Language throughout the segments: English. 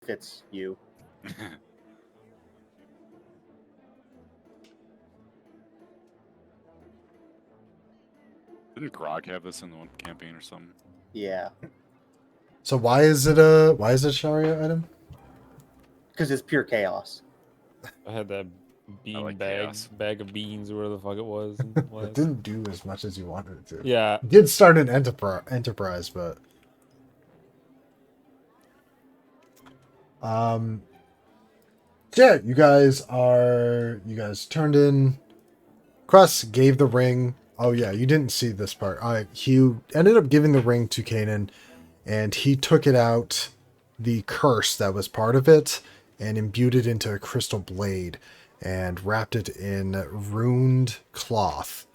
fits you. Didn't Grog have this in the one campaign or something? Yeah, So why is it Sharia item? because it's pure chaos. I had that bean like bag, chaos. bag of beans or whatever the fuck it was. It didn't do as much as you wanted it to. Yeah. It did start an enterprise, but yeah, you guys turned in. Crus gave the ring. Oh yeah, you didn't see this part. Hugh ended up giving the ring to Kanan, and he took it out, the curse that was part of it, and imbued it into a crystal blade, and wrapped it in runed cloth,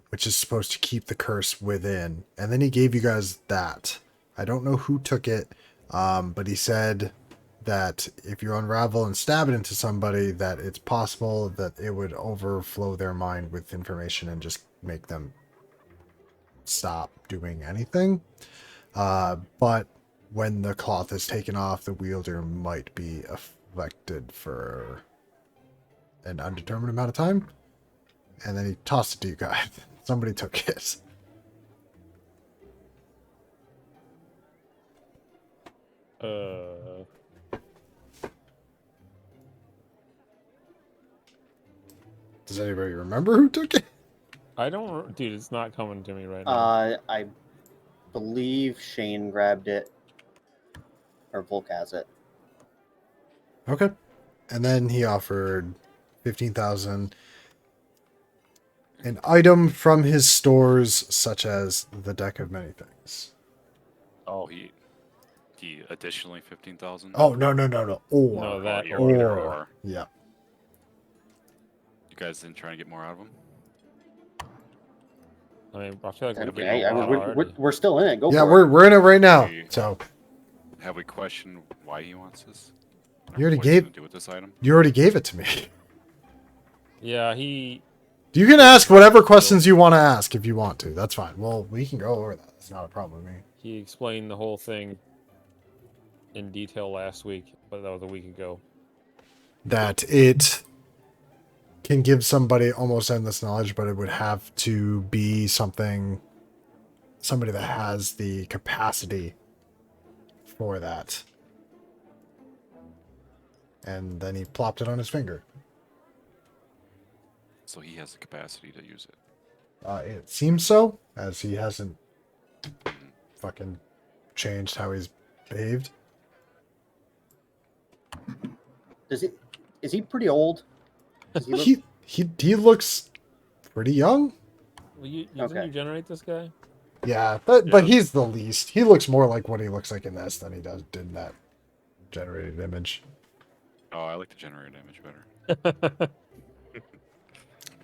which is supposed to keep the curse within. And then he gave you guys that. I don't know who took it, but he said that if you unravel and stab it into somebody, that it's possible that it would overflow their mind with information and just make them stop doing anything. But when the cloth is taken off, the wielder might be affected for an undetermined amount of time. And then he tossed it to you guys. Somebody took it. Does anybody remember who took it? I don't, dude. It's not coming to me right now. I believe Shane grabbed it, or Volk has it. Okay. And then he offered 15,000. An item from his stores, such as the deck of many things. Oh, he additionally 15,000. Oh no. Or No, that or. Yeah. You guys didn't try to get more out of him? I mean, I feel like we Okay, get a lot already. we're still in it. Go Yeah, for it. we're in it right now. So Have we questioned why he wants this? You already What he's gave- gonna do with this item? you already gave it to me. Yeah, he. You can ask whatever questions you want to ask if you want to. That's fine. Well, we can go over that. It's not a problem with me. He explained the whole thing in detail last week, but that was a week ago. That it can give somebody almost endless knowledge, but it would have to be somebody that has the capacity for that. And then he plopped it on his finger. So he has the capacity to use it. It seems so, as he hasn't fucking changed how he's behaved. Is he pretty old? Does he look... He looks pretty young. Well, didn't Okay. you generate this guy? Yeah, but he's the least. He looks more like what he looks like in this than he did in that generated image. Oh, I like the generated image better.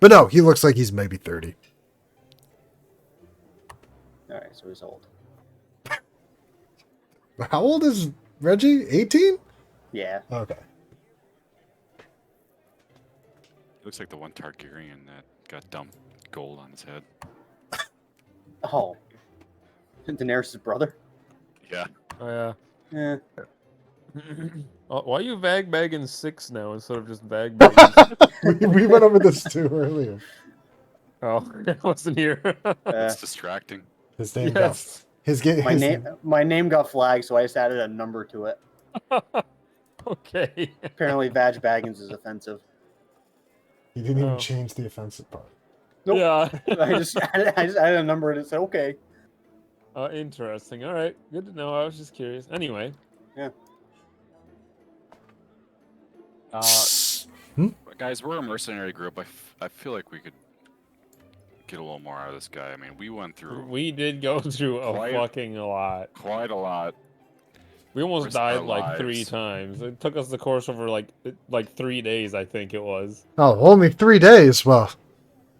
But no, he looks like he's maybe 30. All right, so he's old. How old is Reggie? 18? Yeah. Okay. He looks like the one Targaryen that got dumped gold on his head. Oh. Daenerys' brother? Yeah. Oh Yeah. Oh, why are you bagging 6 now instead of just bagging? we went over this too earlier. Oh, I wasn't here. It's distracting. His name Yes. My name got flagged, so I just added a number to it. Okay. Apparently, Vag Baggins is offensive. He didn't even Oh. change the offensive part. Nope. Yeah. I just added a number and it said okay. Interesting. All right. Good to know. I was just curious. Anyway. Yeah. Guys, we're a mercenary group. I feel like we could get a little more out of this guy. I mean, we went through We did go through a Quite- fucking lot. quite a lot. We almost risked our died like 3 lives. times. It took us the course over like 3 days, I think it was. Oh, only 3 days. Well,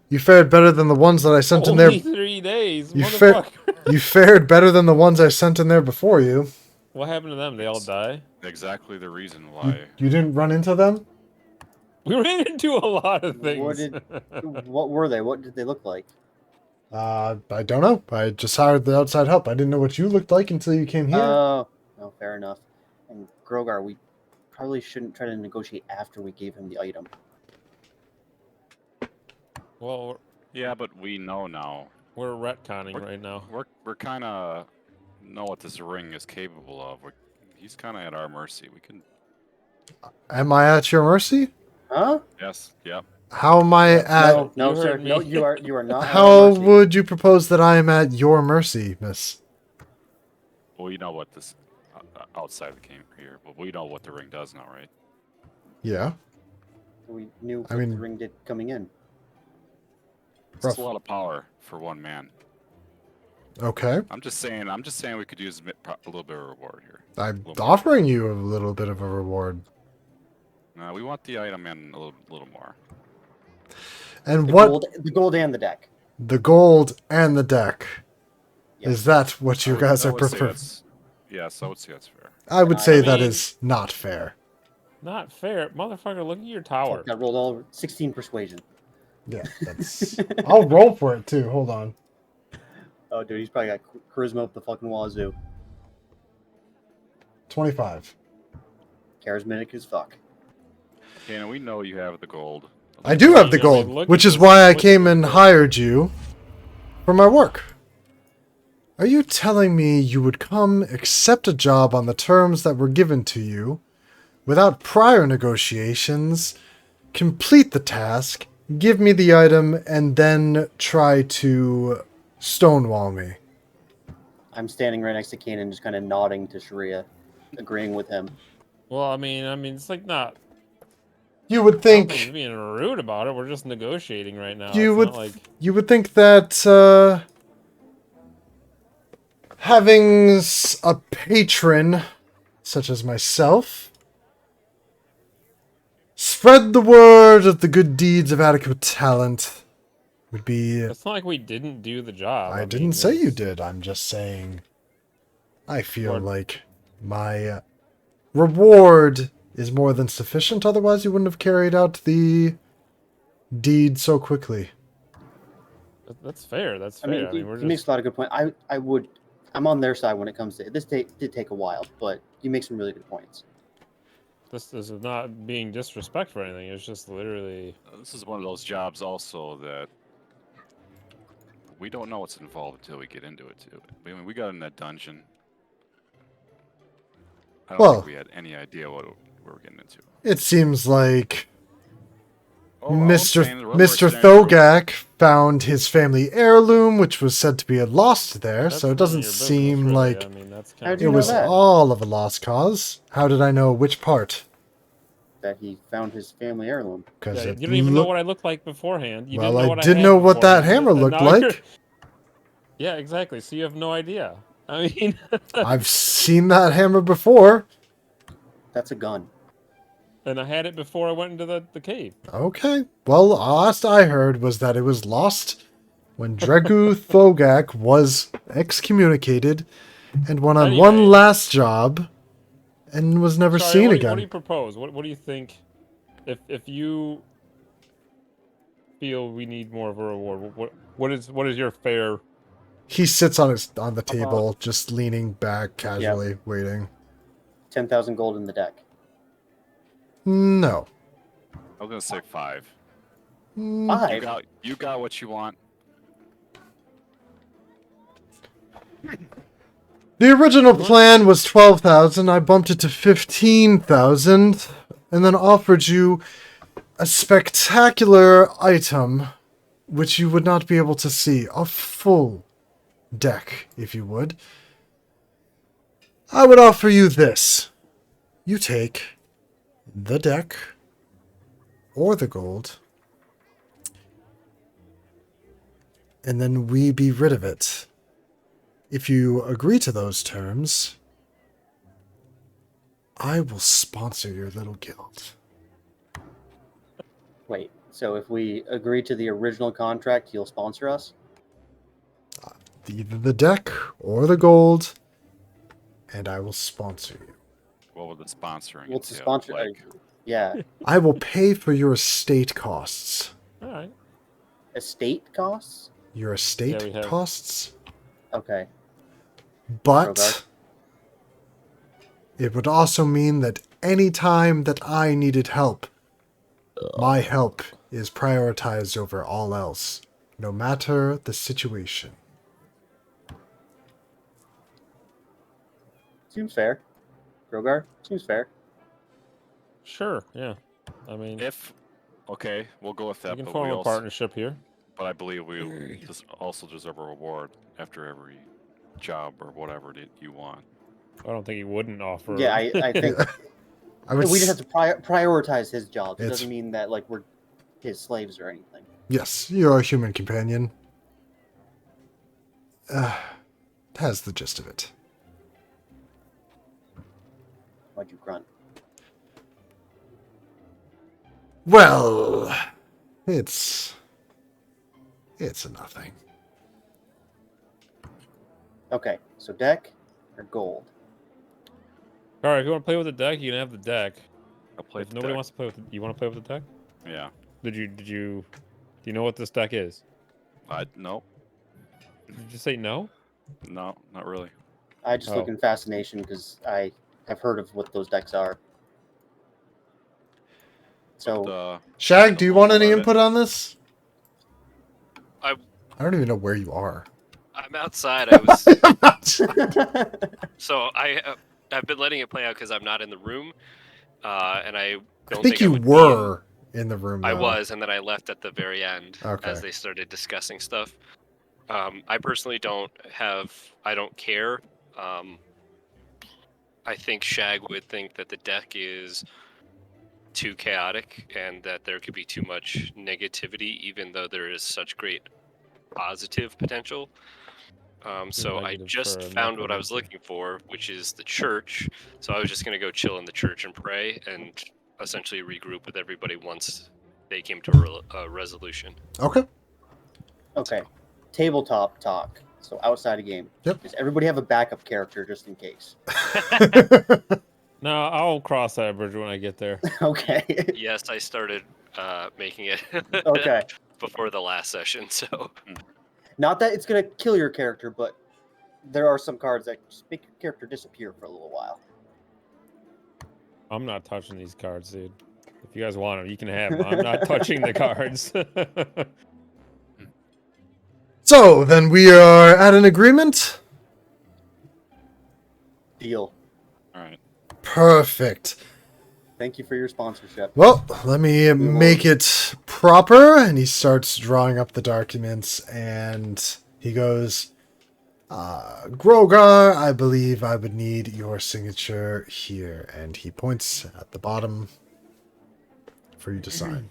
you fared better than the ones that I sent in Only there. 3 days, You fared, motherfucker. you fared better than the ones I sent in there before you. What happened to them? They all die? Exactly the reason why. You didn't run into them? We ran into a lot of things. What were they? What did they look like? I don't know. I just hired the outside help. I didn't know what you looked like until you came here. Oh, no, fair enough. And Grogar, we probably shouldn't try to negotiate after we gave him the item. Well, Yeah, but we know now. we're retconning right now. We're kind of know what this ring is capable of. He's kind of at our mercy. We can. Am I at your mercy? Huh? Yes. Yep. How am I at? No, You sir. heard No, me. you are not. at our How mercy. would you propose that I am at your mercy, miss? Well, we know what this outside the game here, but we know what the ring does now, right? Yeah. We knew I what mean- the ring did coming in. It's Rough. a lot of power for one man. Okay. I'm just saying we could use a little bit of reward here. I'm Little more. offering you a little bit of a reward. No, we want the item and a little more. And The what gold, the gold and the deck. the gold and the deck. Yes. Is that what you guys I are would say preferring? yes, I would say that's fair. I would I say that mean- is not fair. Not fair, motherfucker. Look at your tower. Fuck, I rolled all 16 persuasion. Yeah, that's. I'll roll for it too. Hold on. Oh, dude, he's probably got charisma up the fucking wazoo. 25. Charismatic as fuck. Okay, and we know you have the gold. I do have the I mean, gold, look which at is this- why I look at came this and gold. hired you for my work. Are you telling me you would come accept a job on the terms that were given to you, without prior negotiations, complete the task, give me the item, and then try to stonewall me? I'm standing right next to Kanan, just kind of nodding to Sharia, agreeing with him. Well, I mean, it's like not. You would I don't think he's think being rude about it. We're just negotiating right now. You It's would not like you would think that having a patron such as myself spread the word of the good deeds of adequate talent would be. it's not like we didn't do the job. I mean, didn't say you it's- did. I'm just saying I feel Or- like my reward is more than sufficient. Otherwise, you wouldn't have carried out the deed so quickly. That's fair. That's I fair. mean, I mean, we're he makes just. a lot of good points. I'm on their side when it comes to this. Did take a while, but you make some really good points. This is not being disrespectful or anything. It's just literally. This is one of those jobs also that we don't know what's involved until we get into it too. I mean, we got in that dungeon. I don't Well- think we had any idea what we were getting into. It seems like Oh, all I'm Mr. saying is we're Mr. standing through- Thogak found his family heirloom, which was said to be lost there, That's so none it of doesn't your business, seem really. like I mean, that's How'd kind you it know was that? all of a lost cause. How did I know which part? That he found his family heirloom. Because Yeah, you don't even know what I looked like beforehand. You Well, didn't know I what did had know what that beforehand, hammer and looked now like. you're- Yeah, exactly. So you have no idea. I mean, I've seen that hammer before. That's a gun. and I had it before I went into the cave. Okay. Well, the last I heard was that it was lost when Dregu Thogak was excommunicated and went on one Anyway. last job and was never Sorry, seen what again. do you propose? What do you think? If you feel we need more of a reward, what is your fair? He sits on the table, just leaning back casually, waiting. 10,000 gold in the deck. No. I was gonna say 5. Mm, 5. You got what you want. The original plan was 12,000. I bumped it to 15,000 and then offered you a spectacular item which you would not be able to see. A full deck, if you would. I would offer you this. You take the deck or the gold, and then we be rid of it. If you agree to those terms, I will sponsor your little guild. Wait, so if we agree to the original contract, you'll sponsor us? Either the deck or the gold, and I will sponsor you. What would the sponsoring Well, it's a entail? sponsor. Like, Yeah. I will pay for your estate costs. All right. Estate costs? Your estate Yeah, we have- costs? Okay. But Rogar? it would also mean that any time that I needed help, my help is prioritized over all else, no matter the situation. Seems fair. Grogar? Seems fair. Sure. Yeah. I mean, Okay, we'll go with we that. can But form we a also, partnership here. but I believe we also deserve a reward after every job or whatever that you want. I don't think he wouldn't offer. Yeah, I think I would we just s- have to prioritize his jobs. It It's- doesn't mean that like we're his slaves or anything. Yes, you're a human companion. Has the gist of it. Why'd you grunt? Well, it's a nothing. Okay, so deck or gold? All right, if you want to play with the deck, you can have the deck. I'll play If the nobody deck. wants to play with, you want to play with the deck? Yeah. Do you know what this deck is? No, Did you just say no? not really. I just look Oh. in fascination because I have heard of what those decks are. So But, Shag, do you want any Let it- input on this? I- I don't even know where you are. I'm outside. I was so I've been letting it play out because I'm not in the room, and I I don't think I you would be were in the room. I though. was, and then I left at the very end Okay. as they started discussing stuff. I personally don't care. I think Shag would think that the deck is too chaotic and that there could be too much negativity, even though there is such great positive potential. So I negative just for found what I was necromancy. looking for, which is the church. So I was just gonna go chill in the church and pray, and essentially regroup with everybody once they came to a resolution. Okay. okay, tabletop talk. So outside of game. Yep. Does everybody have a backup character just in case? No, I'll cross that bridge when I get there. Okay. Yes, I started making it Okay. before the last session. So Not that it's gonna kill your character, but there are some cards that just make your character disappear for a little while. I'm not touching these cards, dude. If you guys want them, you can have them. I'm not touching the cards. So then we are at an agreement. Deal. All right. Perfect. Thank you for your sponsorship. Well, let me make it proper. And he starts drawing up the documents, and he goes, Grogar, I believe I would need your signature here. And he points at the bottom for you to sign.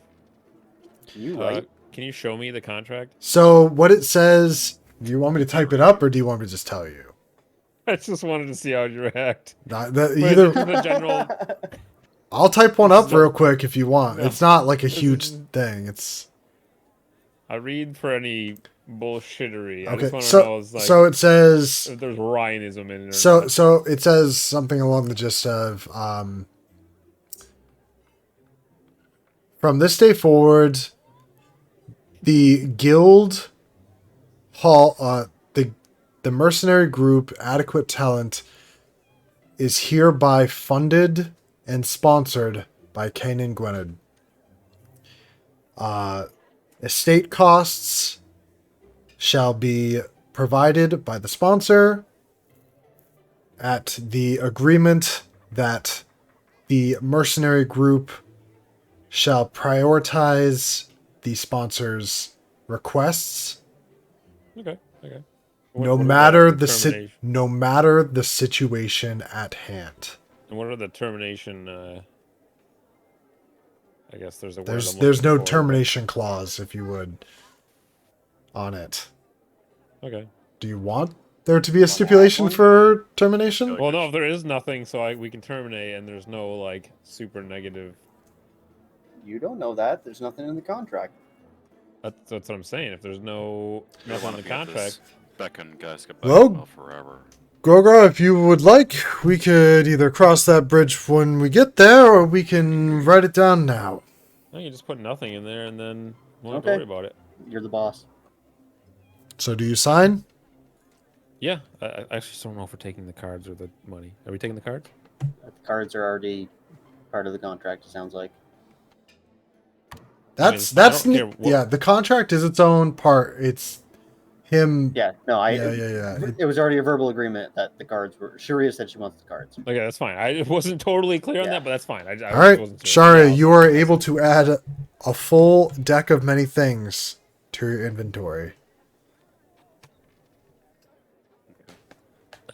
Can you write? Can you show me the contract? So what it says, do you want me to type it up or do you want me to just tell you? I just wanted to see how you react. Either The general. I'll type one This up is a- real quick if you want. No. It's not like a This huge is- thing. It's I read for any bullshittery. I okay. just want to know So it says if there's Ryanism in it. Or so not. so it says something along the gist of from this day forward, the guild hall the mercenary group Adequate Talent is hereby funded and sponsored by Kanan Gwynedd. Estate costs shall be provided by the sponsor at the agreement that the mercenary group shall prioritize the sponsor's requests Okay. Okay. no What matter about the termination? no matter the situation at hand. And what are the termination? I guess there's a word. There's I'm no looking for, but- termination clause, if you would, on it. Okay. Do you want there to be a Want to add stipulation one? for termination? Well, no, if there is nothing, so we can terminate, and there's no like super negative. You don't know that. There's nothing in the contract. That's what I'm saying. If there's no We don't nothing in want the to be at contract, this Beckham guys get Well- back forever. Grogra, if you would like, we could either cross that bridge when we get there, or we can write it down now. no, you just put nothing in there, and then we won't have to Okay. worry about it. You're the boss. So do you sign? Yeah, I actually just don't know if we're taking the cards or the money. Are we taking the cards? The cards are already part of the contract. It sounds like. That's I don't care what- yeah. The contract is its own part. It's him. Yeah, no, Yeah. It was already a verbal agreement that the cards were. Sharia said she wants the cards. Okay, that's fine. I wasn't totally clear on Yeah. that, but that's fine. I All right, wasn't sure. Sharia, Yeah, you are able to add a full deck of many things to your inventory.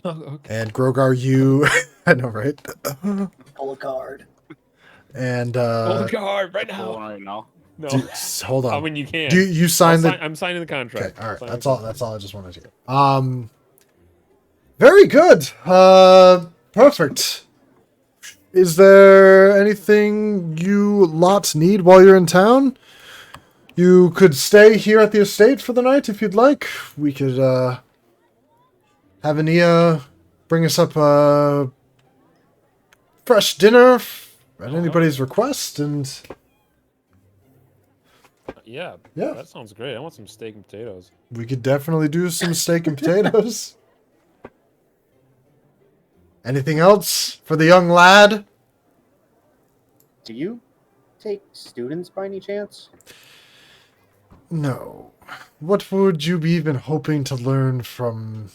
okay. And Grogar, you, I know, right? Pull a card. And Pull the card right Pull one now. right now. No, hold on. I mean you can. Do you sign the? I'm signing the contract. Okay, all right. Sign the That's all. contract. That's all. I just wanted to hear. Very good. Perfect. Is there anything you lot need while you're in town? You could stay here at the estate for the night if you'd like. We could have Ania bring us up a fresh dinner at anybody's request, and Yeah, Yeah. that sounds great. I want some steak and potatoes. we could definitely do some steak and potatoes. Anything else for the young lad? Do you take students by any chance? No. What would you be even hoping to learn from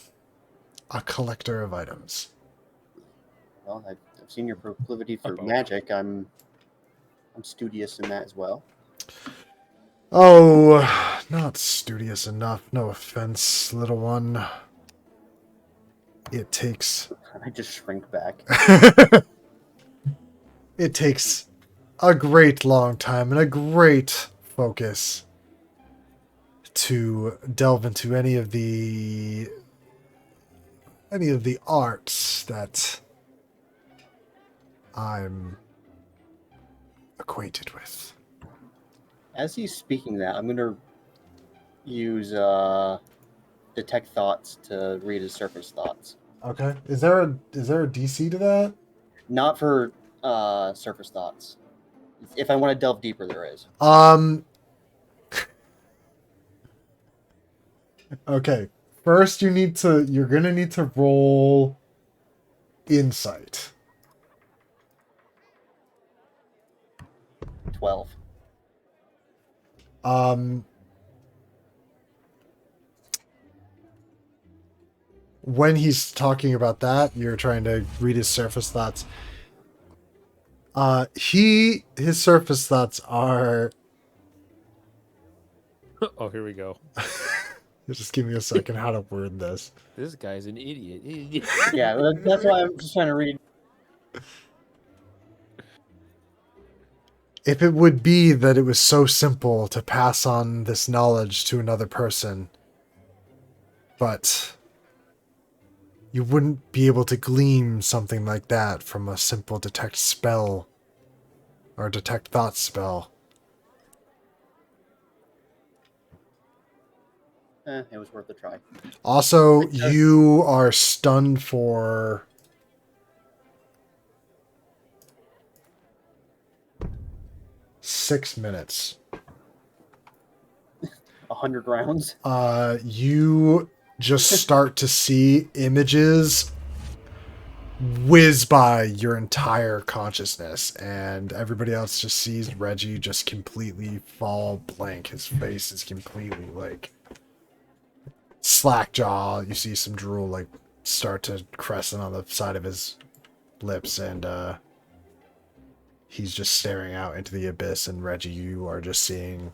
a collector of items? Well, I've seen your proclivity for Uh-oh. magic. I'm studious in that as well. Oh, not studious enough. No offense, little one. It takes I just shrink back. it takes a great long time and a great focus to delve into any of the arts that I'm acquainted with. As he's speaking that, I'm gonna use detect thoughts to read his surface thoughts. Okay. Is there a DC to that? Not for surface thoughts. If I want to delve deeper, there is. Okay. First you're gonna need to roll insight. 12. When he's talking about that, you're trying to read his surface thoughts. His surface thoughts are. Oh, here we go. Just give me a second how to word this. This guy's an idiot. Yeah, that's why I'm just trying to read. If it would be that it was so simple to pass on this knowledge to another person, but you wouldn't be able to glean something like that from a simple detect spell or detect thought spell. It was worth a try. Also, you are stunned for 6 minutes. 100 rounds. You just start to see images whiz by your entire consciousness, and everybody else just sees Reggie just completely fall blank. His face is completely like slack jaw. You see some drool like start to crescent on the side of his lips, and he's just staring out into the abyss. And Reggie, you are just seeing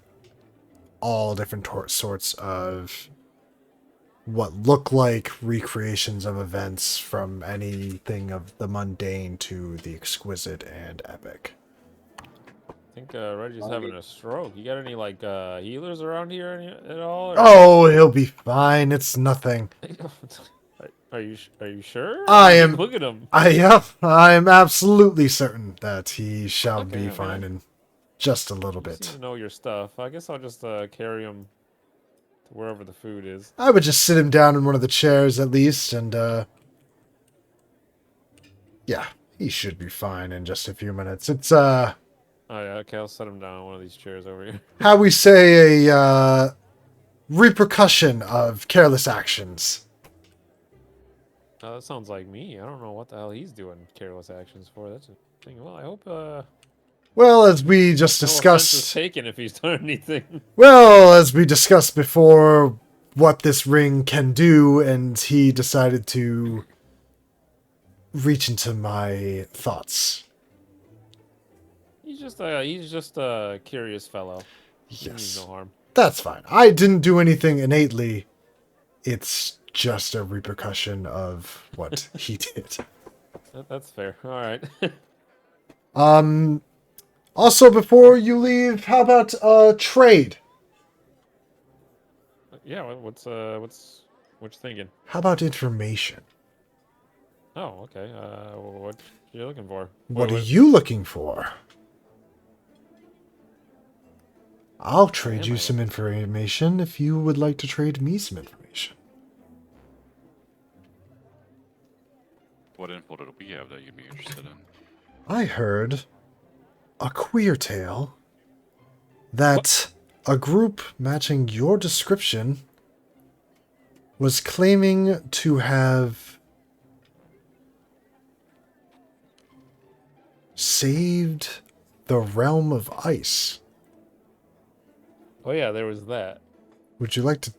all different sorts of what look like recreations of events, from anything of the mundane to the exquisite and epic. I think Reggie's having a stroke. You got any like healers around here at all? Or... Oh, he'll be fine. It's nothing. Are you sure? I am. Look at him. I am absolutely certain that he shall Okay, be fine in just a little You seem bit. to know your stuff. I guess I'll just carry him to wherever the food is. I would just sit him down in one of the chairs at least, and yeah, he should be fine in just a few minutes. It's Oh yeah, okay, I'll set him down on one of these chairs over here. how we say a repercussion of careless actions. That sounds like me. I don't know what the hell he's doing careless actions for. That's a thing. Well, I hope Well, as we just no offense is discussed, taken if he's done anything. before, what this ring can do, and he decided to reach into my thoughts. He's just a curious fellow. He means Yes, no harm. that's fine. I didn't do anything innately. It's just a repercussion of what he did. That's fair. All right. Also, before you leave, how about trade? Yeah. What you thinking? How about information? Oh, okay. What you looking for? What are you looking for? I'll trade am you I some looking information if you would like to trade me some information. What info did we have that you'd be interested in? I heard a queer tale that a group matching your description was claiming to have saved the realm of ice. Oh yeah, there was that. Would you like to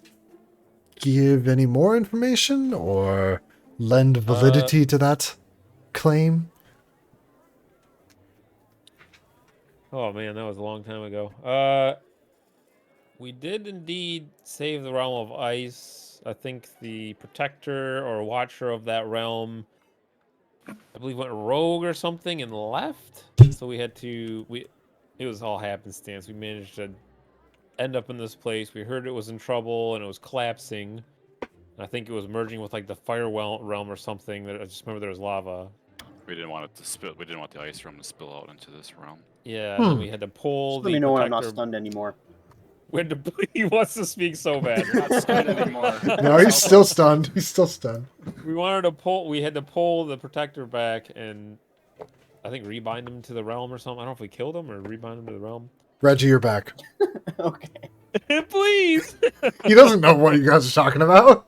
give any more information or lend validity to that claim? Oh man, that was a long time ago. We did indeed save the realm of ice. I think the protector or watcher of that realm, I believe, went rogue or something and left. So we had to. It was all happenstance. We managed to end up in this place. We heard it was in trouble and it was collapsing. I think it was merging with like the fire realm or something. I just remember there was lava. We didn't want it to spill. We didn't want the ice realm to spill out into this realm. Yeah, and then we had to pull Just let the me know when I'm not protector. stunned anymore. We had to. He wants to speak so bad. You're not stunned anymore. No, he's still stunned. He's still stunned. We wanted to pull. We had to pull the protector back and I think rebind him to the realm or something. I don't know if we killed him or rebind him to the realm. Reggie, you're back. Okay. Please. He doesn't know what you guys are talking about.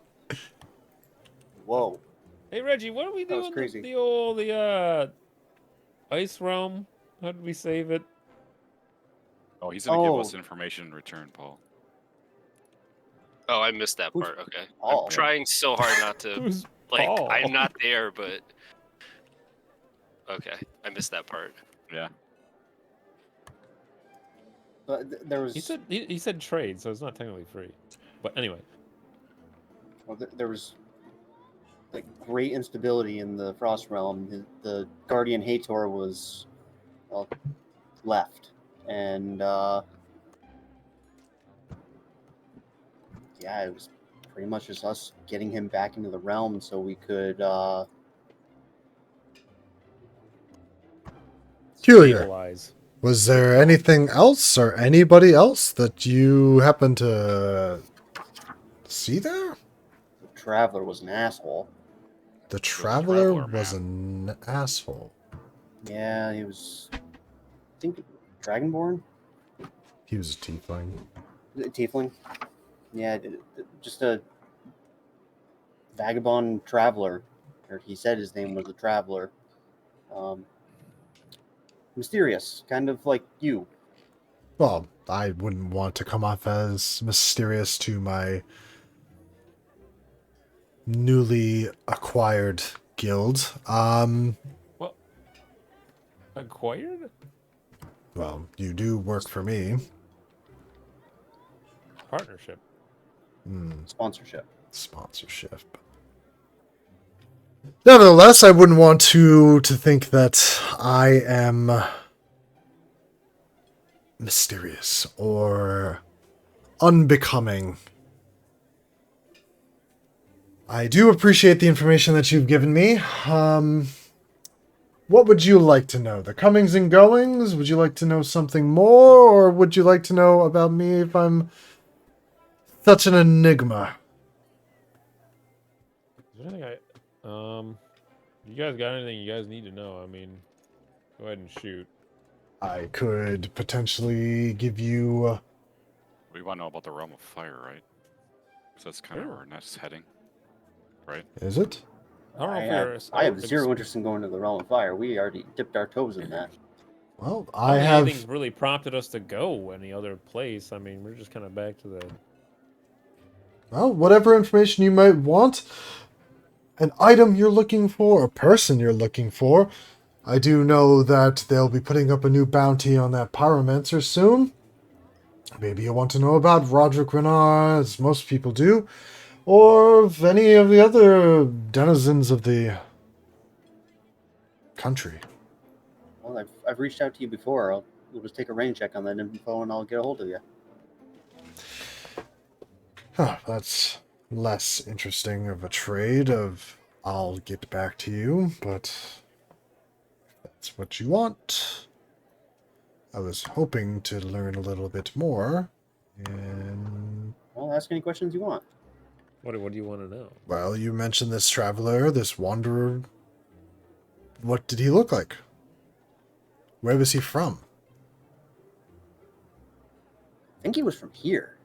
Whoa. Hey Reggie, what do we That do was in crazy. the ice realm? How did we save it? Oh, he's gonna give us Oh. information in return, Paul. Oh, I missed that Who's part. Okay. Paul? I'm trying so hard not to. Who's Like, Paul? I'm not there, but. Okay. I missed that part. Yeah. There was He said trade, so it's not technically free. But anyway, there was like great instability in the Frost Realm. The Guardian Hator was left, and yeah, it was pretty much just us getting him back into the realm so we could Peculiar. stabilize. Was there anything else or anybody else that you happened to see there? the Traveler was an asshole. The Traveler, traveler was an asshole. Yeah, he was, I think, Dragonborn? He was a tiefling. Tiefling? Yeah, just a vagabond traveler. Or he said his name was a traveler. Mysterious, kind of like you. Well, I wouldn't want to come off as mysterious to my newly acquired guild. What? Acquired? Well, you do work for me. Partnership. Sponsorship. Sponsorship. Nevertheless, I wouldn't want to think that I am mysterious or unbecoming. I do appreciate the information that you've given me. What would you like to know? The comings and goings? Would you like to know something more? Or would you like to know about me if I'm such an enigma? Is there anything you guys got anything you guys need to know? I mean, go ahead and shoot. I could potentially give you... We want to know about the realm of fire, right? So that's kind of Sure. our next heading, right? Is it? I don't know I if we have were. I have zero interest in going to the realm of fire. We already dipped our toes in that. Well, I I don't think have. anything really prompted us to go any other place. I mean, we're just kind of back to the. Well, whatever information you might want, an item you're looking for, a person you're looking for. I do know that they'll be putting up a new bounty on that pyromancer soon. Maybe you want to know about Roderick Renard, as most people do, or of any of the other denizens of the country. Well, I've reached out to you before. We'll just take a rain check on that info and I'll get a hold of you. Huh, that's less interesting of a trade of I'll get back to you, but if that's what you want. I was hoping to learn a little bit more, and Well, ask any questions you want. What do you want to know? well, you mentioned this traveler, this wanderer. What did he look like? Where was he from? I think he was from here.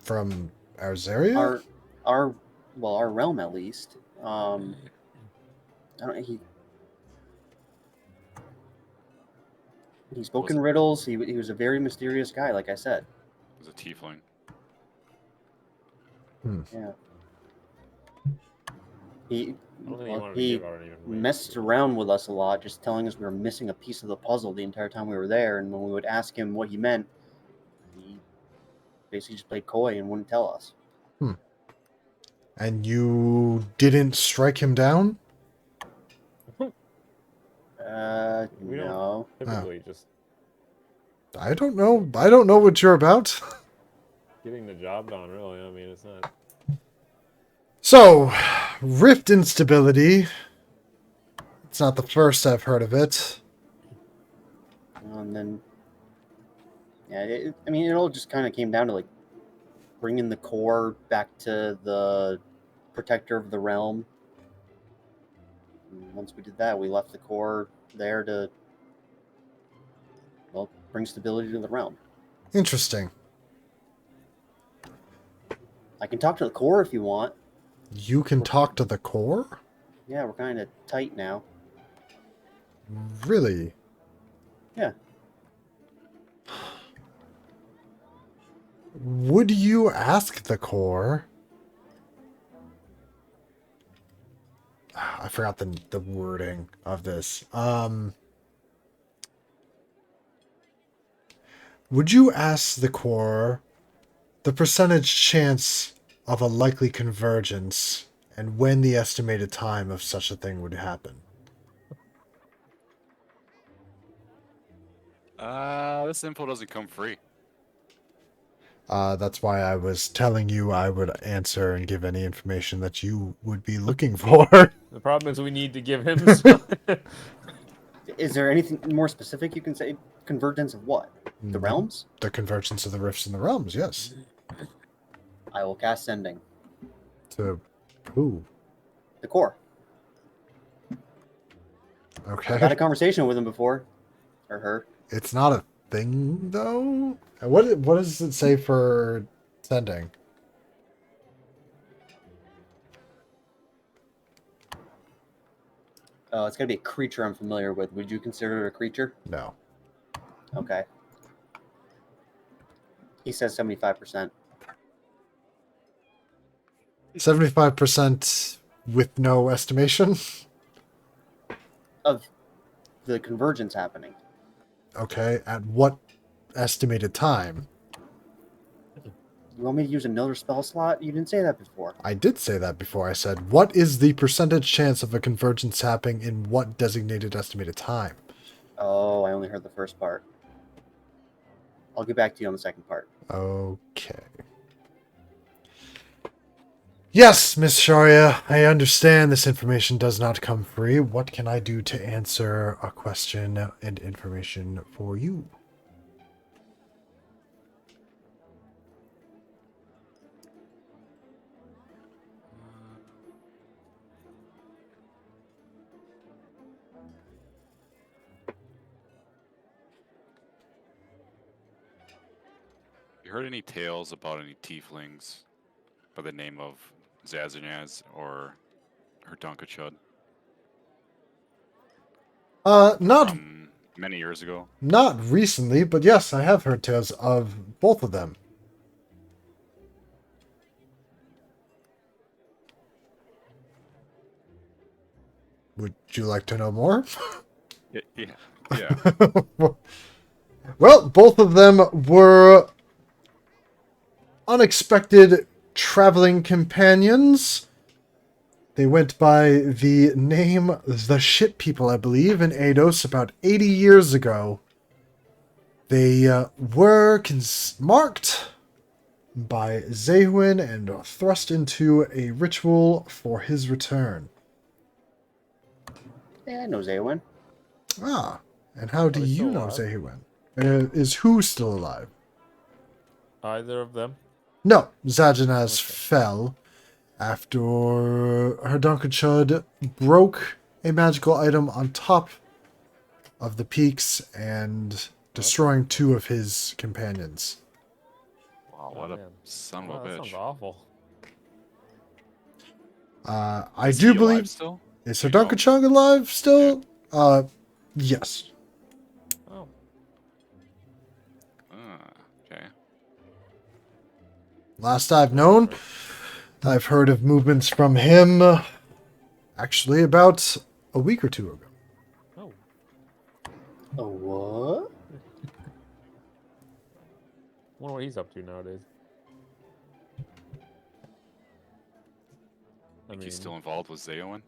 From Arzaria? Our our realm at least. I don't. He spoke in riddles. He was a very mysterious guy, like I said. It was a tiefling. Yeah. He I don't think you wanted to he give out any information. messed around with us a lot, just telling us we were missing a piece of the puzzle the entire time we were there. And when we would ask him what he meant, he basically just played coy and wouldn't tell us. And you didn't strike him down? We don't No. typically just I don't know. I don't know what you're about. getting the job done. Really, I mean, it's not. So, rift instability. It's not the first I've heard of it. And then, yeah, I mean, it all just kind of came down to like bringing the core back to the protector of the realm. And once we did that, we left the core there to, well, bring stability to the realm. Interesting. I can talk to the core if you want. You can talk to the core? Yeah, we're kind of tight now. Really? Yeah. Would you ask the core? I forgot the wording of this. Would you ask the core the percentage chance of a likely convergence and when the estimated time of such a thing would happen? This info doesn't come free. That's why I was telling you I would answer and give any information that you would be looking for. The problem is we need to give him. Some... Is there anything more specific you can say? Convergence of what? The realms? The convergence of the rifts in the realms, yes. I will cast Sending. To who? The core. Okay. I've had a conversation with him before. Or her. It's not a thing, though? What does it say for sending? It's gotta be a creature I'm familiar with. Would you consider it a creature? No. Okay. He says 75%. 75% with no estimation? Of the convergence happening. Okay. At what estimated time? You want me to use another spell slot? You didn't say that before. I did say that before. I said, what is the percentage chance of a convergence happening in what designated estimated time? Oh, I only heard the first part. I'll get back to you on the second part. Okay. Yes, Miss Sharia, I understand this information does not come free. What can I do to answer a question and information for you? You heard any tales about any tieflings by the name of Zazanaz or her Dunkachud Not from many years ago. not recently, but yes, I have heard tales of both of them. Would you like to know more? Yeah. Yeah. Well, both of them were unexpected traveling companions. They went by the name the Shit People, I believe, in Eidos about 80 years ago. They were marked by Zehuin and thrust into a ritual for his return. Yeah, I know Zaywin. Ah, and how do Are they you still know alive? Zehuin? Is who still alive? Either of them? No, Zajanaz Okay. fell after her Chud broke a magical item on top of the peaks and destroying two of his companions. Wow, Oh, what a man. son Wow, of a that sounds bitch. awful. I Is do he alive believe... still? Is Do her you know? Chug alive still? Yes. Oh, Okay. Last I've known, right. I've heard of movements from him actually about a week or two ago. Oh, Oh, what? wonder what he's up to nowadays. I Think mean, he's still involved with Zeowen?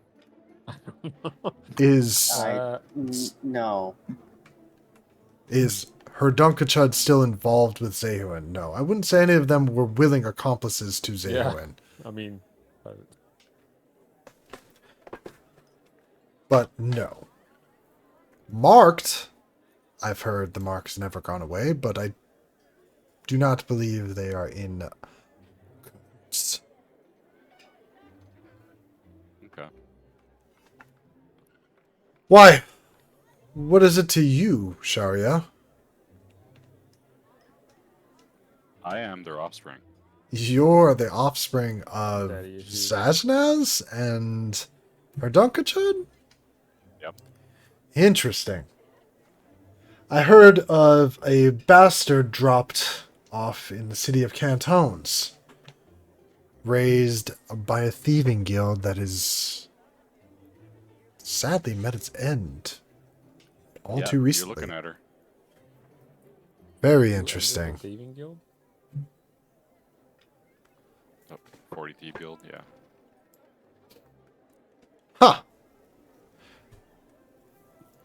Is No. is her Chud still involved with Zehuin? No, I wouldn't say any of them were willing accomplices to yeah. Zehuin. I mean, But no. Marked, I've heard the mark's never gone away, but I do not believe they are in. Okay. Why? What is it to you, Sharia? I am their offspring. You're the offspring of Daddy issues. Zajnaz and her Chud? Yep. Interesting. I heard of a bastard dropped off in the city of Cantons, raised by a thieving guild that is sadly met its end all Yeah, too you're recently. looking at her. Very who ended interesting. the thieving guild? Oh, 40 Thief Guild, yeah. Huh.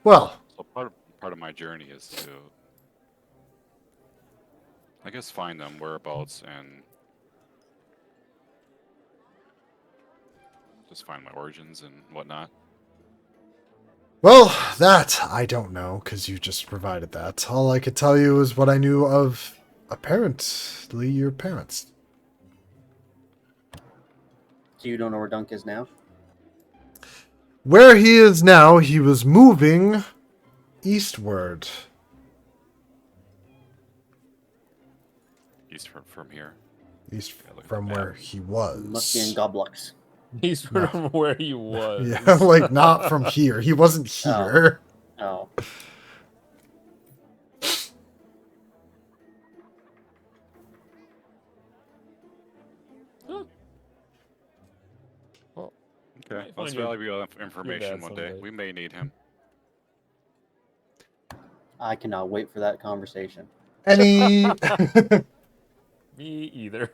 Well, So part of my journey is to, I guess, find them whereabouts and just find my origins and whatnot. well, that I don't know, because you just provided that. All I could tell you is what I knew of, apparently, your parents. So you don't know where Dunk is now? Where he is now, he was moving eastward. East from here. East Yeah, look at from the map. where he was. Must be in Goblux. He's from where he was. Yeah, like not from here. He wasn't here. Oh. Huh. Well, Okay, might well, that's find your- valuable information dad one day. someday. We may need him. I cannot wait for that conversation. Any me either.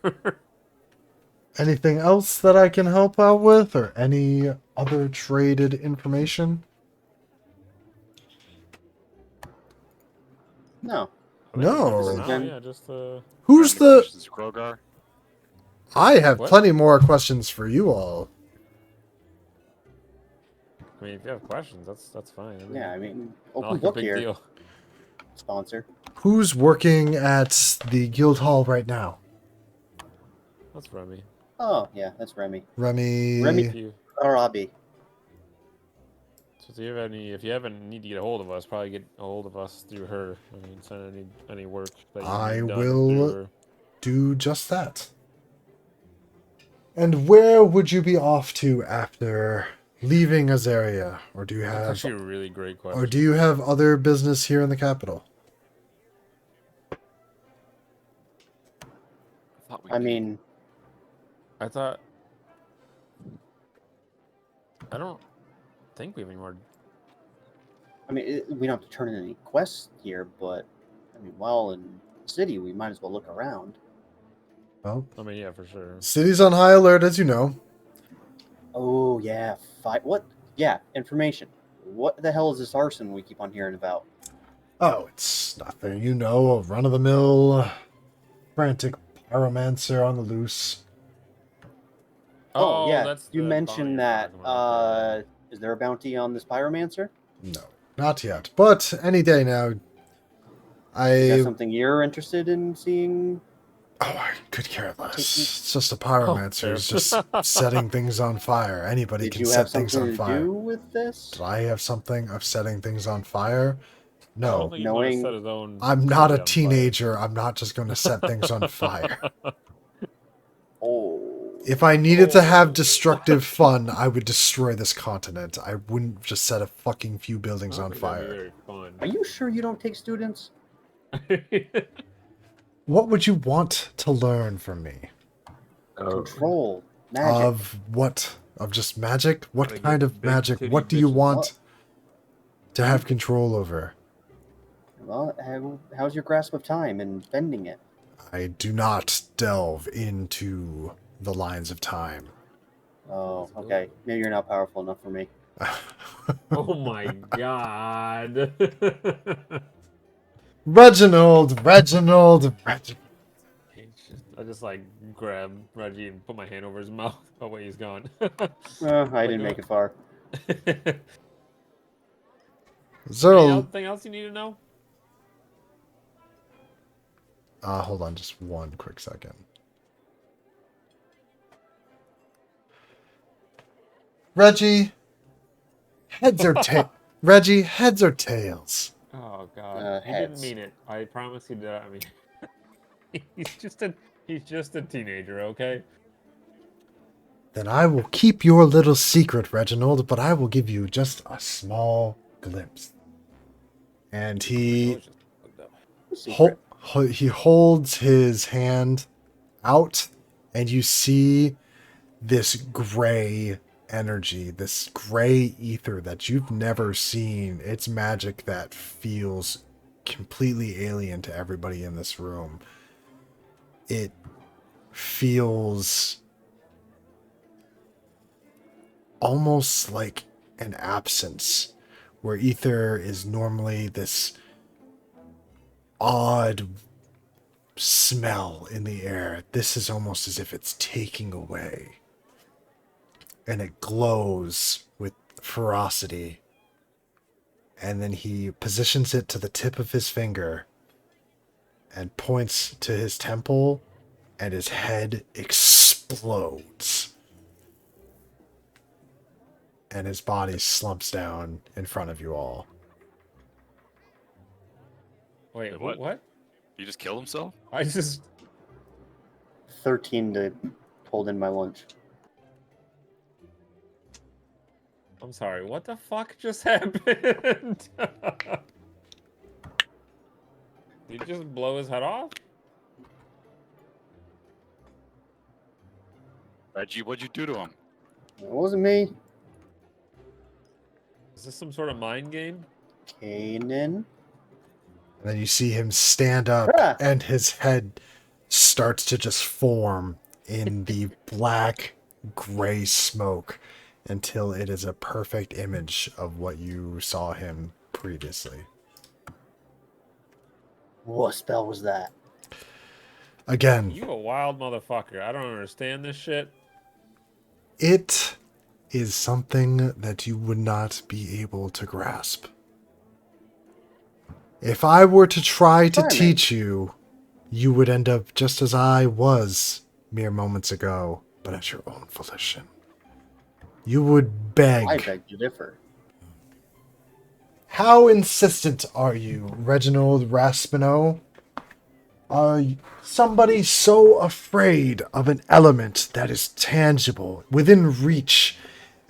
anything else that I can help out with, or any other traded information? No. No. No, Then- yeah, just Who's Any the? questions, Krogar? I have What? plenty more questions for you all. I mean, if you have questions, that's fine. I mean, Yeah, I mean, not open like a book big here. deal. Sponsor. Who's working at the guild hall right now? That's Remy. Oh, yeah, that's Remy. Remy. Remy- If you, Arabi. so if you haven't need to get a hold of us, probably get a hold of us through her. I mean, send any work that you I need done will- through her. Do just that. And where would you be off to after leaving Azaria? Or do you That's have actually a really great question. or do you have other business here in the capital? thought we I did. mean, I thought. I don't think we have any more. we don't have to turn in any quests here, but I mean, while in the city, we might as well look around. Well, I mean, yeah, for sure. city's on high alert, as you know. Oh yeah, what? Yeah, information. What the hell is this arson we keep on hearing about? Oh, it's nothing. You know, a run-of-the-mill, frantic pyromancer on the loose. Oh, yeah, that's you the bounty mentioned you're that. talking about. Okay. Is there a bounty on this pyromancer? No, not yet. But any day now. Is that I something you're interested in seeing? I could care less. Taking- It's just a Oh, pyromancer fair. who's just setting things on fire. Anybody Did can you set have things something on to fire. do with this? Did I have something of setting things on fire? I don't No. think he's gonna knowing- set his own. I'm not a city on fire. teenager. I'm not just going to set things on fire. Oh, If I needed to have Oh. destructive fun, I would destroy this continent. I wouldn't just set a fucking few I buildings don't on think that'd be fire. very fun. are you sure you don't take students? What would you want to learn from me? Control magic. Of what? Of just magic? What Like kind a of big magic? titty What do you bitches. want to have control over? Well, how's your grasp of time and bending it? I do not delve into the lines of time. Oh, okay. Maybe you're not powerful enough for me. Oh my god. Reginald. I just like grab Reggie and put my hand over his mouth. Oh wait, he's gone. I didn't make it far. Is there a... Anything else you need to know? hold on just one quick second. Reggie, heads or Reggie, heads or tails? Oh god, he didn't heads. mean it. I promise he did. I mean, he's just a teenager, okay? Then I will keep your little secret, Reginald, but I will give you just a small glimpse. And he Secret. he holds his hand out, and you see this gray energy, this gray ether that you've never seen. It's magic that feels completely alien to everybody in this room. It feels almost like an absence, where ether is normally this odd smell in the air. This is almost as if it's taking away. And it glows with ferocity. And then he positions it to the tip of his finger and points to his temple, and his head explodes. And his body slumps down in front of you all. Wait, Wait, what? what? He just killed himself? I just 13 to hold in my lunch. I'm sorry. What the fuck just happened? Did he just blow his head off? Reggie, what'd you do to him? It wasn't me. Is this some sort of mind game? Kanan. And then you see him stand up, Ah! and his head starts to just form in the black, gray smoke until it is a perfect image of what you saw him previously. What spell was that? Again, You a wild motherfucker. I don't understand this shit. it is something that you would not be able to grasp. If I were to try to Charming. teach you, you would end up just as I was mere moments ago, but at your own volition. You would beg. I beg to differ. How insistent are you, Reginald Raspino? Somebody so afraid of an element that is tangible, within reach,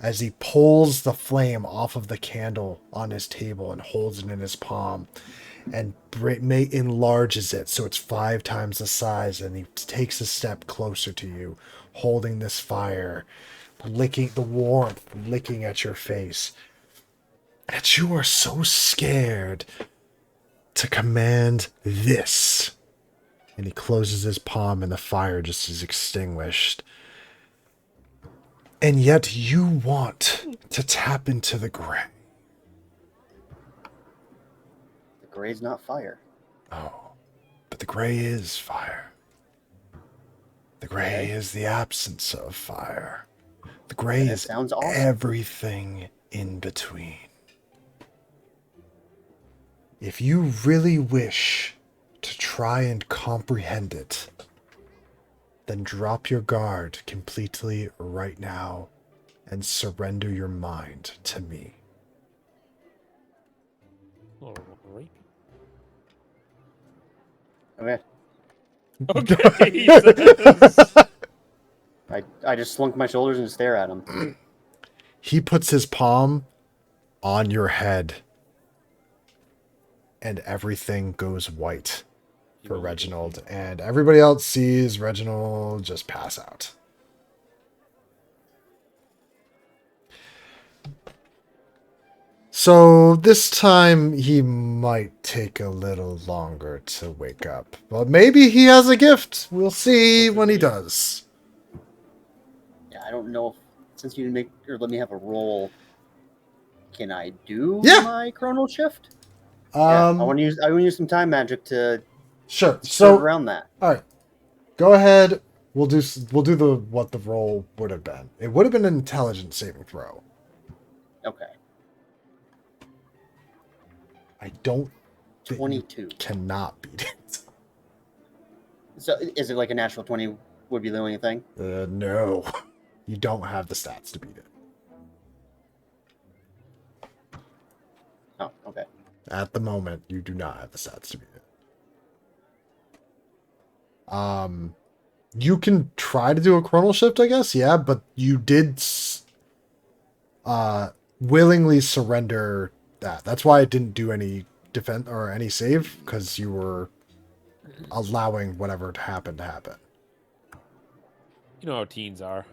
as he pulls the flame off of the candle on his table and holds it in his palm and enlarges it so it's 5 times the size, and he takes a step closer to you, holding this fire, licking the warmth, licking at your face. And you are so scared to command this. And he closes his palm and the fire just is extinguished. And yet you want to tap into the gray. The gray's not fire. Oh, but the gray is fire. The gray is the absence of fire. The gray That is sounds awesome. everything in between. If you really wish to try and comprehend it, then drop your guard completely right now and surrender your mind to me. All right. Okay. Okay. He says. I just slunk my shoulders and stare at him. He puts his palm on your head, and everything goes white for Reginald, and everybody else sees Reginald just pass out. So this time he might take a little longer to wake up. But maybe he has a gift. We'll see when he does. Yeah, I don't know if, since you didn't make or let me have a roll, can I do Yeah. my chronal shift? Yeah, I want to use some time magic to Sure. skirt So around that. all right, go ahead. We'll do the what the roll would have been. It would have been an intelligence saving throw. Okay. I don't. think you 22. cannot beat it. So is it like a natural 20 would be the only thing? No, you don't have the stats to beat it. Oh, okay. At the moment, you do not have the stats to beat it. You can try to do a chronal shift, I guess. Yeah, but you did willingly surrender that. That's why it didn't do any defense or any save, because you were allowing whatever to happen. You know how teens are.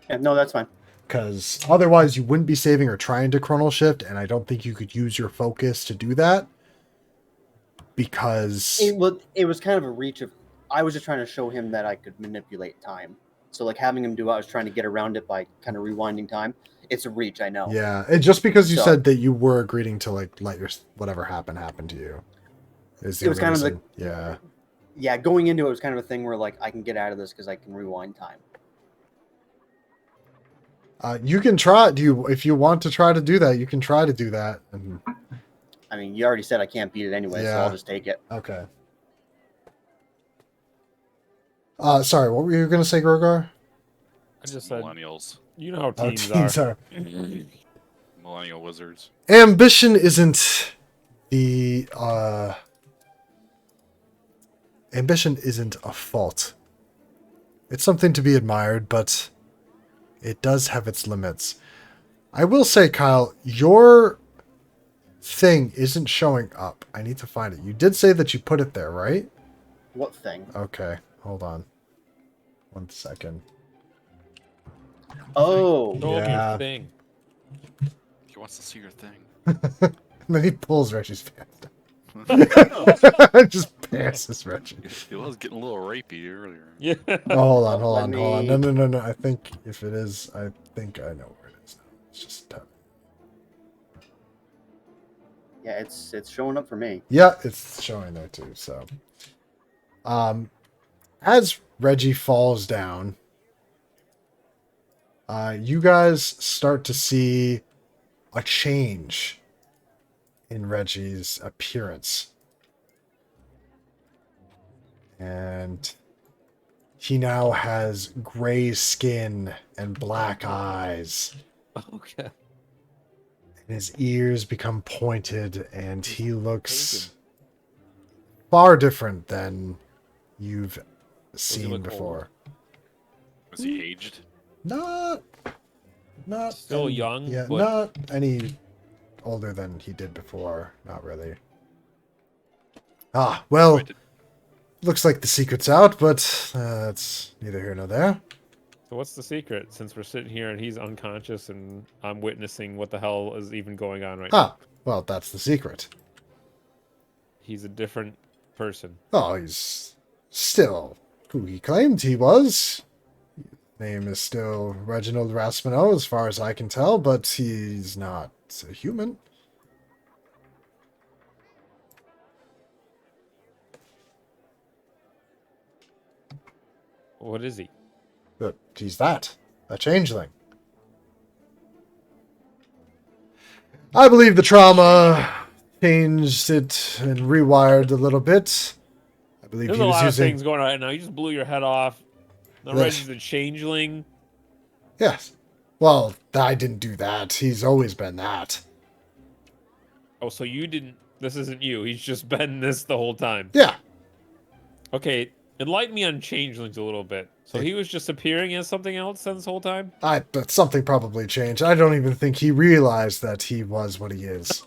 Yeah, no, that's fine. Because otherwise you wouldn't be saving or trying to chronal shift, and I don't think you could use your focus to do that. Because It was kind of a reach of. I was just trying to show him that I could manipulate time. So like having him do it, I was trying to get around it by kind of rewinding time. It's a reach, I know. yeah, and just because you So- said that you were agreeing to like let your whatever happen to you, is the It was only kind of reason. Yeah. Yeah, going into it was kind of a thing where like I can get out of this because I can rewind time. You can try. If you want to try to do that, you can try to do that. And, I mean, you already said I can't beat it anyway, so Yeah. I'll just take it. okay. Sorry, what were you gonna say, Grogar? I just said, Millennials, you know how Oh, teens teens are. millennial wizards. Ambition isn't a fault. It's something to be admired, but it does have its limits. I will say, Kyle, your thing isn't showing up. I need to find it. You did say that you put it there, right? What thing? Okay, hold on. 1 second. Oh, Show him Yeah. your thing. He wants to see your thing. And then he pulls Reggie's pants down. Just passes Reggie. It was getting a little rapey earlier. Yeah. Oh, hold on. Let No. I think if it is, I think I know where it is now. It's just yeah, it's showing up for me. yeah, it's showing there too. So, as Reggie falls down, you guys start to see a change in Reggie's appearance, and he now has gray skin and black eyes. Okay. And his ears become pointed, and he looks far different than you've he seen look before. Was he aged? Not Still any- young, Yeah, but- not any older than he did before. Not really. Ah, well, Wait, looks like the secret's out, but it's neither here nor there. So what's the secret? Since we're sitting here and he's unconscious and I'm witnessing what the hell is even going on right now. Ah, well, that's the secret. He's a different person. Oh, he's still who he claimed he was. Name is still Reginald Raspino, as far as I can tell, but he's not a human. What is he? But he's that. A changeling. I believe the trauma changed it and rewired a little bit. I believe There's he a was lot of using... things going on right now. You just blew your head off. Now Yes. Reggie's a changeling. Yes. Well, I didn't do that. He's always been that. Oh, so you didn't... This isn't you. He's just been this the whole time. Yeah. Okay, enlighten me on changelings a little bit. So he was just appearing as something else then this whole time? But something probably changed. I don't even think he realized that he was what he is.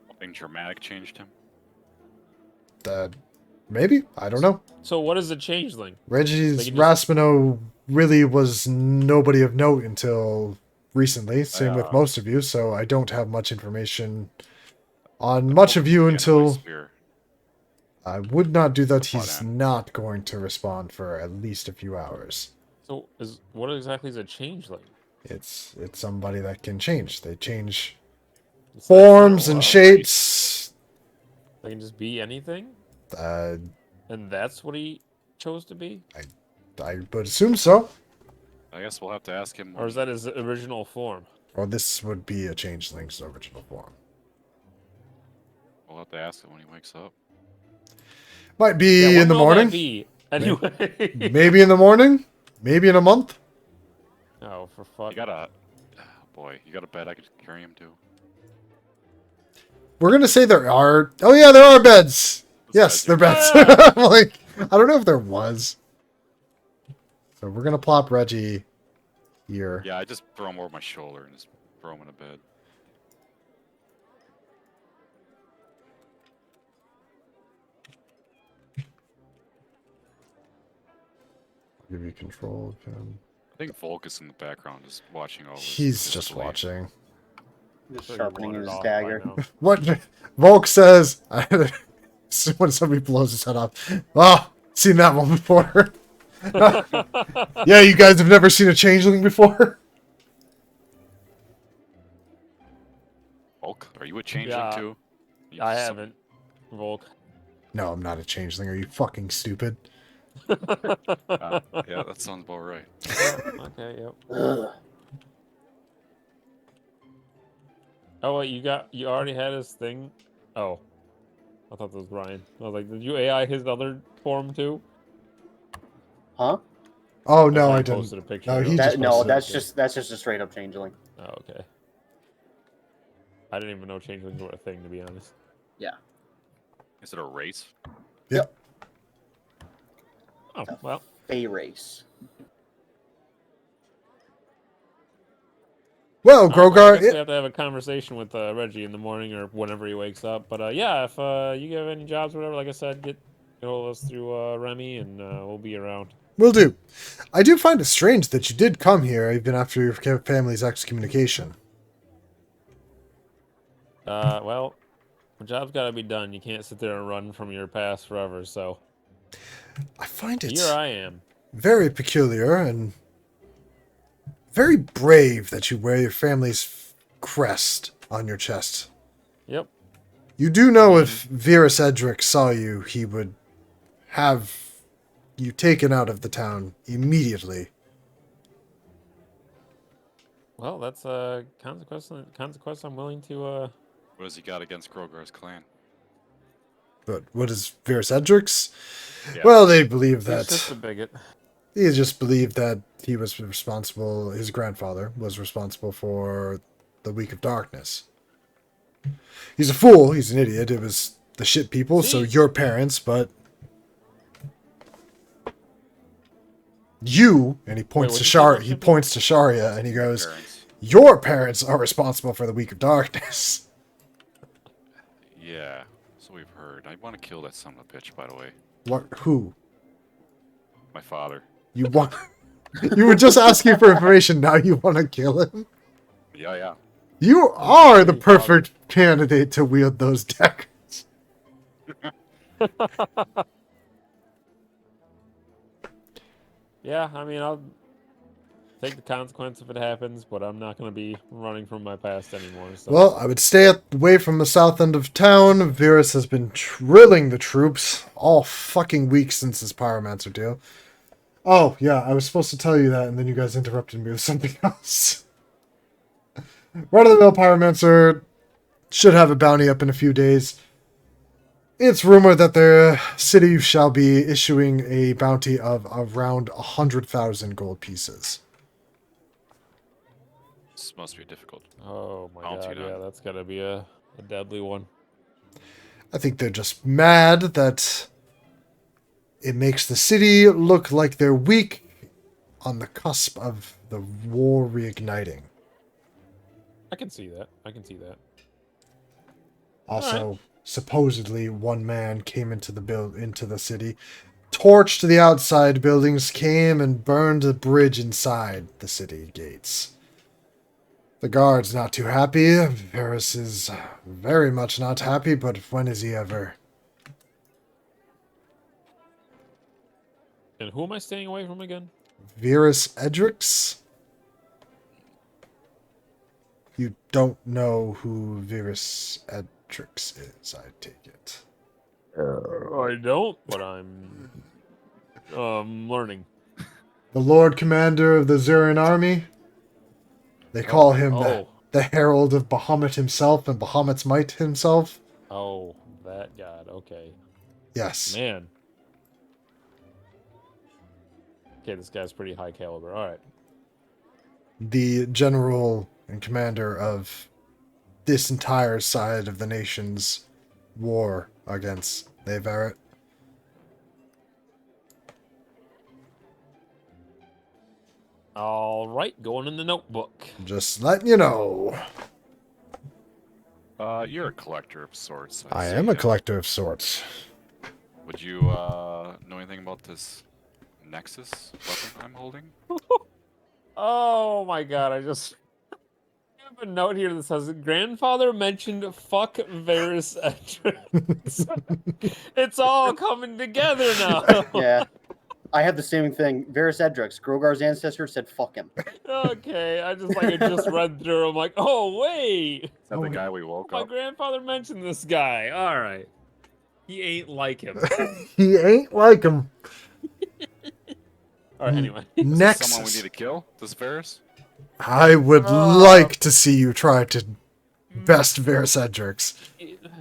something dramatic changed him. Maybe? I don't know. So what is a changeling? Reggie's They can just- Raspino really was nobody of note until recently. Same with Yeah. most of you, so I don't have much information on much of you Yeah, until Spear. I would not do that. That's He's fine. not going to respond for at least a few hours. So what exactly is a changeling? It's somebody that can change. They change It's not forms so, and race. shapes. They can just be anything? Uh, And that's what he chose to be? I would assume so. I guess we'll have to ask him. Or is that his original form? Or this would be a changeling's original form. We'll have to ask him when he wakes up. Might be Yeah, when in the will that morning. be? Anyway. Maybe in the morning. Maybe in a month. Oh, for fuck. You got a boy. You got a bed I could carry him to. We're gonna say there are. Oh yeah, there are beds. Yes, they're beds. Like, I don't know if there was. So we're gonna plop Reggie here. Yeah, I just throw him over my shoulder and just throw him in a bed. Give you control of him. I think Volk is in the background, just watching over. He's just watching. Just Sure you sharpening wanted his off by dagger. now. What Volk says when somebody blows his head off. Oh, seen that one before. Yeah, you guys have never seen a changeling before. Volk, are you a changeling Yeah, too? You I some- haven't. Volk. No, I'm not a changeling. Are you fucking stupid? Yeah, that sounds about right. Okay, yep. Ugh. Oh wait, you already had his thing? Oh. I thought that was Ryan. I was like, did you AI his other form too? Huh? Oh Or no, Ryan I didn't. posted a picture No, of he it. just No, posted that's just a straight up changeling. Oh, okay. I didn't even know changelings were a thing, to be honest. Is it a race? Oh, well. Fey race. Well, I Grogar, guess we have to have a conversation with Reggie in the morning or whenever he wakes up. But yeah, if you have any jobs or whatever, like I said, get hold of us through Remy and we'll be around. will do. I do find it strange that you did come here even after your family's excommunication. Well, the job's got to be done. You can't sit there and run from your past forever. So I find it here I am. very peculiar and very brave that you wear your family's crest on your chest. Yep. You do know if Vera Edric saw you, he would have you taken out of the town immediately. Well, that's a consequence I'm willing to. What has he got against Grogar's clan? But what is Vera Edric's? Yeah. Well, they believe He's that just a bigot. he just believed that he was responsible. His grandfather was responsible for the Week of Darkness. He's a fool. He's an idiot. It was the shit people, so See? your parents, but you, and he points what'd to you say about He shit points to Sharia, and he Your goes, parents. "Your parents are responsible for the week of darkness." Yeah, so we've heard. I want to kill that son of a bitch, by the way. What? Who? My father. You want? You were just asking for information. Now you want to kill him? Yeah, yeah. You That's are the pretty father. perfect candidate to wield those daggers. Yeah, I mean, I'll take the consequence if it happens, but I'm not going to be running from my past anymore. So. Well, I would stay away from the south end of town. Virus has been drilling the troops all fucking week since this pyromancer deal. Oh, yeah, I was supposed to tell you that, and then you guys interrupted me with something else. Run-of-the-mill pyromancer should have a bounty up in a few days. It's rumored that the city shall be issuing a bounty of around 100,000 gold pieces. This must be difficult. Oh my Bounty god, then. yeah, that's gotta be a deadly one. I think they're just mad that it makes the city look like they're weak on the cusp of the war reigniting. I can see that. I can see that. Also, supposedly one man came into the city, torched the outside buildings, came and burned the bridge inside the city gates. The guard's not too happy. Varys is very much not happy, but when is he ever? And who am I staying away from again? Virus Edrix? You don't know who Virus Edrix is, I take it. I don't, but I'm learning. The Lord Commander of the Zurian army? They call him the Herald of Bahamut himself and Bahamut's might himself? Oh, that god. Okay. Yes. Man. Okay, this guy's pretty high caliber. All right. The general and commander of this entire side of the nation's war against Levaret. All right, going in the notebook. Just letting you know. You're a collector of sorts. I see am a ya. collector of sorts. Would you know anything about this Nexus weapon I'm holding? Oh my god, I just have a note here that says grandfather mentioned fuck Varys entrance. It's all coming together now. Yeah. I had the same thing. Varys Edrix, Grogar's ancestor, said fuck him. Okay, I just read through. I'm like, oh wait, Is that the guy we woke my up? grandfather mentioned this guy. All right, he ain't like him. He ain't like him. All right, anyway. Is this Nexus. someone we need to kill? This Varys? I would like to see you try to best Varys Edrix.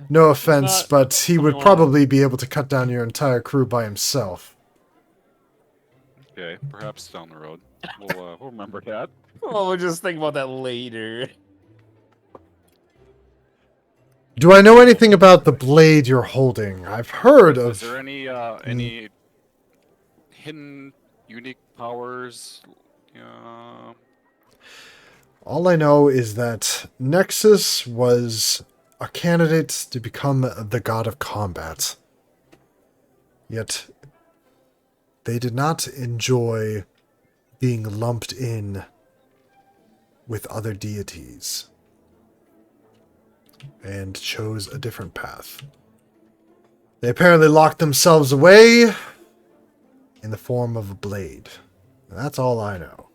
No offense, Not but he would something I wanna- probably be able to cut down your entire crew by himself. Okay, perhaps down the road. We'll remember that. Well, we'll just think about that later. Do I know anything about the blade you're holding? I've heard Is of... there any hidden, unique powers? All I know is that Nexus was a candidate to become the god of combat. Yet, they did not enjoy being lumped in with other deities, and chose a different path. They apparently locked themselves away in the form of a blade. And that's all I know.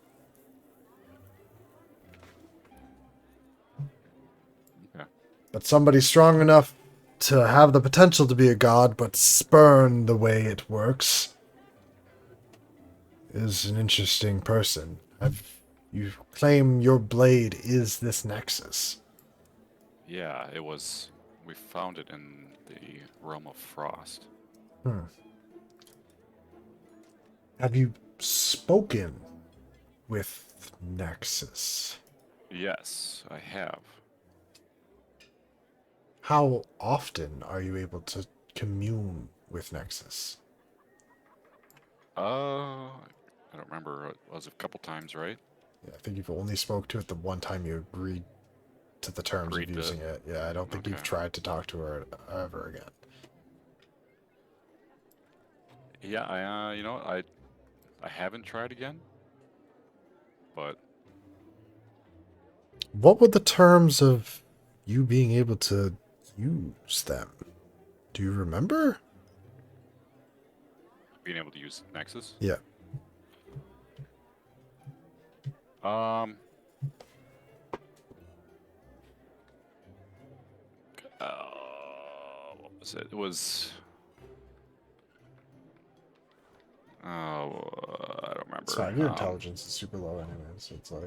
Okay. But somebody strong enough to have the potential to be a god, but spurn the way it works, is an interesting person. You claim your blade is this Nexus. Yeah, it was. We found it in the realm of frost. Have you spoken with Nexus? Yes, I have. How often are you able to commune with Nexus? I don't remember. It was a couple times, right? Yeah, I think you've only spoke to it the one time you agreed to the terms Agreed of to- using it. Yeah, I don't think you've Okay. tried to talk to her ever again. Yeah, you know, I haven't tried again, but What were the terms of you being able to use them? Do you remember? being able to use Nexus. Yeah. Um. What was it? It was. Oh, I don't remember. It's fine. Your intelligence is super low anyway, so it's like,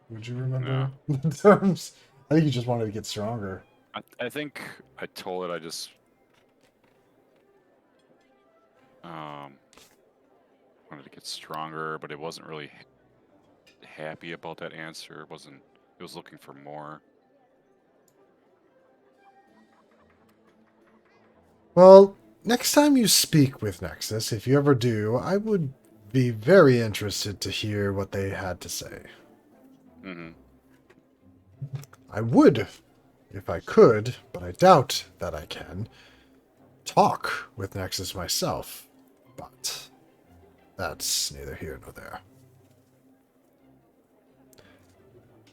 would you Yeah. remember the terms? I think you just wanted to get stronger. I think I told it I just wanted to get stronger, but it wasn't really happy about that answer. It was looking for more. Well, next time you speak with Nexus, if you ever do, I would be very interested to hear what they had to say. Mm-hmm. I would, if I could, but I doubt that I can, talk with Nexus myself. But that's neither here nor there.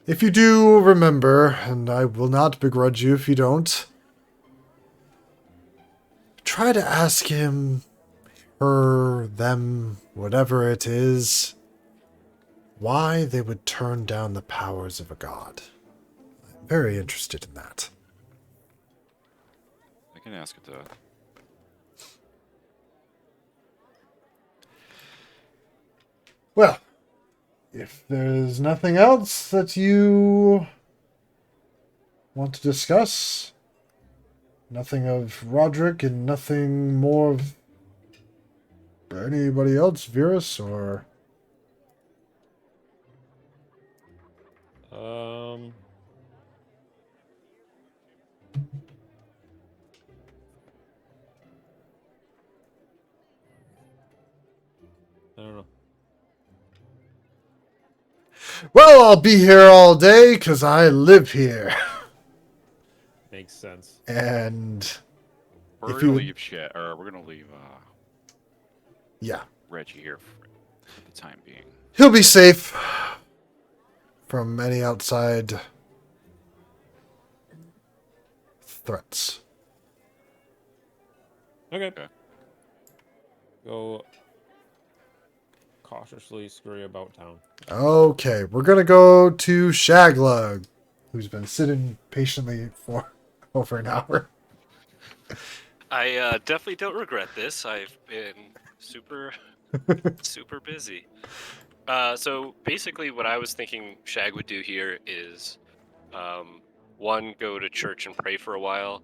If you do remember, and I will not begrudge you if you don't, try to ask him, her, them, whatever it is, why they would turn down the powers of a god. I'm very interested in that. I can ask it that. Well, if there's nothing else that you want to discuss, nothing of Roderick and nothing more of anybody else, Virus, or... Um, I don't know. Well, I'll be here all day because I live here. Makes sense. And We're if gonna you... leave we're gonna leave Yeah. Reggie here for the time being. He'll be safe from any outside threats. Okay. Okay. Go cautiously scurry about town. Okay, we're gonna go to Shaglug, who's been sitting patiently for over an hour. I definitely don't regret this. I've been super busy. So basically, what I was thinking Shag would do here is, one, go to church and pray for a while,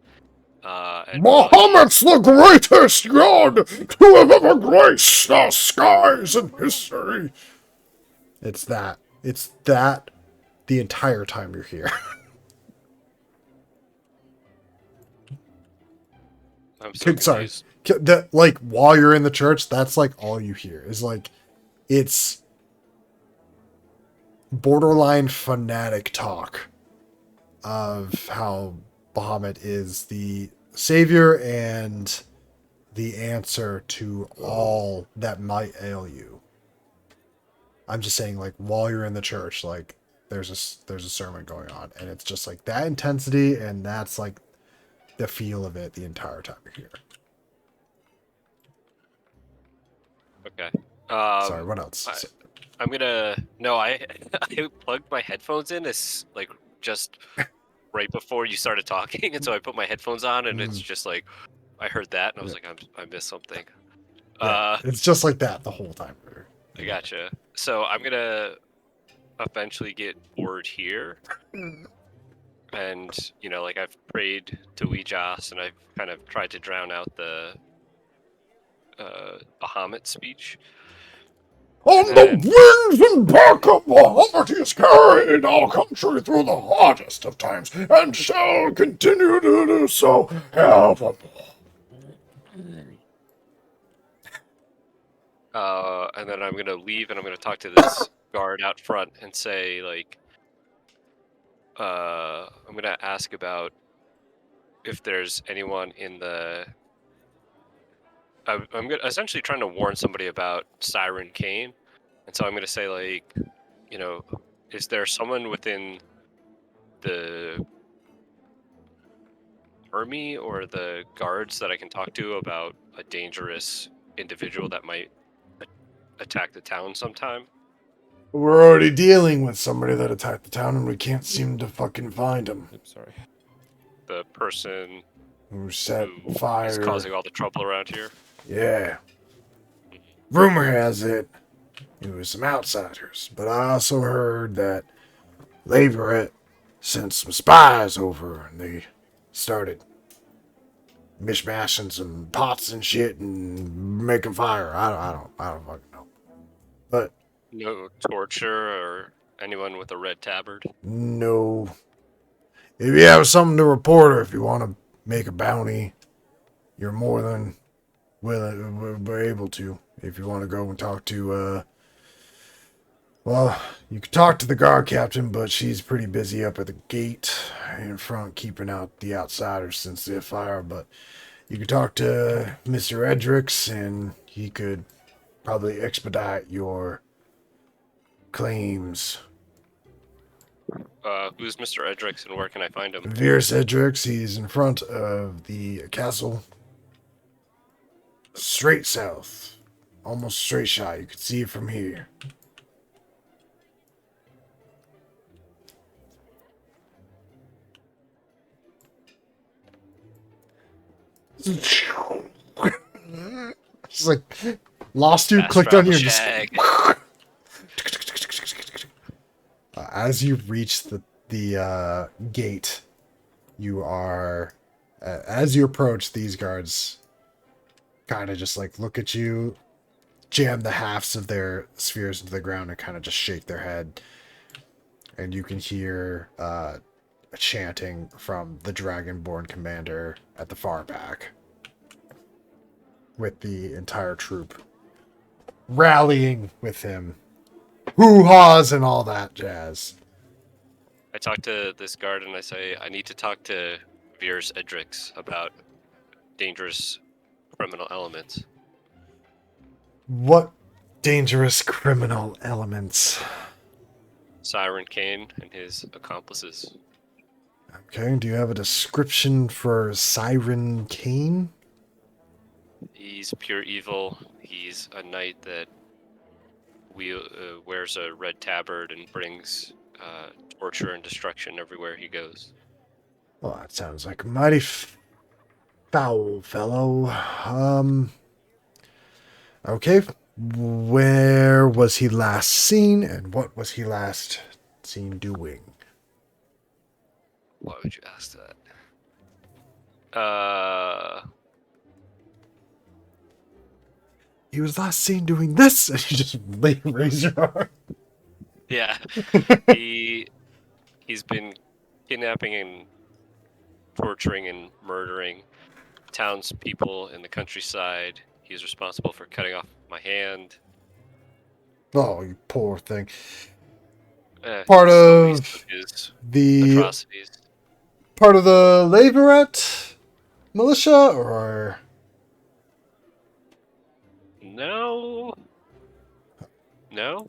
and while Muhammad's the greatest god to have ever graced the skies in history. It's that. It's that the entire time you're here. I'm so Sorry. confused. That, like, while you're in the church, that's like all you hear is like, it's borderline fanatic talk of how Bahamut is the savior and the answer to all that might ail you. I'm just saying, like, while you're in the church, like, there's a sermon going on, and it's just like that intensity, and that's like the feel of it the entire time you're here. Okay. Sorry, what else? I'm gonna no. I I plugged my headphones in as like just right before you started talking, and so I put my headphones on, and it's just like I heard that, and I was like, I missed something. Yeah, it's just like that the whole time. I gotcha. So I'm gonna eventually get bored here, and like I've prayed to Weejas, and I've kind of tried to drown out the Bahamut speech. On And the wings and back of poverty is carried our country through the hardest of times, and shall continue to do so evermore. and then I'm gonna leave and I'm gonna talk to this guard out front and say like, I'm gonna ask about if there's anyone in the. I'm essentially trying to warn somebody about Siren Kane, and so I'm gonna say like, you know, is there someone within the army or the guards that I can talk to about a dangerous individual that might attack the town sometime? We're already dealing with somebody that attacked the town, and we can't seem to fucking find him. Oops, sorry. The person Who set who fire? is causing all the trouble around here. Yeah. Rumor has it it was some outsiders, but I also heard that Leverett sent some spies over, and they started mishmashing some pots and shit and making fire. I don't fucking know. But No torture or anyone with a red tabard. no, if you have something to report or if you want to make a bounty, you're more than we're able to. If you want to go and talk to, well, you can talk to the guard captain, but she's pretty busy up at the gate in front, keeping out the outsiders since the fire. But you could talk to Mr. Edricks, and he could probably expedite your claims. Who's Mr. Edricks and where can I find him? Virus Edricks, he's in front of the castle. Straight south. Almost straight shot. You could see it from here. Just like lost you, Fast clicked on travel you, and just shag. as you reach the gate, you are as you approach, these guards kind of just like look at you, jam the halves of their spheres into the ground, and kind of just shake their head, and you can hear a chanting from the Dragonborn commander at the far back, with the entire troop rallying with him. Hoo-haws and all that jazz. I talk to this guard and I say, I need to talk to Virus Edricks about dangerous criminal elements. What dangerous criminal elements? Siren Kane and his accomplices. Okay, do you have a description for Siren Kane? He's pure evil. He's a knight that wears a red tabard and brings torture and destruction everywhere he goes. Well, that sounds like a mighty foul fellow. Okay, where was he last seen, and what was he last seen doing? Why would you ask that? He was last seen doing this, and you just raise your arm. Yeah. He's been kidnapping and torturing and murdering townspeople in the countryside. He's responsible for cutting off my hand. Oh, you poor thing. Part of his The atrocities. part of the Leverett militia, or No. No.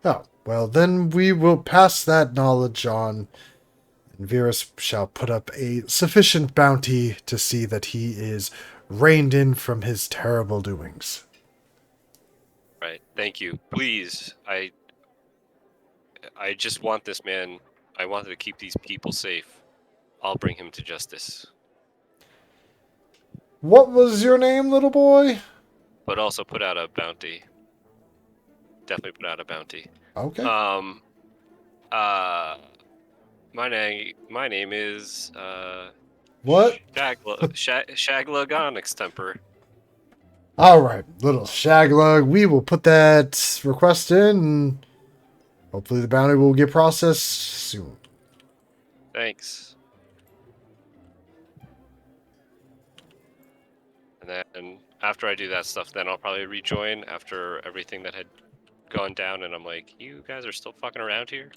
oh, well, then we will pass that knowledge on, and Virus shall put up a sufficient bounty to see that he is reined in from his terrible doings. Right. Thank you. Please. I just want this man. I wanted to keep these people safe. I'll bring him to justice. What was your name, little boy? But also put out a bounty. Definitely put out a bounty. Okay. My name is What? Shagla Gonix Temper. All right, little shaglug. We will put that request in, and hopefully the bounty will get processed soon. Thanks. And then after I do that stuff, then I'll probably rejoin after everything that had gone down, and I'm like, you guys are still fucking around here?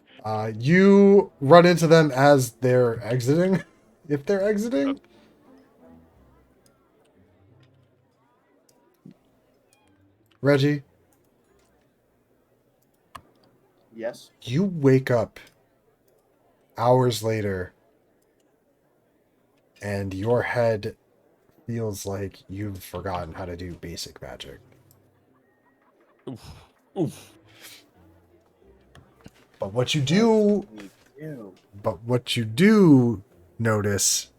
You run into them as they're exiting, if they're exiting. Reggie, Yes. you wake up hours later, and your head feels like you've forgotten how to do basic magic. Oof. Oof. But what you do, Ew. notice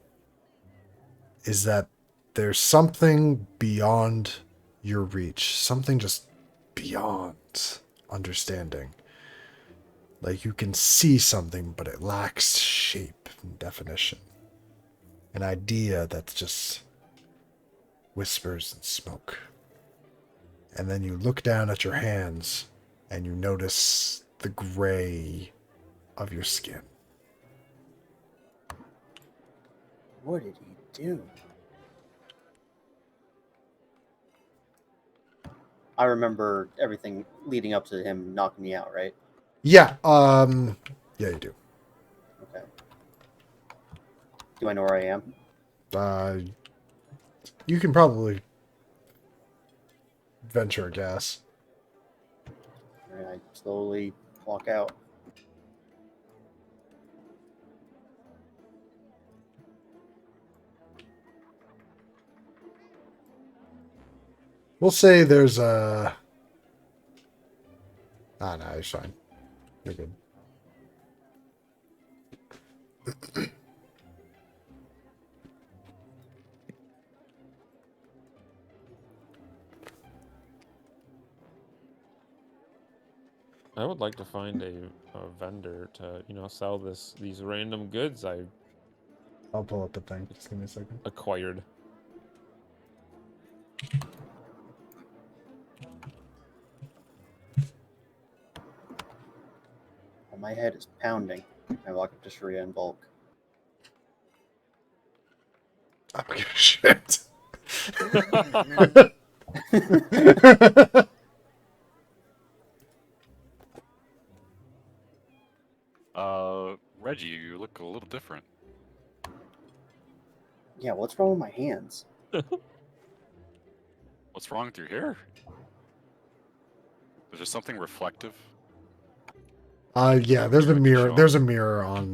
is that there's something beyond your reach, something just beyond understanding. Like you can see something, but it lacks shape and definition. An idea that's just whispers and smoke. And then you look down at your hands and you notice the gray of your skin. What did he do? I remember everything leading up to him knocking me out, right? Yeah, yeah, you do. Okay. Do I know where I am? You can probably venture a guess. And I slowly walk out. We'll say there's a... Ah, no, it's fine. You're good. I would like to find a vendor to, sell these random goods I I'll pull up the thing. Just give me a second. acquired. Well, my head is pounding. I walk up to Sharia in bulk. I don't give a shit. Reggie, you look a little different. Yeah, what's wrong with my hands? What's wrong with your hair? Is there something reflective? Yeah, there's a Here, I can mirror. show There's a him. mirror on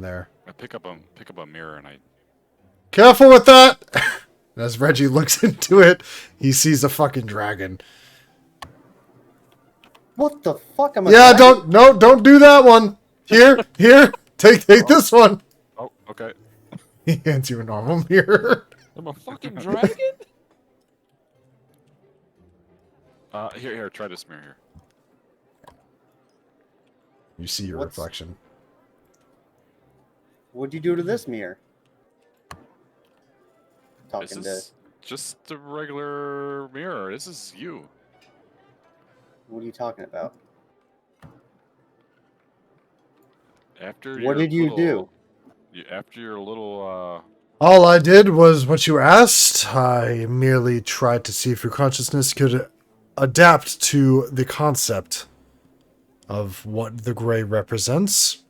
there. I pick up a mirror and I. Careful with that! As Reggie looks into it, he sees a fucking dragon. What the fuck am I? Yeah, don't do that one. Here, take this one. Oh, okay. He hands you a normal mirror. I'm a fucking dragon? Here, try this mirror here. You see your What's- reflection. What'd you do to this mirror? This Talking to. is just a regular mirror. This is you. What are you talking about? After What your did you do? After your little All I did was what you asked. I merely tried to see if your consciousness could adapt to the concept of what the gray represents.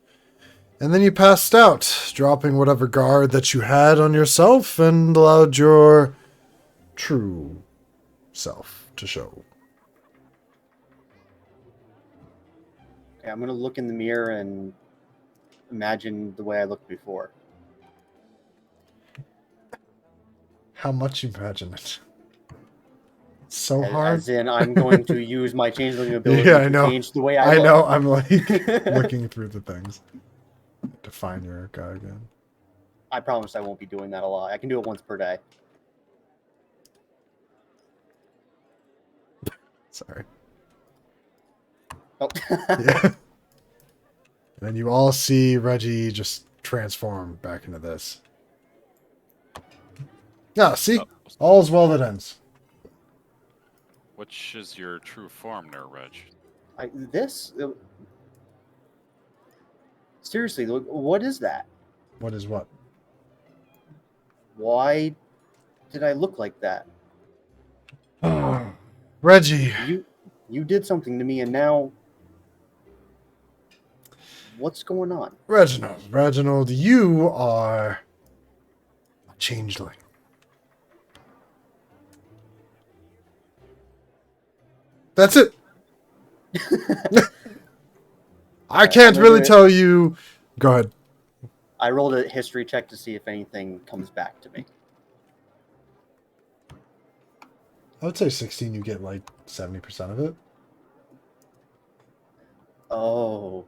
And then you passed out, dropping whatever guard that you had on yourself and allowed your true self to show. Okay, I'm gonna look in the mirror and imagine the way I looked before. How much you imagine it. So hard. As in, I'm going to use my changeling ability Yeah, I to know. change the way I look. know, I'm like looking through the things. To find your guy again. I promise I won't be doing that a lot. I can do it once per day. Sorry. Oh. Yeah. And then you all see Reggie just transform back into this. Yeah, see? Oh, All's well that ends. Which is your true form there, Reg? Seriously, what is that? What is what? Why did I look like that? Reggie, You did something to me, and now what's going on? Reginald, you are a changeling. That's it. I can't really tell you. Go ahead. I rolled a history check to see if anything comes back to me. I would say 16, you get like 70% of it. Oh,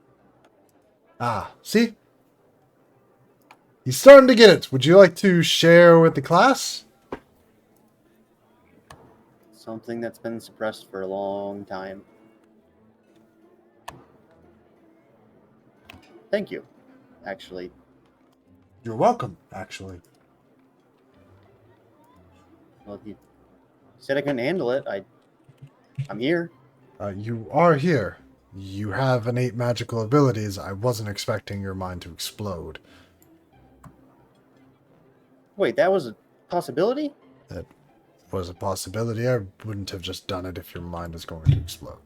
Ah, see? He's starting to get it. Would you like to share with the class? something that's been suppressed for a long time. Thank you, actually. You're welcome, actually. Well, you said I couldn't handle it. I'm here. You are here. You have innate magical abilities. I wasn't expecting your mind to explode. Wait, that was a possibility? That was a possibility. I wouldn't have just done it if your mind is going to explode.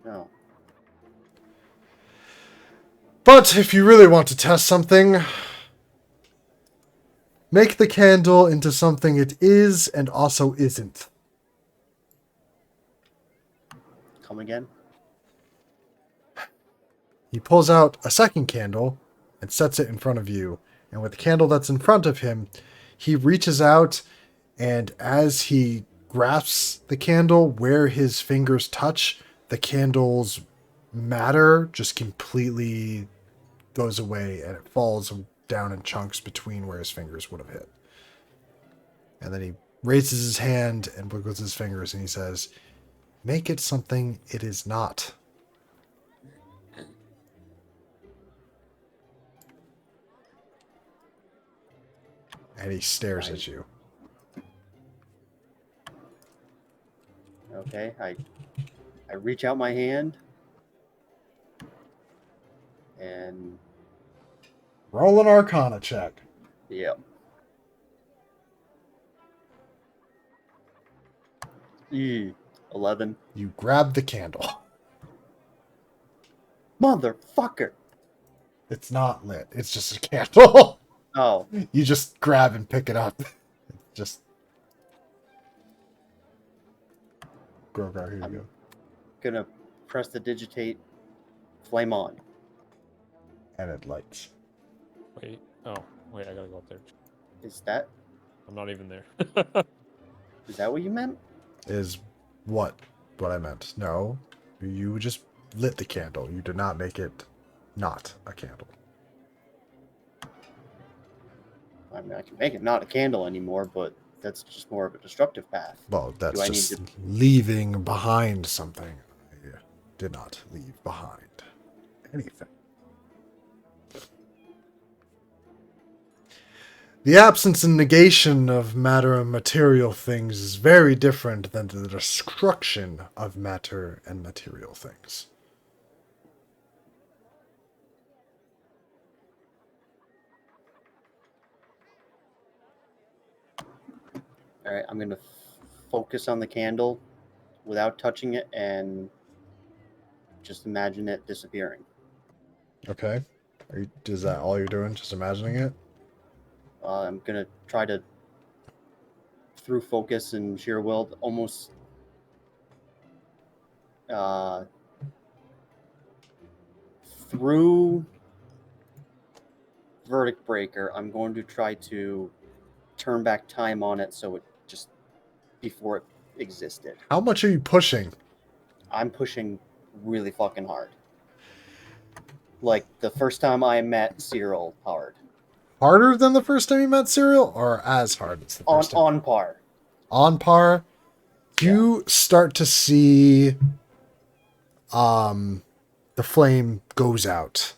No. But if you really want to test something, make the candle into something it is and also isn't. Come again? He pulls out a second candle and sets it in front of you. And with the candle that's in front of him, he reaches out, and as he grasps the candle where his fingers touch, the candle's matter just completely goes away and it falls down in chunks between where his fingers would have hit. And then he raises his hand and wiggles his fingers and he says, "Make it something it is not." And he stares at you. Okay, I reach out my hand and Roll an Arcana check. yep. 11. You grab the candle. Motherfucker. It's not lit. It's just a candle. Oh, You just grab and pick it up. Just. Grogar, here you go. gonna press the digitate flame on. And it lights. Wait. Oh, wait. I gotta go up there. Is that I'm not even there. what you meant? Is what I meant. No. You just lit the candle. You did not make it not a candle. I mean, I can make it not a candle anymore, but that's just more of a destructive path. Well, that's Do I need just to- leaving behind something. I did not leave behind anything. The absence and negation of matter and material things is very different than the destruction of matter and material things. All right, I'm gonna focus on the candle without touching it and just imagine it disappearing. Okay. Is that all you're doing? Just imagining it? I'm gonna try to, through focus and sheer will, almost through verdict breaker. I'm going to try to turn back time on it so it just before it existed. How much are you pushing? I'm pushing really fucking hard. Like the first time I met Cyril, hard. Harder than the first time you met Cyril, or as hard as the first time? On par. On par. You start to see the flame goes out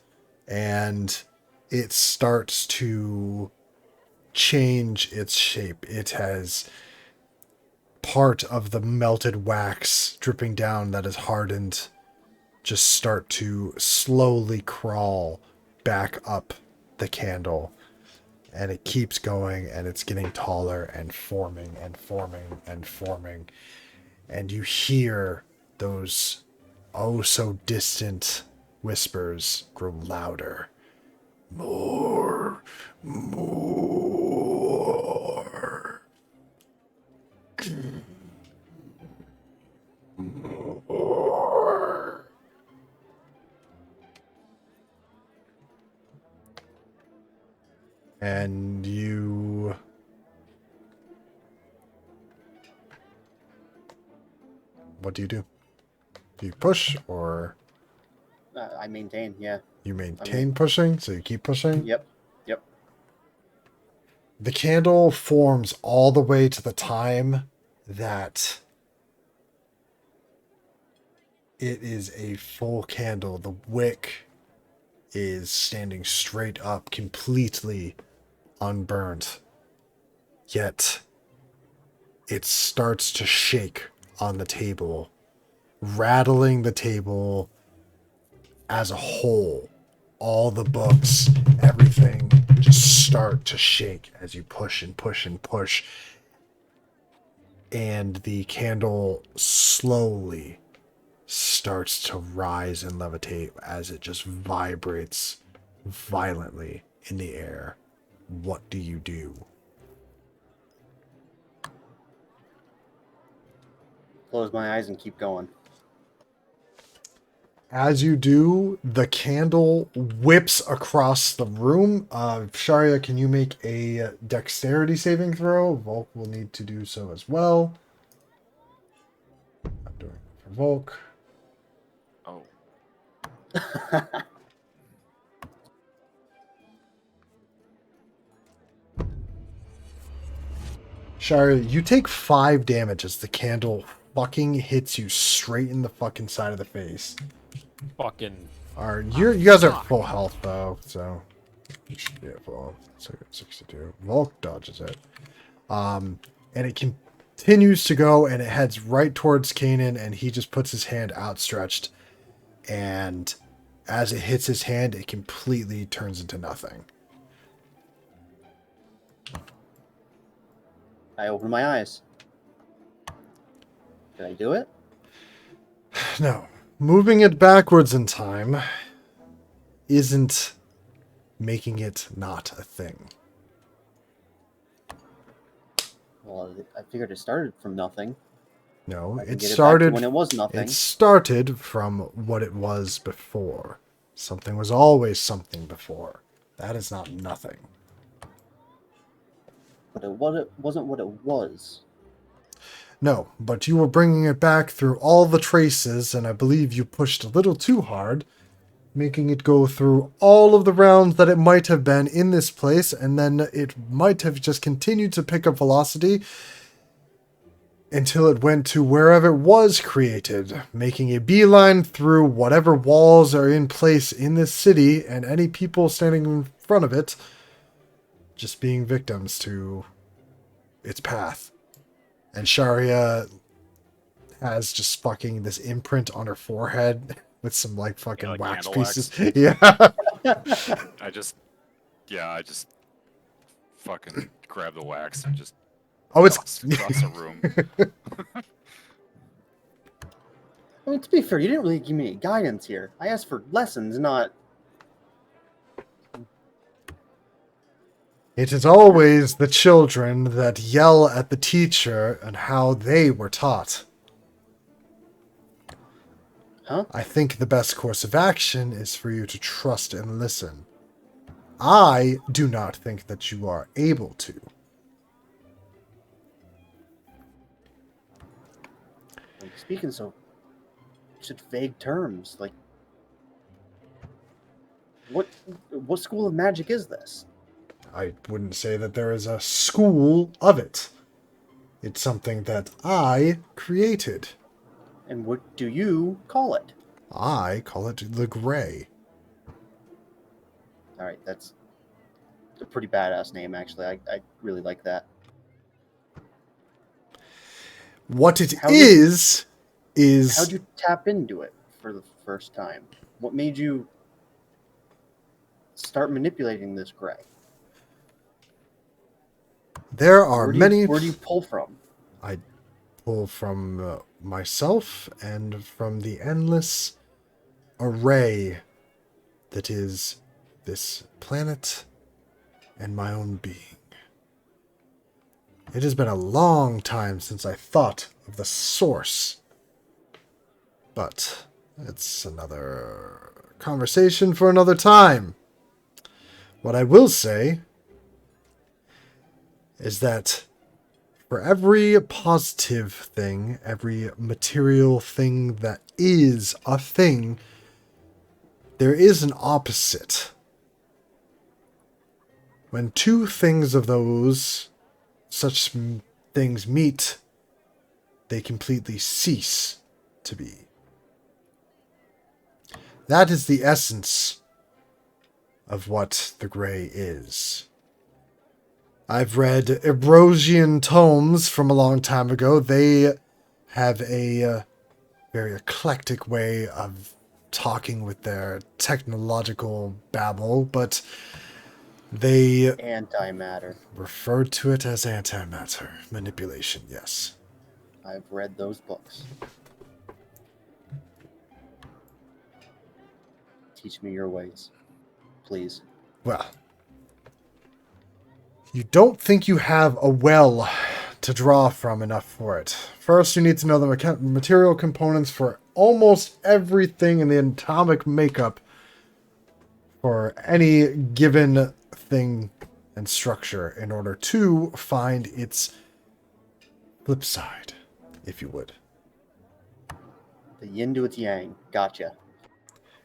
and it starts to change its shape. It has part of the melted wax dripping down that is hardened just start to slowly crawl back up the candle. And it keeps going, and it's getting taller and forming and forming and forming. And you hear those oh so distant whispers grow louder. More. More. More. And you... What do? Do you push, or I maintain, yeah. you maintain pushing, so you keep pushing? Yep. The candle forms all the way to the time that it is a full candle. The wick is standing straight up, completely unburnt. Yet it starts to shake on the table, rattling the table as a whole. All the books, everything just start to shake as you push and push and push. And the candle slowly starts to rise and levitate as it just vibrates violently in the air. What do you do? Close my eyes and keep going. As you do, the candle whips across the room. Sharia, can you make a dexterity saving throw? Volk will need to do so as well. I'm doing it for Volk. Oh, Sharia, you take 5 damage as the candle fucking hits you straight in the fucking side of the face. Fucking. You guys are at full health though, so you should be at full health. So 62. Volk dodges it. And it continues to go, and it heads right towards Kanan, and he just puts his hand outstretched, and as it hits his hand, it completely turns into nothing. I open my eyes. Did I do it? No. Moving it backwards in time isn't making it not a thing. Well, I figured it started from nothing. No, I can it get it back to started when it was nothing. It started from what it was before. Something was always something before. That is not nothing. But it wasn't what it was. No, but you were bringing it back through all the traces, and I believe you pushed a little too hard, making it go through all of the rounds that it might have been in this place, and then it might have just continued to pick up velocity until it went to wherever it was created, making a beeline through whatever walls are in place in this city and any people standing in front of it, just being victims to its path. And Sharia has just fucking this imprint on her forehead with some like fucking like wax candle pieces. wax? Yeah. I just fucking grab the wax and just Oh, it's toss it across the room. I mean, to be fair, you didn't really give me any guidance here. I asked for lessons, not... It is always the children that yell at the teacher and how they were taught. Huh? I think the best course of action is for you to trust and listen. I do not think that you are able to. Like, speaking so... such vague terms, like... What school of magic is this? I wouldn't say that there is a school of it. It's something that I created. And what do you call it? I call it the Gray. Alright, that's a pretty badass name, actually. I really like that. What it How did- is How'd you tap into it for the first time? What made you start manipulating this gray? there are many. Where do you pull from? I pull from myself and from the endless array that is this planet and my own being. It has been a long time since I thought of the source. But it's another conversation for another time. What I will say is that for every positive thing, every material thing that is a thing, there is an opposite. When two things of such things meet, they completely cease to be. That is the essence of what the gray is. I've read Ebrosian tomes from a long time ago. They have a very eclectic way of talking with their technological babble, but they Antimatter. refer to it as antimatter manipulation, yes. I've read those books. Teach me your ways, please. Well, you don't think you have a well to draw from enough for it. First, you need to know the material components for almost everything in the atomic makeup for any given thing and structure in order to find its flip side, if you would. The yin to its yang. Gotcha.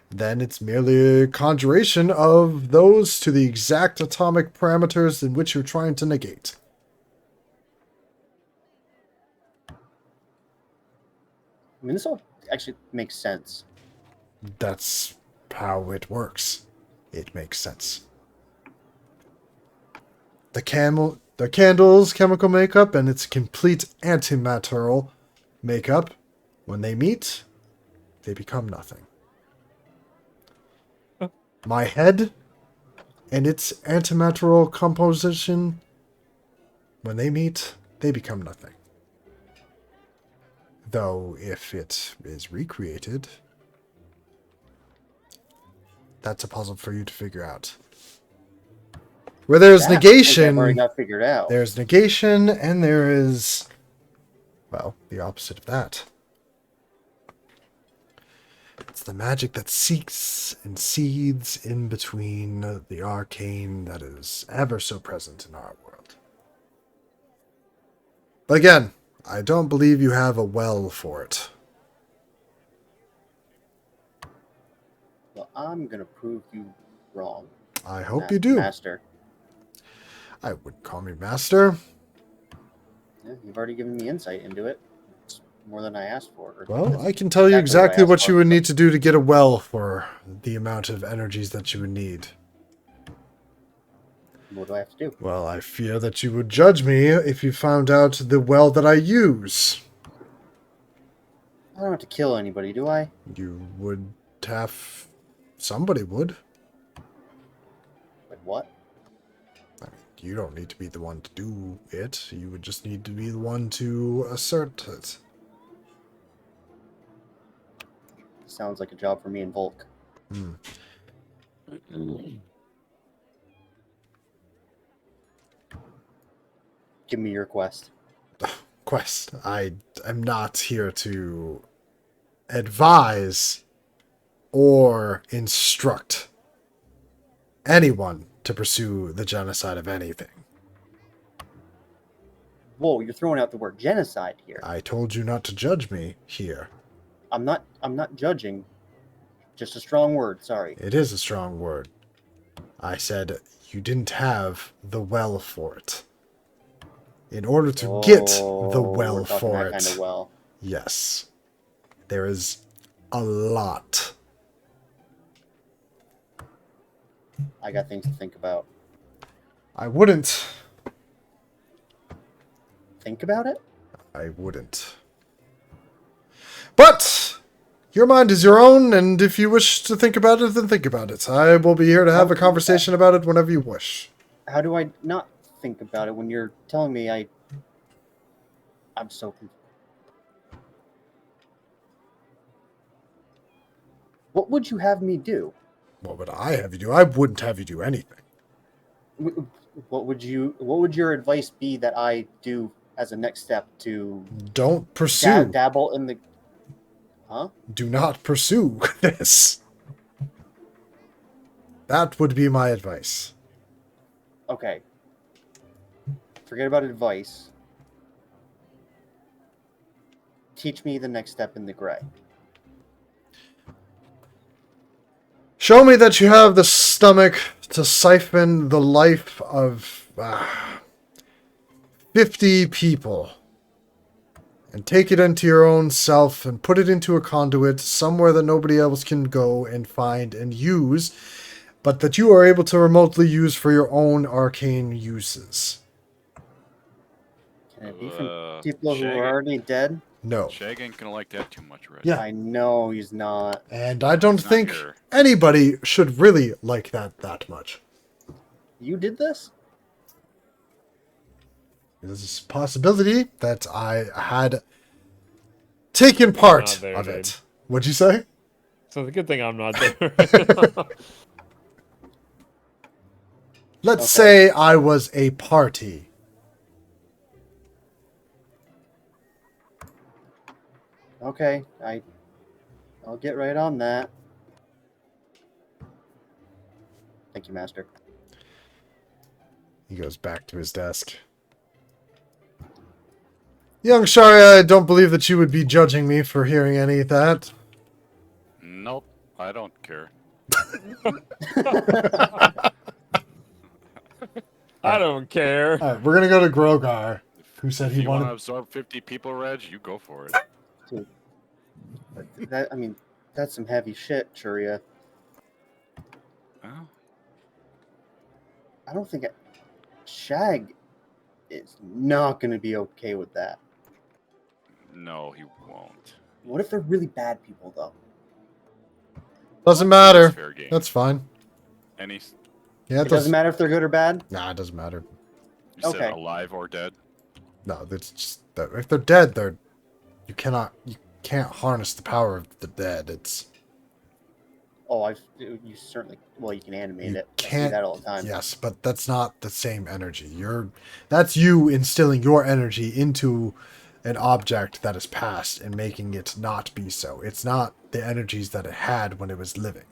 Then it's merely a conjuration of those to the exact atomic parameters in which you're trying to negate. I mean, this all actually makes sense. That's how it works. It makes sense. The candle's chemical makeup and its complete antimaterial makeup, when they meet, they become nothing. Oh. My head and its antimaterial composition, when they meet, they become nothing. Though, if it is recreated, that's a puzzle for you to figure out. Where there's That, I think I've already negation, got figured out. there's negation, and there is, well, the opposite of that. It's the magic that seeks and seethes in between the arcane that is ever so present in our world. But again, I don't believe you have a well for it. Well, I'm gonna prove you wrong. I hope you do. Master. I wouldn't call me master. Yeah, you've already given me insight into it. It's more than I asked for. Or Well, that's I can tell you exactly I what asked you for, would but- need to do to get a well for the amount of energies that you would need. What do I have to do? Well, I fear that you would judge me if you found out the well that I use. I don't have to kill anybody, do I? You would have... Somebody would. Like what? I mean, you don't need to be the one to do it. You would just need to be the one to assert it. Sounds like a job for me and Volk. Give me your quest. Quest. I am not here to advise or instruct anyone to pursue the genocide of anything. Whoa, you're throwing out the word genocide here. I told you not to judge me here. I'm not judging. Just a strong word, sorry. It is a strong word. I said you didn't have the well for it. In order to get the well we're talking for that it, kind of well. yes, there is a lot. I got things to think about. I wouldn't. Think about it? I wouldn't. But your mind is your own, and if you wish to think about it, then think about it. I will be here to have a conversation about it whenever you wish. How do I not think about it when you're telling me I'm so confused. What would you have me do? What would I have you do? I wouldn't have you do anything. What would your advice be that I do as a next step to Don't pursue. dabble in the huh? Do not pursue this. That would be my advice. Okay. Forget about advice. Teach me the next step in the gray. Show me that you have the stomach to siphon the life of 50 people and take it into your own self and put it into a conduit somewhere that nobody else can go and find and use, but that you are able to remotely use for your own arcane uses. Can it be from people who are already dead? No. Shag ain't gonna like that too much, Red. Yeah. I know he's not. And I don't He's not think here. anybody should really like that much. You did this? There's a possibility that I had taken part Not there, of dude. it. What'd you say? So it's a good thing I'm not there. Let's Okay. say I was a party. Okay, I'll get right on that. Thank you, Master. He goes back to his desk. Young Sharia, I don't believe that you would be judging me for hearing any of that. Nope, I don't care. I don't care. Alright, we're gonna go to Grogar, who said If he you want to wanted... absorb 50 people, Reg, you go for it. Dude, that's some heavy shit, Churia. Well, I don't think Shag is not going to be okay with that. no, he won't. What if they're really bad people, though? Doesn't That's matter. fair game. That's fine. Any, Yeah, It doesn't matter if they're good or bad? Nah, it doesn't matter. you said Okay. alive or dead? No, it's just that if they're dead, you can't harness the power of the dead. It's Oh, you certainly... Well, you can animate You it. I see can't- that all the time. yes, but that's not the same energy. That's you instilling your energy into an object that is past and making it not be so. It's not the energies that it had when it was living.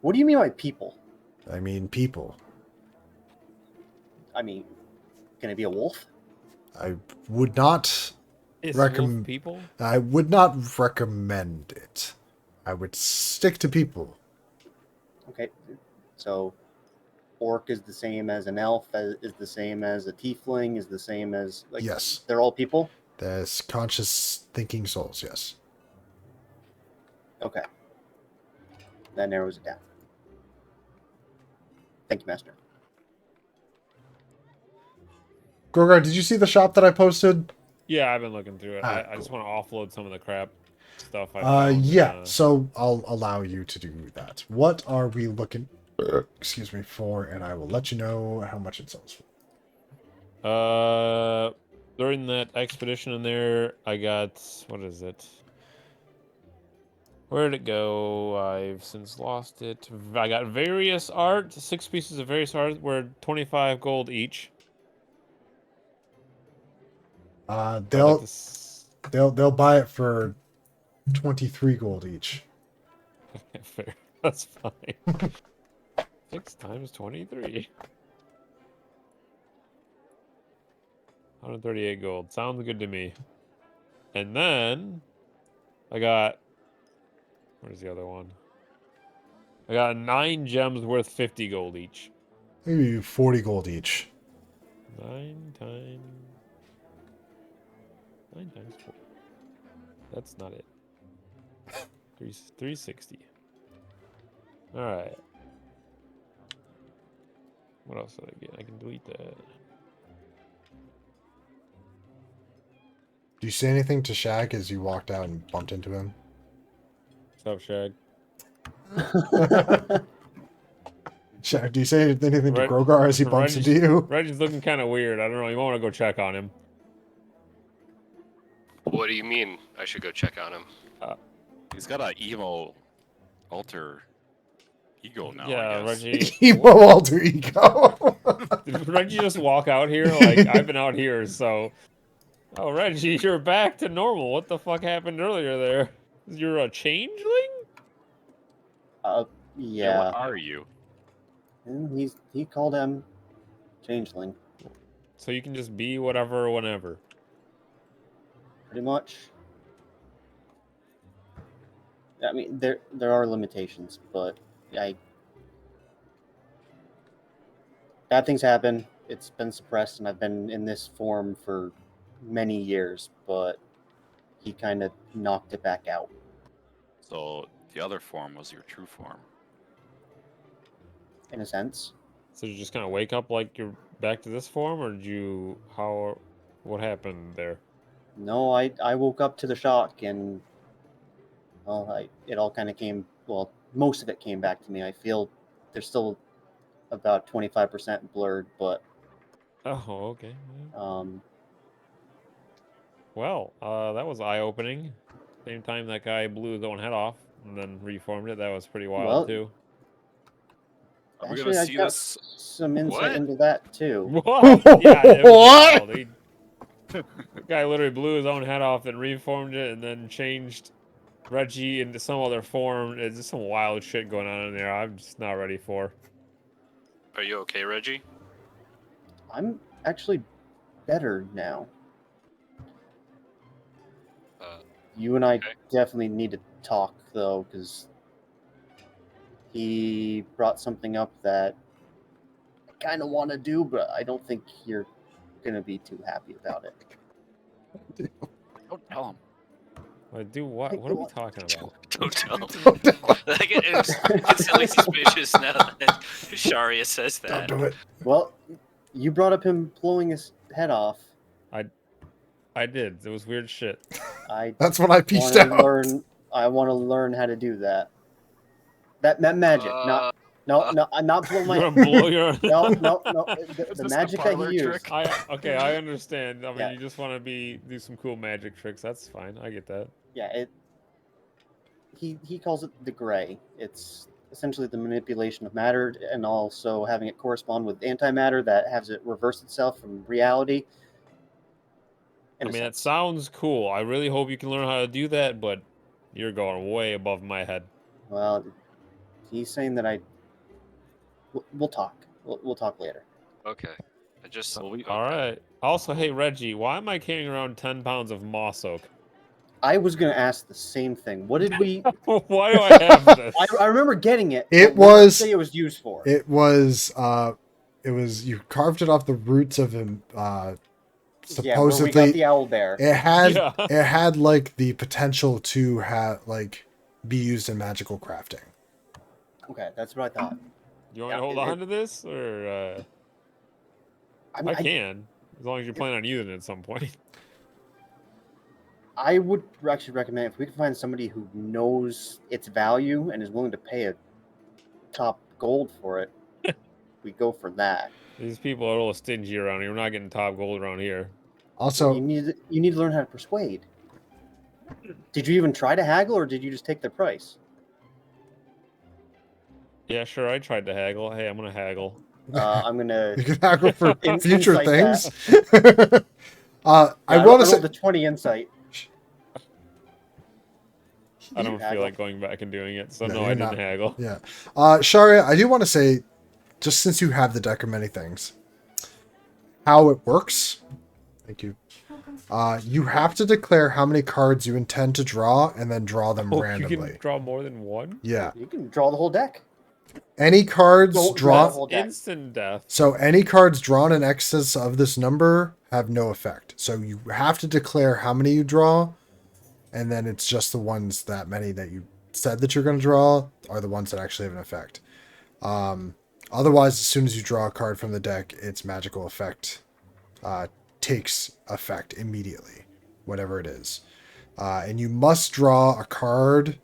What do you mean by people? I mean, people. I mean, can it be a wolf? I would not It's Recomm- wolf people. I would not recommend it. I would stick to people. Okay, so orc is the same as an elf, is the same as a tiefling, is the same as... Like, Yes. they're all people? There's conscious thinking souls, yes. Okay. That narrows it down. Thank you, Master. Grogar, did you see the shop that I posted? Yeah, I've been looking through it. Ah, I just want to offload some of the crap stuff. I found, Yeah, so I'll allow you to do that. What are we looking, excuse me, for, and I will let you know how much it sells for. During that expedition in there, I got, what is it? Where'd it go? I've since lost it. I got various art, 6 pieces of various art, were 25 gold each. I'd like They'll to s- they'll buy it for 23 gold each. Fair. That's fine. 6 times 23. 138 gold. Sounds good to me. And then I got, where's the other one? I got 9 gems worth 50 gold each. Maybe 40 gold each. 9 times 4. That's not it. 360. All right. What else did I get? I can delete that. Do you say anything to Shag as you walked out and bumped into him? What's up, Shag? Shag, do you say anything to Reg- Grogar as he bumps into you? Reggie's looking kind of weird. I don't know. You might want to go check on him. What do you mean I should go check on him? He's got a emo alter ego now, Yeah, I guess. Reggie. Emo alter ego. Did Reggie just walk out here? Like, I've been out here, so... Oh, Reggie, you're back to normal. What the fuck happened earlier there? You're a changeling? Yeah. What are you? And he called him changeling, So you can just be whatever, whenever. pretty much. I mean, there are limitations, but bad things happen. It's been suppressed, and I've been in this form for many years, but he kind of knocked it back out. So the other form was your true form. In a sense. So you just kind of wake up like you're back to this form, or did you... What happened there? No, I woke up to the shock, and well, it all kind of came. Well, most of it came back to me. I feel there's still about 25% blurred, but Oh, okay. Yeah. um, Well, that was eye-opening. Same time that guy blew his own head off and then reformed it. That was pretty wild, Well, too. Are we actually, gonna I see got this? some insight What? into that too. What? Yeah, it was What? wild. The guy literally blew his own head off and reformed it and then changed Reggie into some other form. It's just some wild shit going on in there I'm just not ready for. Are you okay, Reggie? I'm actually better now. You and I Okay. definitely need to talk though, because he brought something up that I kind of want to do, but I don't think you're gonna be too happy about it. Don't tell him. Like, do what? What are we talking about? Don't tell him. Like, it's instantly suspicious now that Sharia says Don't that. do it. Well, you brought up him blowing his head off. I did. It was weird shit. I That's what I pieced want to out. learn. I want to learn how to do that. That magic, not I'm not blowing my. You're gonna blow your... No. The Is this a magic that parlor he used. trick? I understand. I mean, Yeah. you just want to do some cool magic tricks. That's fine. I get that. Yeah, he calls it the gray. It's essentially the manipulation of matter, and also having it correspond with antimatter that has it reverse itself from reality. I mean, that sounds cool. I really hope you can learn how to do that, but you're going way above my head. Well, he's saying that we'll talk. We'll talk later. Okay. I just. Well, we- okay. All right. Also, hey, Reggie, why am I carrying around 10 pounds of moss oak? I was gonna ask the same thing. What did we? Why do I have this? I remember getting it. It but what did you was- say it was used for. It was you carved it off the roots of him Yeah, where we got supposedly the owl bear. it had Yeah. it had like the potential to have like be used in magical crafting. Okay, that's what I thought. You want me to Yeah, hold on to this, or I mean, I can, as long as you plan on using it at some point. I would actually recommend if we can find somebody who knows its value and is willing to pay a top gold for it, we go for that. These people are a little stingy around here. We're not getting top gold around here. Also, you need to learn how to persuade. Did you even try to haggle, or did you just take their price? Yeah, sure. I tried to haggle. Hey, I'm gonna haggle. I'm gonna. you can haggle for future Insight things. I want to say the 20 insight. I don't feel Haggle. like going back and doing it, so No, no, you're I didn't not. haggle. Yeah. Sharia, I do want to say, just since you have the deck of many things, how it works. Thank you. You have to declare how many cards you intend to draw and then draw them Oh, randomly. you can draw more than one? Yeah. You can draw the whole deck. Any cards Don't draw the drawn. whole deck. Instant death. So any cards drawn in excess of this number have no effect. So you have to declare how many you draw, and then it's just the ones that many that you said that you're going to draw are the ones that actually have an effect. Otherwise, as soon as you draw a card from the deck, its magical effect takes effect immediately. whatever it is. And you must draw a card,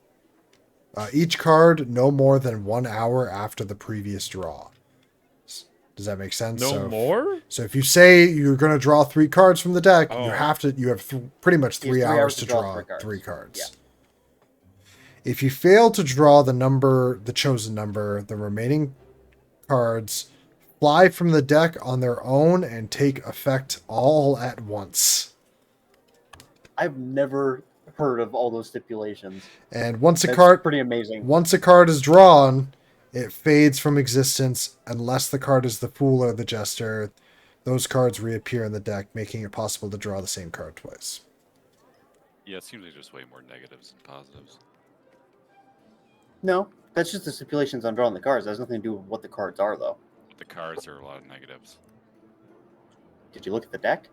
each card no more than 1 hour after the previous draw. Does that make sense? No more? So if you say you're going to draw 3 cards from the deck, you Oh. have to. You have pretty much He has 3 3 hours to draw 3 3 cards. Yeah. If you fail to draw the chosen number, the remaining cards fly from the deck on their own and take effect all at once. I've never heard of all those stipulations. And once a That's card pretty amazing. once a card is drawn, it fades from existence unless the card is the Fool or the Jester. Those cards reappear in the deck, making it possible to draw the same card twice. Yeah, it seems like there's way more negatives than positives. No, that's just the stipulations on drawing the cards. That has nothing to do with what the cards are, though. But the cards are a lot of negatives. Did you look at the deck?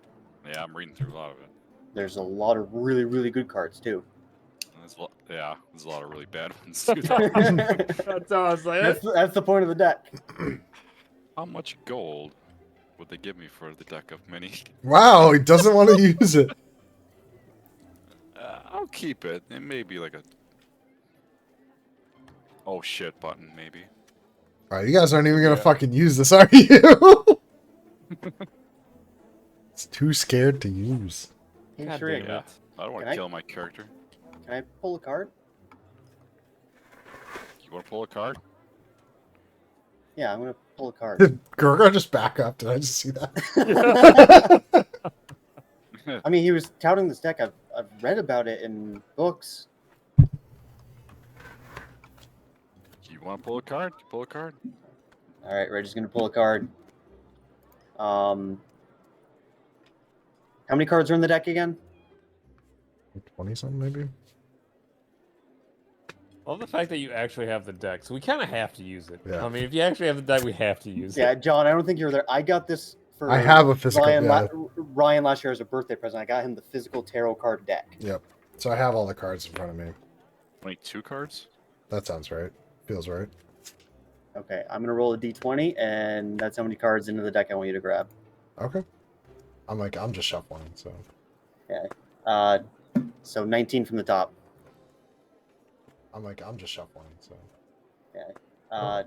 Yeah, I'm reading through a lot of it. There's a lot of really, really good cards, too. There's a lot of really bad ones too. That's all I was like. That's the point of the deck. How much gold would they give me for the deck of mini? Wow, he doesn't want to use it. I'll keep it. It may be like a oh shit button, maybe. All right, you guys aren't even gonna fucking use this, are you? It's too scared to use. Hey, God Shrek, damn Yeah, it. I don't want Can to I- kill my character. can I pull a card? You want to pull a card? Yeah, I'm gonna pull a card. Did Gorgar just back up? Did I just see that? I mean, he was touting this deck. I've read about it in books. You want to pull a card? Pull a card. All right, Reggie's gonna pull a card. How many cards are in the deck again? 20 something maybe. I love the fact that you actually have the deck, so we kind of have to use it. Yeah. I mean, if you actually have the deck, we have to use Yeah, it. John, I don't think you were there. I got this for I have a physical. Ryan, Yeah. Ryan last year as a birthday present. I got him the physical tarot card deck. Yep. So I have all the cards in front of me. 22 cards. That sounds right. Feels right. Okay, I'm gonna roll a d20, and that's how many cards into the deck I want you to grab. Okay. I'm just shuffling, so. So 19 from the top. I'm just shuffling, so. Uh,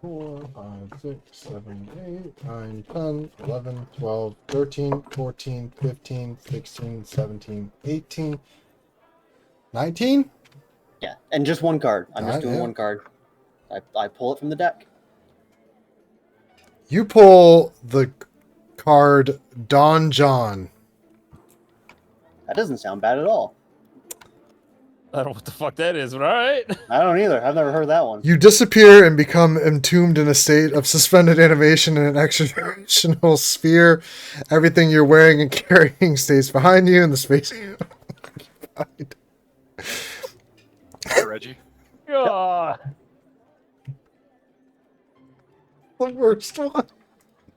4, 5, 6, 7, 8, 9, 10, 11, 12, 13, 14, 15, 16, 17, 18, 19? yeah, and just one card. I'm just doing Yeah. one card. I pull it from the deck. You pull the card Don John. That doesn't sound bad at all. I don't know what the fuck that is, but all right. I don't either. I've never heard that one. You disappear and become entombed in a state of suspended animation in an extra-dimensional sphere. Everything you're wearing and carrying stays behind you in the space you occupied. Hi, Reggie. God. The worst one.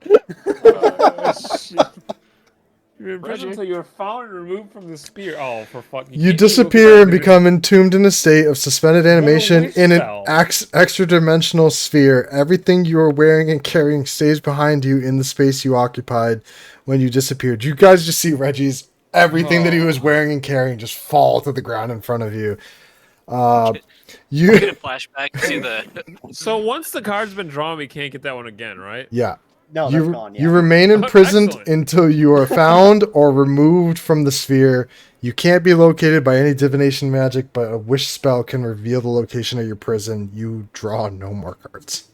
Oh, shit. You're in prison Reggie. until you are found and removed from the spear. Oh, for fuck. You can't disappear even and become entombed in a state of suspended animation wish in an spell. extra-dimensional sphere. Everything you are wearing and carrying stays behind you in the space you occupied when you disappeared. You guys just see Reggie's everything that he was wearing and carrying just fall to the ground in front of you. Get a flashback to the. So once the card's been drawn, we can't get that one again, right? Yeah. No, that's You, gone. Yeah. you remain imprisoned Excellent. until you are found or removed from the sphere. You can't be located by any divination magic, but a wish spell can reveal the location of your prison. You draw no more cards.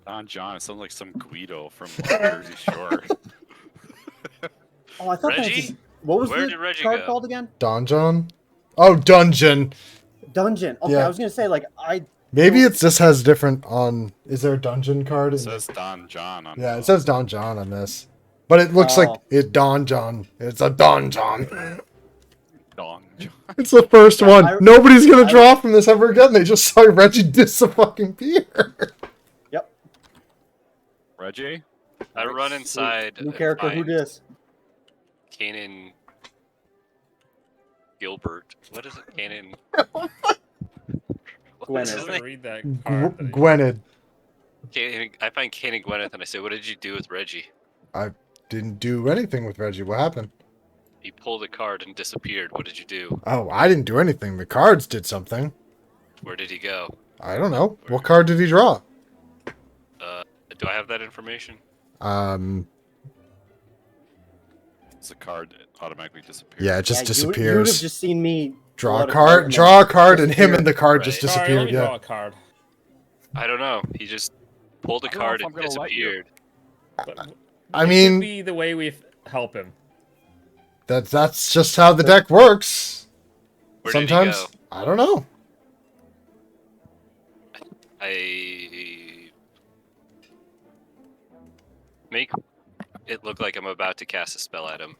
Don John. It sounds like some Guido from Jersey Shore. Oh, I thought that was Reggie? just, what was Where the did Reggie card go? called again? Donjon? Oh, dungeon. Dungeon. Okay, Yeah. I was gonna say Maybe it just has different on. Is there a dungeon card? It says Don John on. Yeah, it says Don John on this, but it looks like Oh. it Don John. It's a Don John. Don John. It's the first one. I- Nobody's gonna I- draw from this ever again. They just saw Reggie disappear. Yep. Reggie. I run inside. New and character. Who find dis? Kanan Gilbert. What is it? Kanan. What is Gwyneth. his I name? read that card. that he- Gwynedd. I find Kanan Gwyneth and I say, "What did you do with Reggie?" Didn't do anything with Reggie. What happened? He pulled a card and disappeared. What did you do? Oh, I didn't do anything. The cards did something. Where did he go? I don't know. What card did he draw? Do I have that information? It's a card that automatically disappears. Yeah, it just Yeah, you'd have disappears. just seen me Draw pull a out card, and draw a then card, and him and the disappear. card just Right. Sorry, let disappeared. me Yeah. draw a card. I don't know. He just pulled a I don't know card if and I'm gonna let you. disappeared. But I it could mean, be the way we help him. that's just how the deck works. Where Sometimes did he go? I don't know. I make it look like I'm about to cast a spell at him.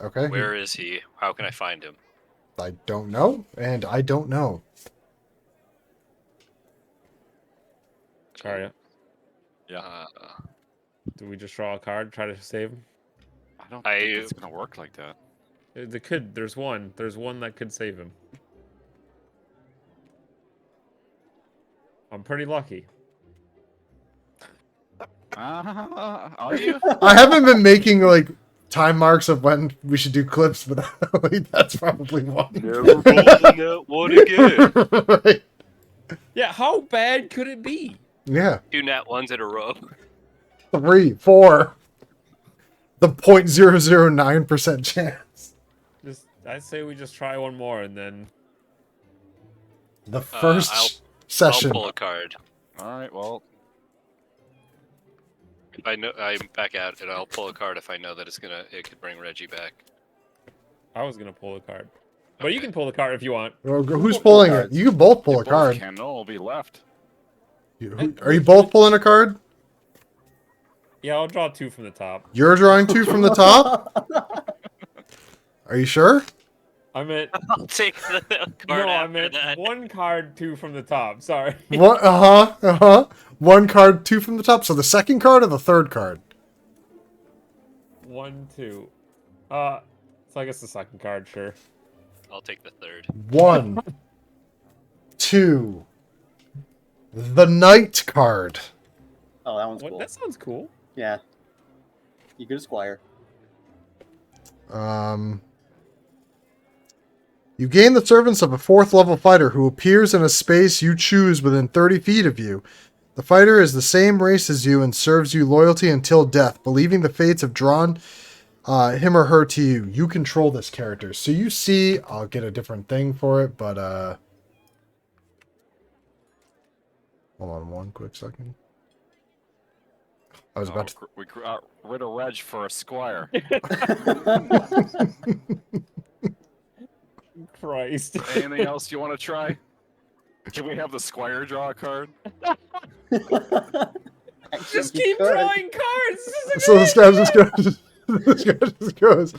Okay. Where is he? How can I find him? I don't know, and I don't know. Triscaria, Yeah. do we just draw a card, try to save him? I don't think it's gonna work like that. It could. There's one. There's one that could save him. I'm pretty lucky. Are you? I haven't been making like time marks of when we should do clips, but like, that's probably one. Never rolling that one again. Right. Yeah, how bad could it be? Yeah. 2 nat 1s in a row. 3, 4. The 0.009% chance. I say we just try one more and then. The first I'll session. pull a card. All right. Well, If I know I'm back out, and I'll pull a card if I know that it could bring Reggie back. I was gonna pull a card, but you can pull the card if you want. Well, who's pulling it? You can both pull you a both card. Can no, will be left. Are you both pulling a card? Yeah, I'll draw 2 from the top. You're drawing 2 from the top? Are you sure? I meant I'll take the card no. I after meant that. 1 card, 2 from the top. Sorry. What? One card, 2 from the top. So the second card or the third card? 1, 2. So I guess the second card, sure. I'll take the third. 1, 2. The Knight card. Oh, that one's What? cool. That sounds cool. Yeah. You get a squire. You gain the servants of a 4th level fighter who appears in a space you choose within 30 feet of you. The fighter is the same race as you and serves you loyalty until death, believing the fates have drawn him or her to you. You control this character. So you see, I'll get a different thing for it, but hold on one quick second. I was about to... We got rid of Reg for a squire. Christ. Anything else you want to try? Can we have the squire draw a card? Just keep drawing cards. This is So this guy just goes... this guy just goes...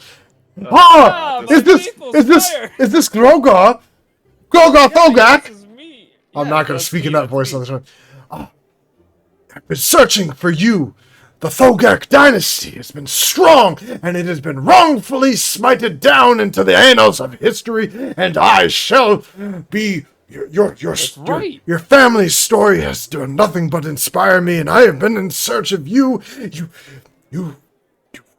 Ah, Is this Grogar? Grogar Thogak? This is me. I'm Yeah, not going to that's speak me, in that that's voice me. all the time. Oh, I've been searching for you. The Thogak dynasty has been strong, and it has been wrongfully smited down into the annals of history, and I shall be... right. Your family's story has done nothing but inspire me, and I have been in search of you. You've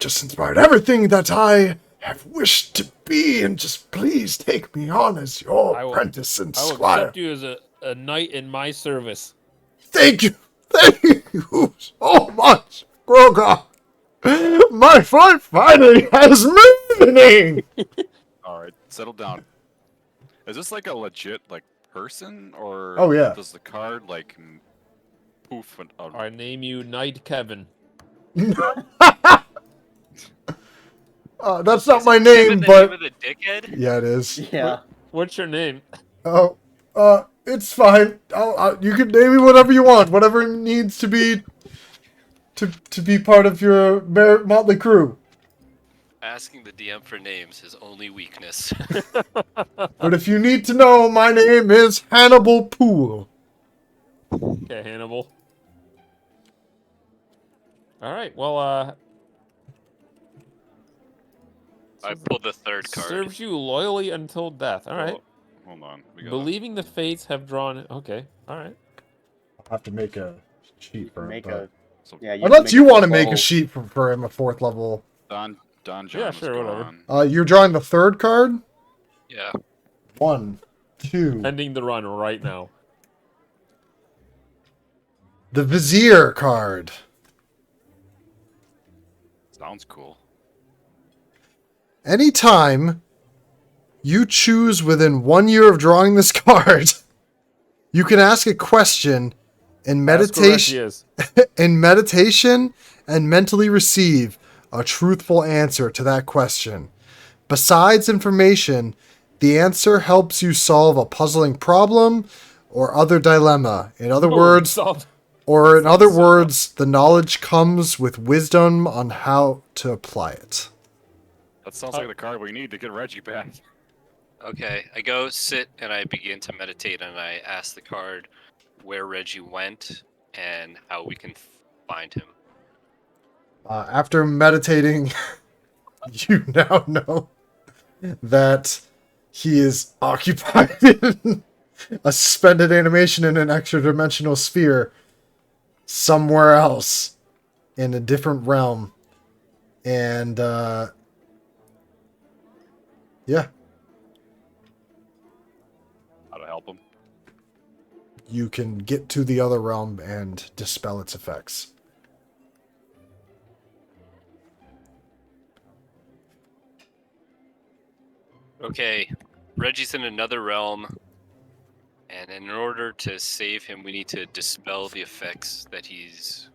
just inspired everything that I have wished to be, and just please take me on as your apprentice and I will squire. accept you as a knight in my service. Thank you so much, Grogar. My fight finally has meaning. All right, settle down. Is this like a legit person, or Oh, yeah. does the card poof? I name you Knight Kevin. That's not my Given name, the but name of the dickhead? yeah, it is. Yeah. What's your name? Oh, it's fine. You can name me whatever you want, whatever needs to be part of your motley crew. Asking the DM for names is only weakness. But if you need to know, my name is Hannibal Poole. Okay, Hannibal. All right. Well, I pulled the third card. serves you loyally until death. All right. Hold on. We got Believing the fates have drawn. Okay. All right. I'll have to make a sheet for him. Make but- a. So Yeah. Unless you want to make a whole- sheet for him, a 4th level. Don Don John Yeah, was sure, whatever. gone. You're drawing the third card. Yeah. 1, 2. Ending the run right now. The Vizier card. Sounds cool. Anytime you choose within 1 year of drawing this card, you can ask a question in That's correct, he meditation is. in meditation and mentally receive a truthful answer to that question. Besides information, the answer helps you solve a puzzling problem or other dilemma. In other words, the knowledge comes with wisdom on how to apply it. That sounds like the card we need to get Reggie back. Okay, I go sit and I begin to meditate, and I ask the card where Reggie went and how we can find him. After meditating, you now know that he is occupied in a suspended animation in an extra dimensional sphere somewhere else in a different realm. And, yeah, How to help him? you can get to the other realm and dispel its effects. Okay, Reggie's in another realm, and in order to save him, we need to dispel the effects that he's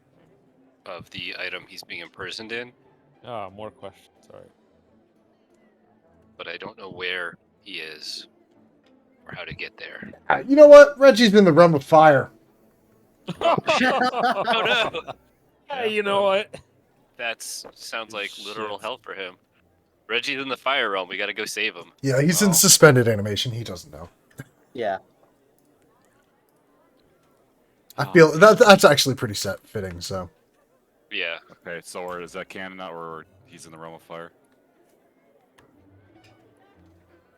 of the item he's being imprisoned in. Ah, more questions. Sorry. But I don't know where he is or how to get there. You know what? Reggie's in the realm of fire. Oh no! Hey, you know what? That sounds like literal hell for him. Reggie's in the fire realm. We gotta go save him. Yeah, he's in suspended animation. He doesn't know. Yeah. I feel that's actually pretty fitting. So Yeah. Okay, so or is that canon now, or he's in the realm of fire?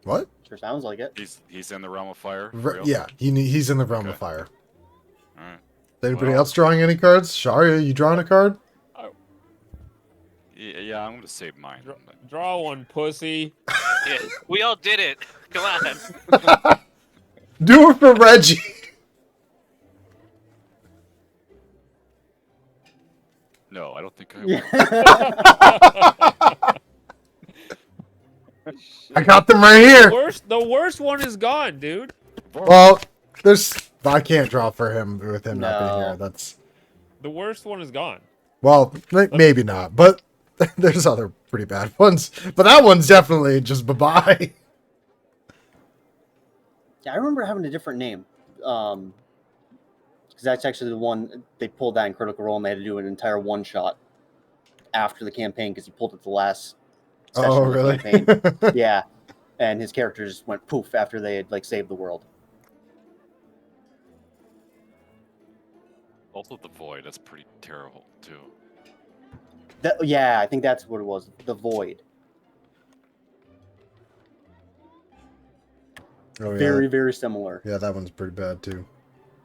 what? Sure sounds like it. He's in the realm of fire. for real? Yeah, he's in the realm of Okay. fire. All right. Anybody Well- else drawing any cards? Sharia, you drawing a card? Yeah, I'm gonna save mine. Draw one, pussy. Yeah. We all did it. Come on. Do it for Reggie. No, I don't think I will. Yeah. I got them right here. The worst one is gone, dude. Well, I can't draw for him with him not being No. here. That's The worst one is gone. well, maybe not, but there's other pretty bad ones. But that one's definitely just bye-bye. Yeah, I remember having a different name. Because that's actually the one they pulled that in Critical Role, and they had to do an entire one shot after the campaign because he pulled it the last session Oh, of the really? campaign. Yeah, and his character just went poof after they had saved the world. Also, the void. That's pretty terrible too. Yeah, I think that's what it was. The Void. Oh, yeah. Very, very similar. Yeah, that one's pretty bad too.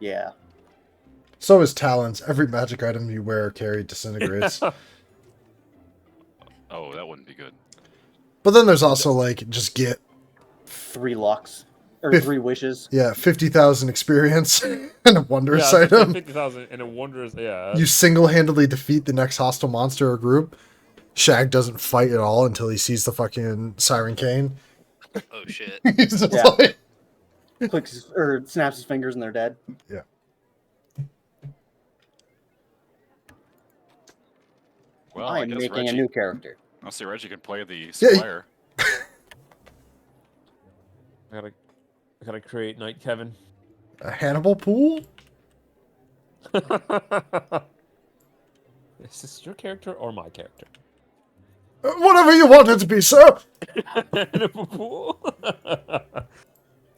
Yeah. So is talents. Every magic item you wear or carry disintegrates. Oh, that wouldn't be good. But then there's also just get 3 lucks. Or Fif- 3 wishes. 50,000 experience and a wondrous Yeah, item. 50,000 and a wondrous. Yeah. You single-handedly defeat the next hostile monster or group. Shag doesn't fight at all until he sees the fucking Siren Cane. Oh shit. He's just Yeah. like, Clicks or snaps his fingers and they're dead. Well, I I am guess making Reggie. a new character. I'll see Reggie can play the Yeah, Squire. I gotta create Night Kevin. a Hannibal Pool? Is this your character or my character? Whatever you want it to be, sir.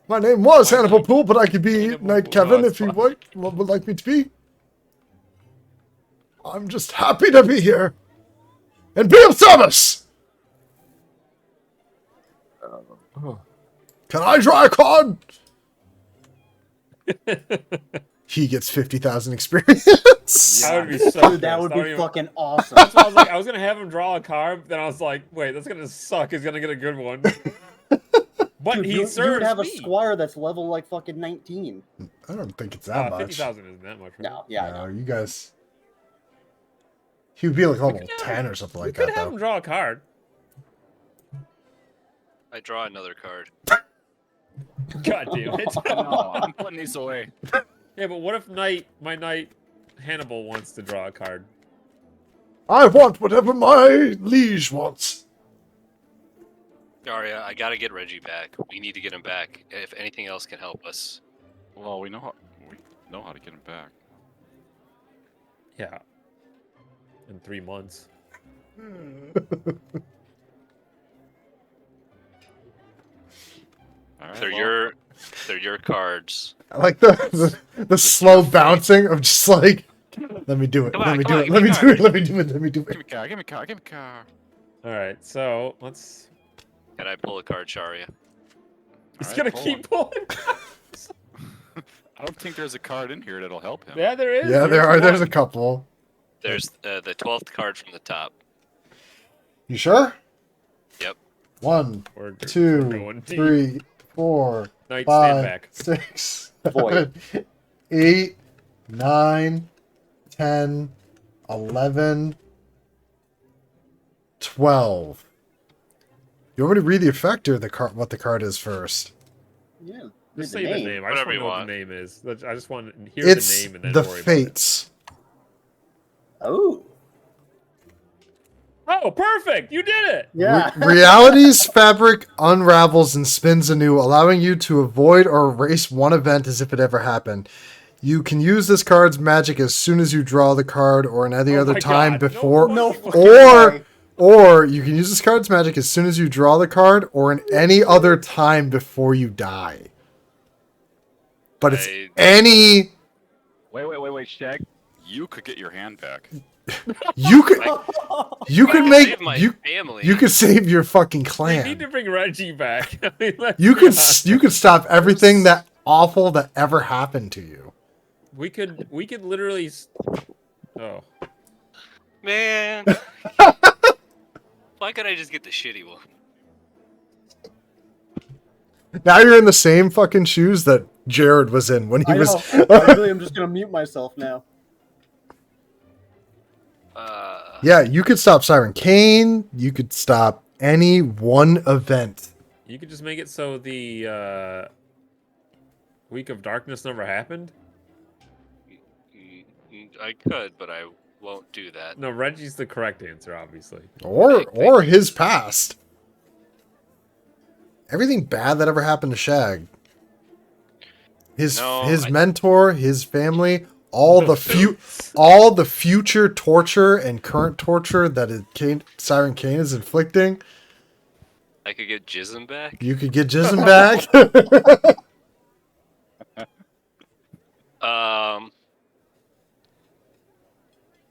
My name was Hannibal Pool, but I could be Hannibal Knight Pool. Kevin No, if it's you fine. would like me to be. I'm just happy to be here and be of service. Can I draw a card? He gets 50,000 experience. That would be Dude, so that pissed. would I don't be even- fucking awesome. That's why I was like, I was gonna have him draw a card, then I was like, wait, that's gonna suck. He's gonna get a good one. But Dude, he you would serves have a me. squire that's level like fucking 19. I don't think it's that much. 50,000 isn't that much. Right? No, yeah, I No, know. you guys. He would be like level could have 10 or something We like could that, have though. him draw a card. I draw another card. God damn it. No, I'm putting these away. Yeah, but what if my knight Hannibal wants to draw a card? I want whatever my liege wants. Daria, I gotta get Reggie back. We need to get him back. If anything else can help us. Well, we know how to get him back. Yeah. In 3 months. All right, They're your cards. I like the slow bouncing of just like, let me do it, Come let on, me come do on, it, give let me me a do it, card. let me do it, let me do Give it. me a car. Give me a car. Give me a car. All right, so let's. Can I pull a card, Sharia? He's All gonna right, pull keep one. pulling. I don't think there's a card in here that'll help him. Yeah, there is. Yeah, there are. There's a one. couple. There's the 12th card from the top. You sure? Yep. 1, We're 2, going deep. 3, 4, Knight, stand 5, back. 6, Void. 7, 8, 9, 10, 11, 12. You want me to read the effect or the card? What the card is first? Yeah. Read Just the say name. the name. I just Whatever want to you know what want. the name is. I just want to hear It's the name and then the worry about it. Fates. Oh. Oh, perfect! You did it! Yeah. Reality's fabric unravels and spins anew, allowing you to avoid or erase one event as if it ever happened. You can use this card's magic as soon as you draw the card or in any Oh other my time God, before No fucking fucking or way. or you can use this card's magic as soon as you draw the card or in any other time before you die. But it's I- any Wait, Shag. You could get your hand back. you could you I could can make save my you family. you could save your fucking We clan. need to bring Reggie back. I mean, let's You be could honest. you could stop everything that awful that ever happened to you. We could literally. Oh, Man. Why could I just get the shitty one? Now you're in the same fucking shoes that Jared was in when he I was. know. I really am just gonna mute myself now. Yeah, you could stop Siren Kane. You could stop any one event. you could just make it so the Week of Darkness never happened. I could, but I won't do that. No, Reggie's the correct answer, obviously. Or his past. Everything bad that ever happened to Shag. His No, his I- mentor, his family, all the future torture and current torture that Siren Kane is inflicting. I could get Jism back. You could get Jism back.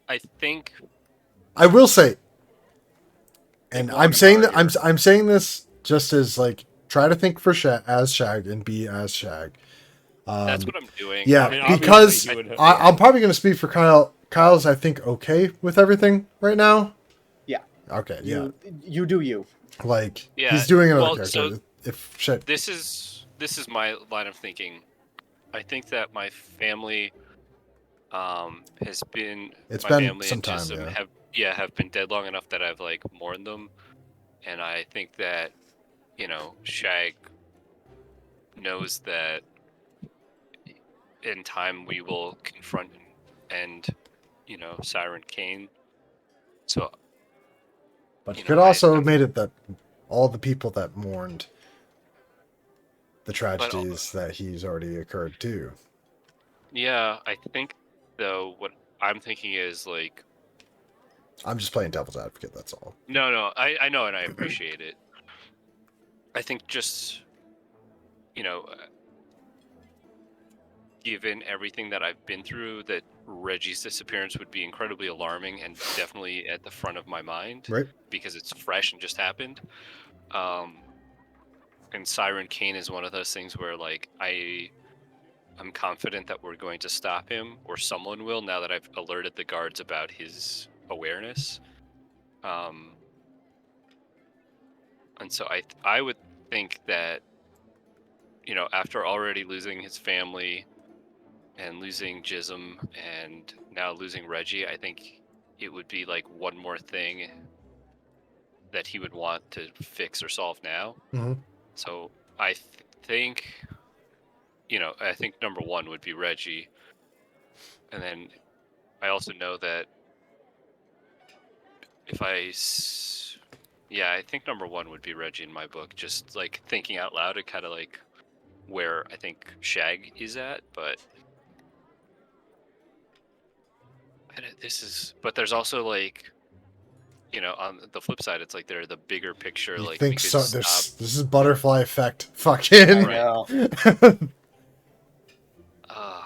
I think I will say, and Think I'm long saying and that hard I'm saying this just as like try to think for as Shag and be as Shag. that's what I'm doing. Yeah, I mean, obviously because he would have- I'm probably going to speak for Kyle. Kyle's, I think, okay with everything right now. Yeah. Okay, yeah. You do you. Like, Yeah, he's doing another well, character. so- If shit. This is my line of thinking. I think that my family has been It's my been family some and time, Jism yeah. have been dead long enough that I've like mourned them, and I think that Shag knows that in time we will confront and Siren Kane. So But you you could know, also I- have made it that all the people that mourned the tragedies that he's already occurred too. yeah, I think though what I'm thinking is like I'm just playing devil's advocate, that's all. no, I know and I appreciate it. I think just given everything that I've been through, that Reggie's disappearance would be incredibly alarming and definitely at the front of my mind Right? because it's fresh and just happened. And Siren Kane is one of those things where like I I'm confident that we're going to stop him, or someone will, now that I've alerted the guards about his awareness. And so I would think that, you know, after already losing his family and losing Jism and now losing Reggie, I think it would be like one more thing that he would want to fix or solve now. Mhm. So I think, you know, I think number one would be Reggie. And then I also know that if yeah, I think number one would be Reggie in my book. Just like thinking out loud and kind of like where I think Shag is at, but but there's also like, you know, on the flip side, it's like they're the bigger picture. You Like think we could so? stop. This is butterfly effect. Fucking. I know. All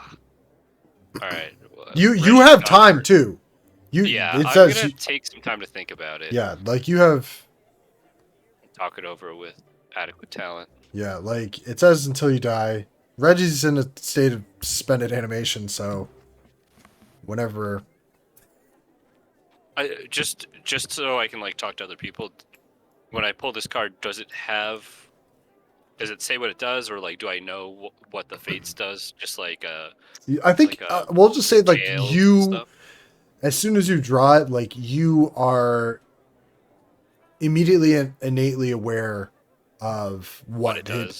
right. you Reggie's have gone time first. too. Yeah, It I'm says gonna you- take some time to think about it. yeah, like you have. Talk it over with adequate talent. Yeah, like it says until you die. Reggie's in a state of suspended animation, so whenever. Just so I can like talk to other people. When I pull this card, does it say what it does, or like do I know what the Fates does? Just like I think like, we'll just say like jail you, stuff? as soon as you draw it, like you are immediately and innately aware of what it does.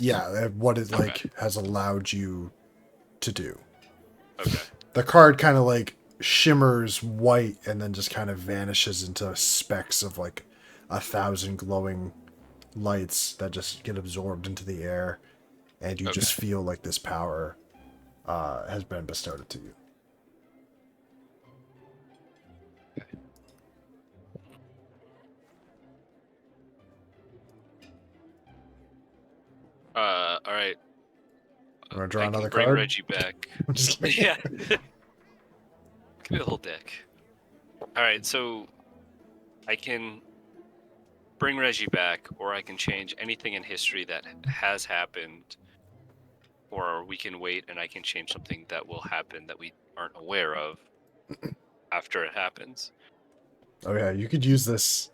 what it Okay. like has allowed you to do. Okay. The card kind of like shimmers white and then just kind of vanishes into specks of like 1,000 glowing lights that just get absorbed into the air, and you just feel like this power has been bestowed to you. All right. Wanna draw I another can bring card? Reggie back. I'm just kidding. Yeah. Give me the whole deck. All right, so I can bring Reggie back, or I can change anything in history that has happened, or we can wait and I can change something that will happen that we aren't aware of after it happens. Oh yeah, you could use this.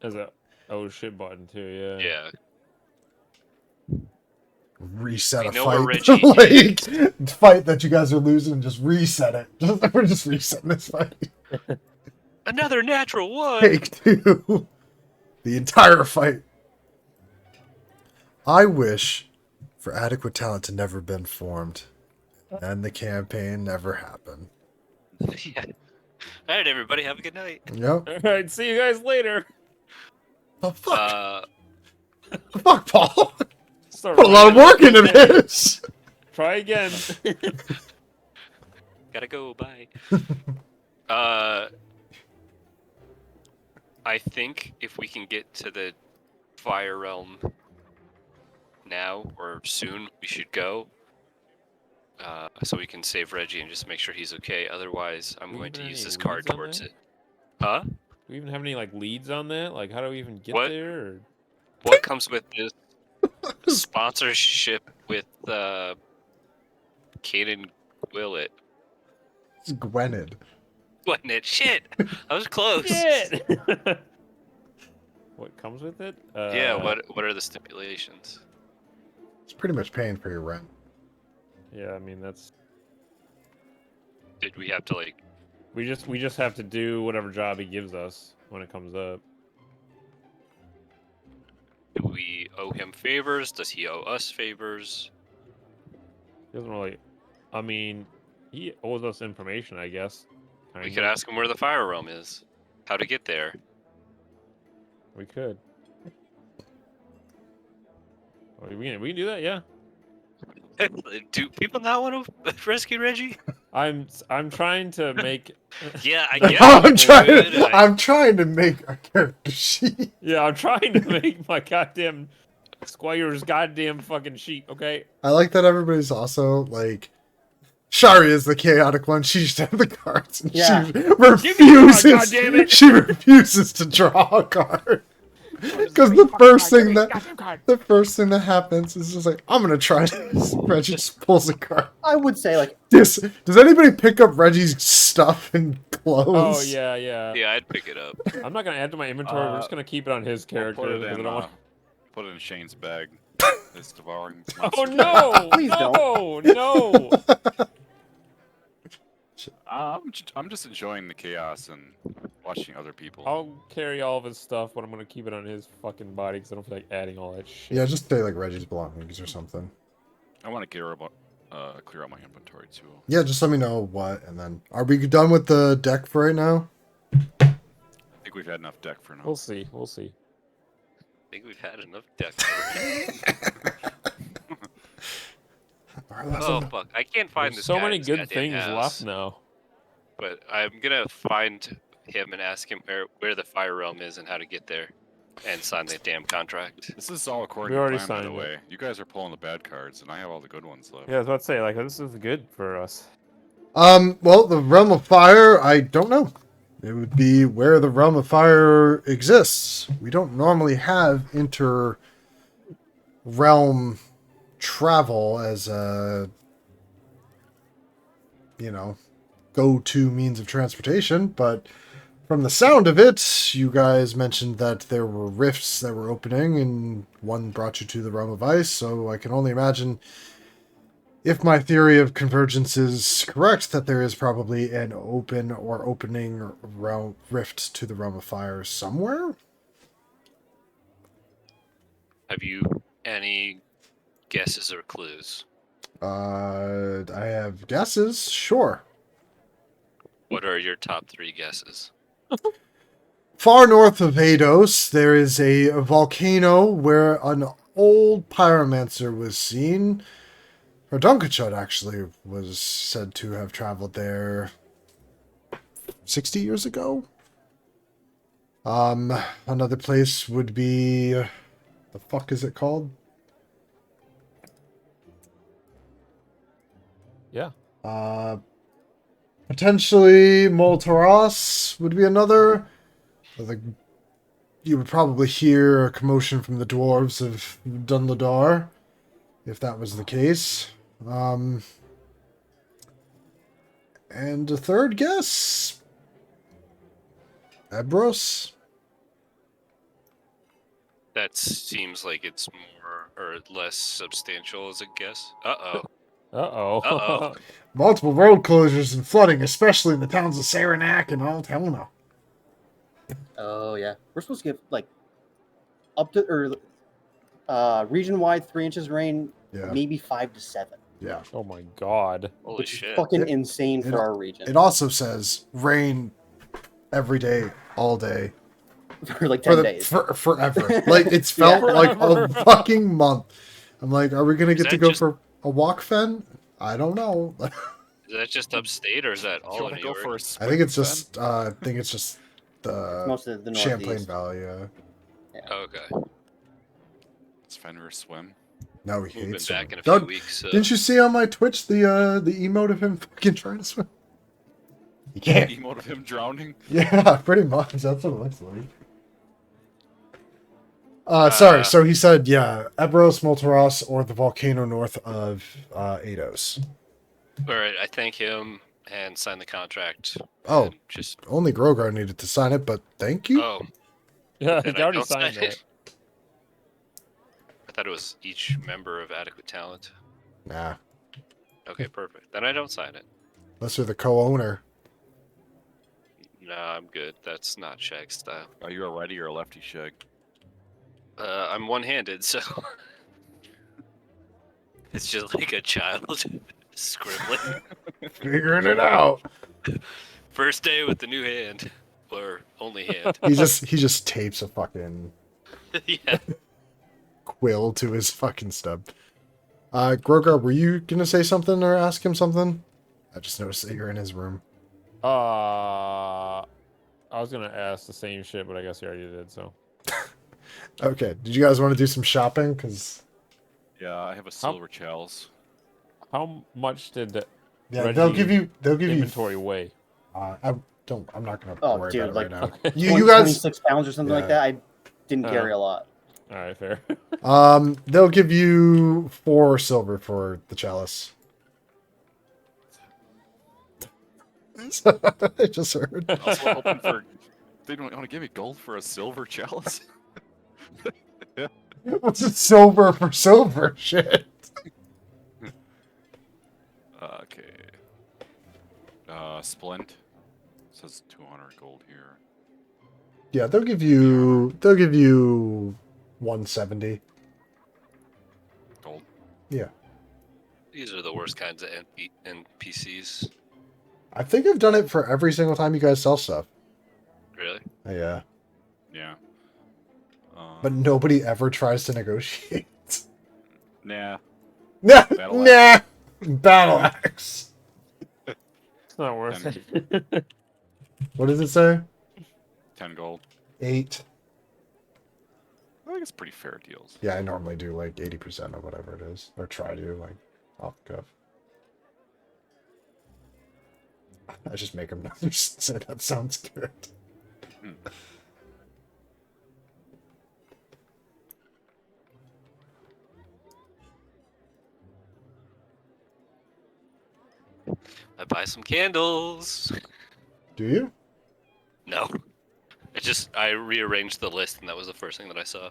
As a oh shit button too, yeah. Yeah. Reset We a know fight. where Reggie like fight that you guys are losing and just reset it. We're just resetting this fight. Another natural one. Take two. The entire fight. I wish for adequate talent to never been formed. And the campaign never happened. Yeah. All right, everybody, have a good night. Yep. All right, see you guys later. Oh fuck. Uh, Fuck, Paul. Start Put a lot of work into this. Try again. gotta go. Bye. I think if we can get to the Fire Realm now or soon, we should go. So we can save Reggie and just make sure he's okay. Otherwise, I'm We going to even use any this card leads on towards that? it. Huh? Do we even have any like leads on that? Like, how do we even get What? there? Or... What comes with this sponsorship with Kaden Willett? It's Gwynedd. Wasn't it? Shit! I was close. Shit! What comes with it? Yeah, what are the stipulations? It's pretty much paying for your rent. Yeah, I mean that's Did we have to like we just have to do whatever job he gives us when it comes up. do we owe him favors? Does he owe us favors? He doesn't really. I mean, he owes us information, I guess. We Kinda. could ask him where the Fire Realm is. How to get there. We could. Oh, we can do that, yeah. Do people not want to rescue Reggie? I'm trying to make. Yeah, I guess. I'm trying to make a character sheet. Yeah, I'm trying to make my goddamn Squire's goddamn fucking sheet. Okay. I like that everybody's also like Shari is the chaotic one. She just have the cards and Yeah. she Give me one, refuses goddammit! she refuses to draw a card. Because the first thing that happens is just like, I'm gonna try this. Reggie just pulls a card. I would say like Does anybody pick up Reggie's stuff and clothes? Oh yeah, yeah. Yeah, I'd pick it up. I'm not gonna add to my inventory. We're just gonna keep it on his We'll character. put it 'cause I in. don't want... Put it in Shane's bag. It's devouring. Oh no! Please no! No! I'm just enjoying the chaos and watching other people. I'll carry all of his stuff, but I'm gonna keep it on his fucking body because I don't feel like adding all that shit. Yeah, just say like Reggie's belongings or something. I want to clear out my inventory too. Yeah, just let me know what, and then are we done with the deck for right now? I think we've had enough deck for now. We'll see. We'll see. I think we've had enough deck. Oh fuck! I can't find There's this. so guy in many this good goddamn things house, left now. But I'm gonna find him and ask him where the fire realm is and how to get there, and sign the damn contract. This is all according We to already plan, by the signed it. way. You guys are pulling the bad cards, and I have all the good ones left. Yeah, I was about to say, like, this is good for us. Well, the Realm of Fire, I don't know. It would be where the Realm of Fire exists. We don't normally have inter-realm travel as a, go-to means of transportation, but from the sound of it, you guys mentioned that there were rifts that were opening, and one brought you to the Realm of Ice, so I can only imagine, if my theory of convergence is correct, that there is probably an open or opening rift to the Realm of Fire somewhere. Have you any guesses or clues? I have guesses, sure. What are your top 3 guesses? Far north of Eidos, there is a volcano where an old pyromancer was seen. Radunkachud actually was said to have traveled there 60 years ago. Another place would be... the fuck is it called? Yeah. Potentially Moltaras would be another. You would probably hear a commotion from the dwarves of Dunladar, if that was the case. And a third guess? Ebros? That seems like it's more or less substantial as a guess. Uh-oh. Uh-oh. Uh-oh. Multiple road closures and flooding, especially in the towns of Saranac and Altona. oh yeah, we're supposed to get like up to region wide 3 inches of rain, Yeah. maybe 5 to 7, Yeah. Oh my god. Holy which is shit. fucking insane it- for our region. It also says rain every day, all day. for like 10 days. Forever. Like, it's felt Yeah. like a fucking month. I'm like, are we going to Is get to that go just- for a walk, Fen? I don't know. Is that just upstate or is that Do you all want of to New go York? for a I think it's swim, just the Most of the Champlain northeast. Valley. Okay. It's Fenrir swim. No, he Moving hates back swimming. in a few Don't- weeks. Didn't you see on my Twitch the emote of him fucking trying to swim? You can't. Emote of him drowning. Yeah, pretty much. That's what it looks like. Sorry. So he said, yeah, Ebros, Moltaras, or the volcano north of Eidos. All right, I thank him and sign the contract. Oh. and just Only Grogar needed to sign it, but thank you. oh, Yeah, then he I already don't signed sign it. I thought it was each member of adequate talent. Nah, Okay, perfect. Then I don't sign it. unless you're the co-owner. No, I'm good. That's not Shag style. Are you a righty or a lefty, Shag? I'm one-handed, so it's just like a child scribbling. Figuring it out. First day with the new hand, or only hand. He just tapes a fucking Yeah. quill to his fucking stub. Grogar, were you gonna say something or ask him something? I just noticed that you're in his room. I was gonna ask the same shit, but I guess you already did, so. Okay, did you guys want to do some shopping? Because Yeah, I have a silver chalice. How much did the yeah, they'll give you inventory weigh? I'm not gonna Oh, worry dude, about it like right now. 20, You guys, 26 pounds or something like Yeah. that. didn't carry a lot. All right, fair. They'll give you 4 silver for the chalice. I just heard. Also hoping for. They don't want to give me gold for a silver chalice. What's it silver for silver? Shit. Okay. Splint. Says 200 gold here. Yeah, they'll give you 170. Gold. Yeah. These are the worst kinds of NPCs. I think I've done it for every single time you guys sell stuff. Really? Yeah. Yeah. But nobody ever tries to negotiate. Nah. Nah. Battle Nah. Battle axe. It's not worth Ten. it. What does it say? 10 gold. 8. I think it's pretty fair deals. Yeah, I normally do like 80% of whatever it is. Or try to, like, off the cuff. I just make them numbers. Say that sounds good. I buy some candles. Do you? No. I rearranged the list and that was the first thing that I saw.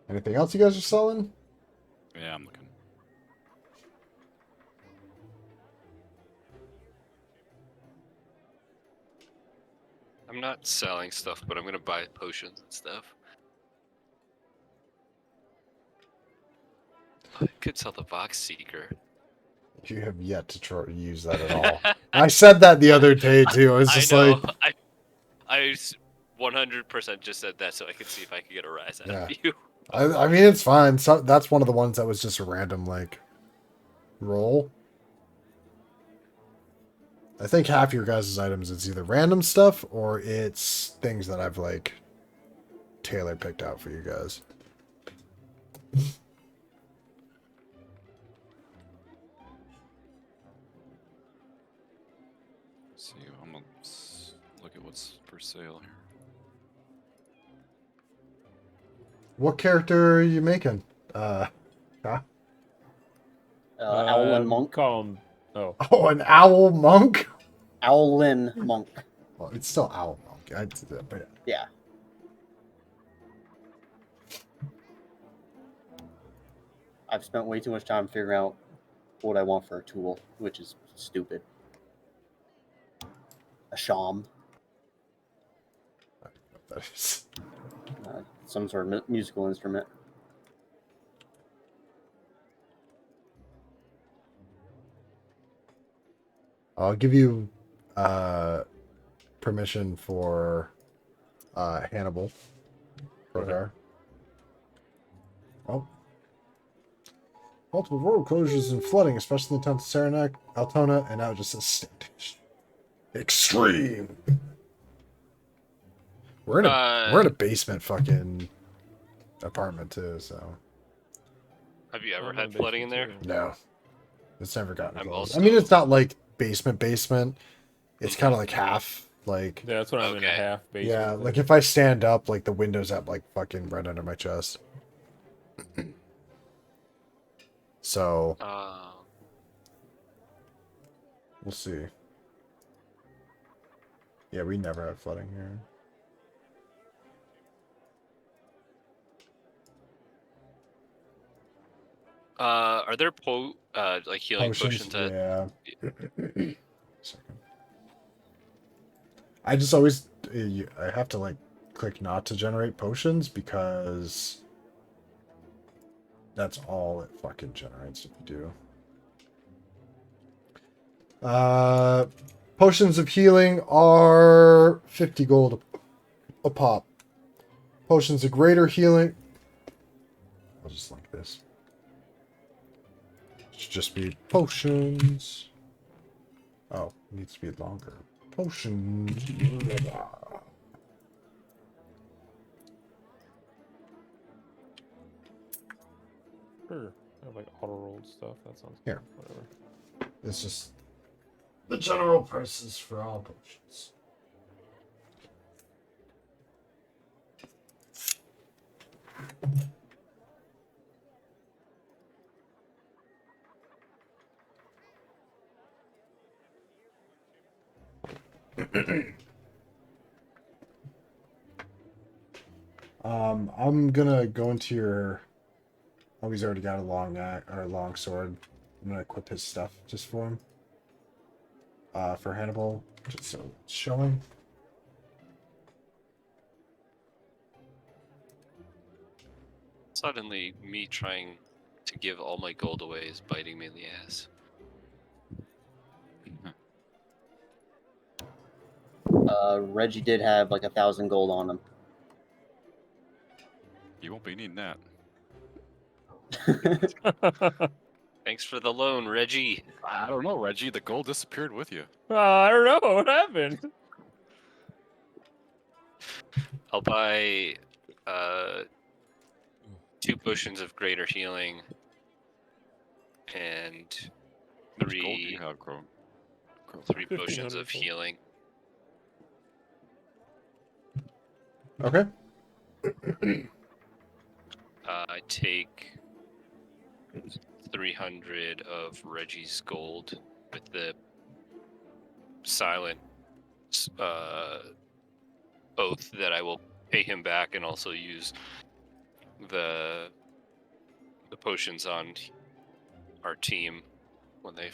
Anything else you guys are selling? Yeah, I'm looking. I'm not selling stuff, but I'm gonna buy potions and stuff. I could sell the Vox Seeker. You have yet to try to use that at all. I said that the other day too. I was just I know. like, I 100% just said that so I could see if I could get a rise out of you. I mean, it's fine. So that's one of the ones that was just a random like roll. I think half your guys' items it's either random stuff or it's things that I've like tailor picked out for you guys. See, I'm gonna look at what's for sale here. What character are you making? Huh? Owlin Monk. Call him. Oh, Oh, an owl monk? Owlin Monk. Well, it's still owl monk. But Yeah. I've spent way too much time figuring out what I want for a tool, which is stupid. A sham. that is. Some sort of musical instrument. I'll give you permission for Hannibal. Rogar. Oh. Multiple road closures and flooding, especially in the towns of Saranac, Altona, and now it just says standish. Extreme. We're in a basement fucking apartment too, so Have you ever I'm had the flooding in there? basement too. no. It's never gotten I'm close. also- I mean, it's not like basement. It's kind of like half. Like Yeah, that's what I'm in a Okay. half basement. yeah, thing. like if I stand up, like the window's up like fucking right under my chest. So we'll see. Yeah, we never had flooding here. are there like healing potions at yeah. Second. I just always I have to like click not to generate potions because that's all it fucking generates if you do. Potions of healing are 50 gold a pop. Potions of greater healing. I'll just link this. Should just be potions. Oh, it needs to be longer. Potions. Sure. I have like auto rolled stuff. That sounds Here. Whatever. It's just The general prices for all potions. I'm gonna go into your. Oh, he's already got a long sword. I'm gonna equip his stuff just for him. For Hannibal, just so it's showing. Suddenly, me trying to give all my gold away is biting me in the ass. Reggie did have like 1,000 gold on him. You won't be needing that. Thanks for the loan, Reggie. I don't know, Reggie. The gold disappeared with you. I don't know what happened. I'll buy 2 potions of greater healing and How much gold do you 3 have, Crow? 3 potions 1,500 of gold. healing. Okay. I take 300 of Reggie's gold with the silent oath that I will pay him back and also use the potions on our team when they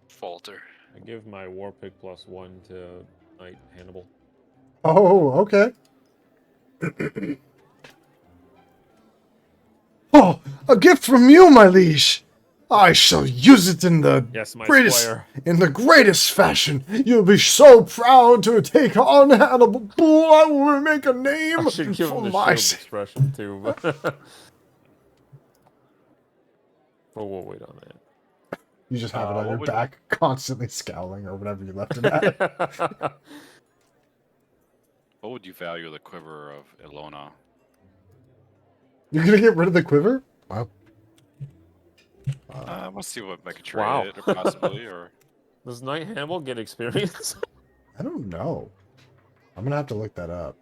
falter. I give my war pick +1 to Knight Hannibal. Oh, okay. Oh, a gift from you, my liege. I shall use it in the Yes, my greatest, squire. in the greatest fashion. You'll be so proud to take on Hannibal. Bull, I will make a name I should give for him the my shield sake. expression too, but we'll wait on You just have it on what your would- back, constantly scowling or whatever you left it at. that. What would you value the quiver of Ilona? You're gonna get rid of the quiver? Wow. Let's see what I could trade Wow. it, or possibly, or Does Knight Hannibal get experience? I don't know. I'm gonna have to look that up.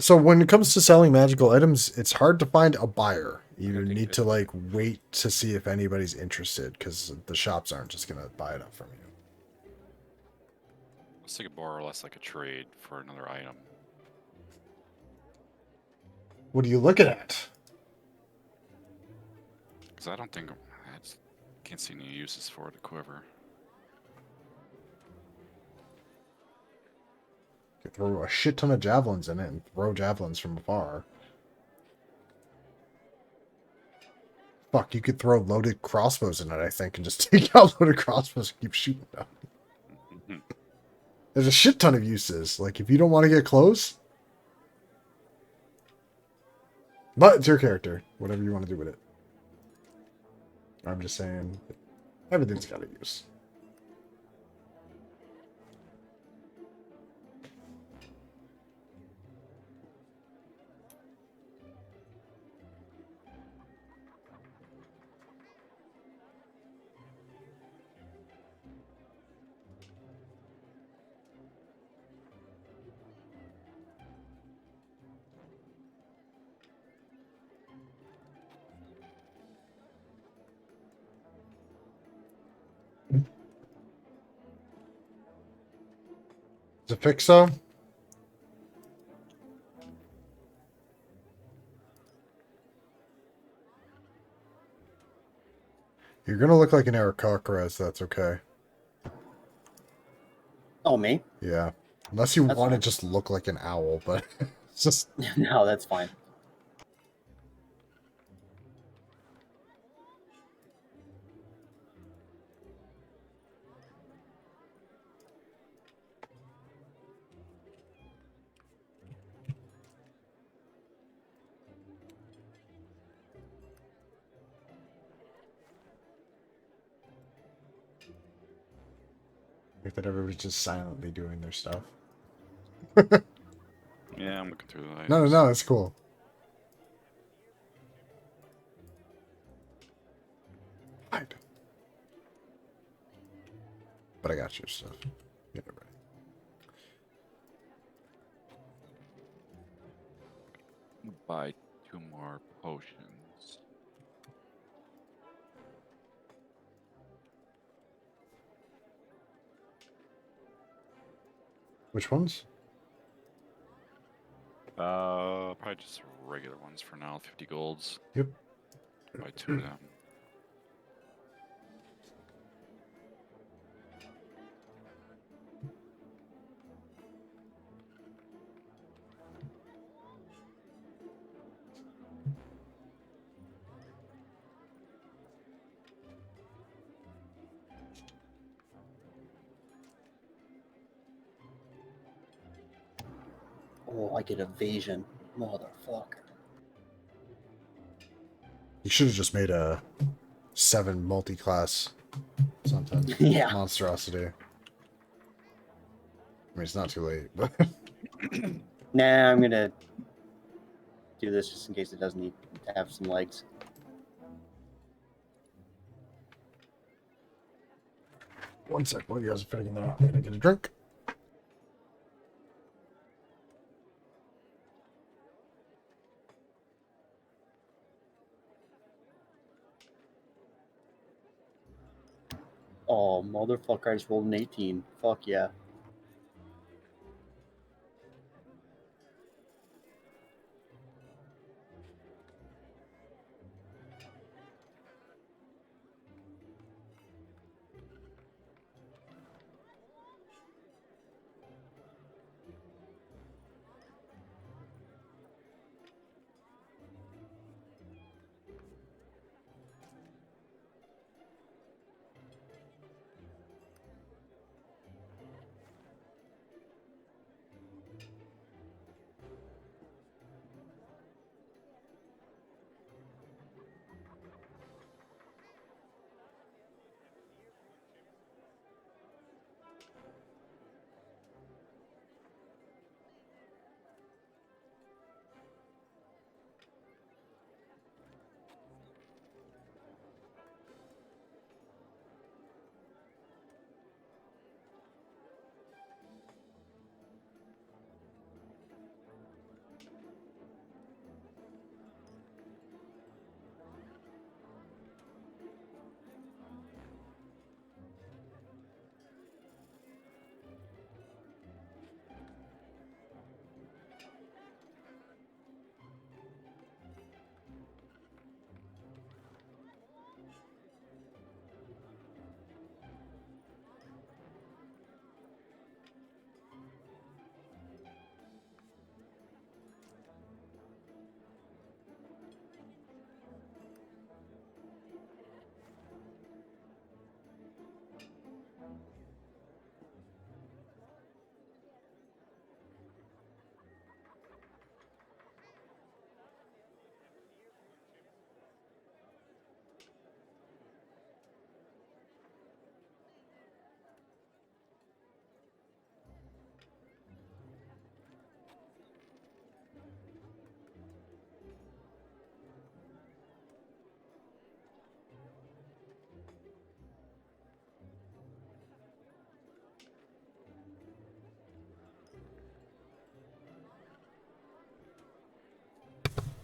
So when it comes to selling magical items, it's hard to find a buyer. You I think need that- to like wait to see if anybody's interested because the shops aren't just gonna buy it up from you. let's take a more or less like a trade for another item. What are you looking at? Because I don't think can't see any uses for the quiver. You could throw a shit ton of javelins in it and throw javelins from afar. Fuck, you could throw loaded crossbows in it, I think, and just take out loaded crossbows and keep shooting them. There's a shit ton of uses. Like, if you don't want to get close. But it's your character. Whatever you want to do with it. I'm just saying, everything's got a use. To fix so? You're gonna look like an Aarakocra, so that's okay. Oh, me? Yeah. Unless you That's want to fine. just look like an owl, but it's just No, that's fine. like that everybody's just silently doing their stuff. Yeah, I'm looking through the items. No, it's cool. Hide. But I got your stuff. Get it ready. Buy 2 more potions. Which ones? Probably just regular ones for now. 50 golds. Yep. Buy 2 of them. Oh, I get evasion. Motherfucker. You should have just made a 7 multi-class something. Yeah. Monstrosity. I mean, it's not too late, but Nah, I'm gonna do this just in case it does need to have some legs. one sec while you guys are figuring that out. I'm gonna get a drink. Oh, motherfucker, I just rolled an 18. Fuck yeah.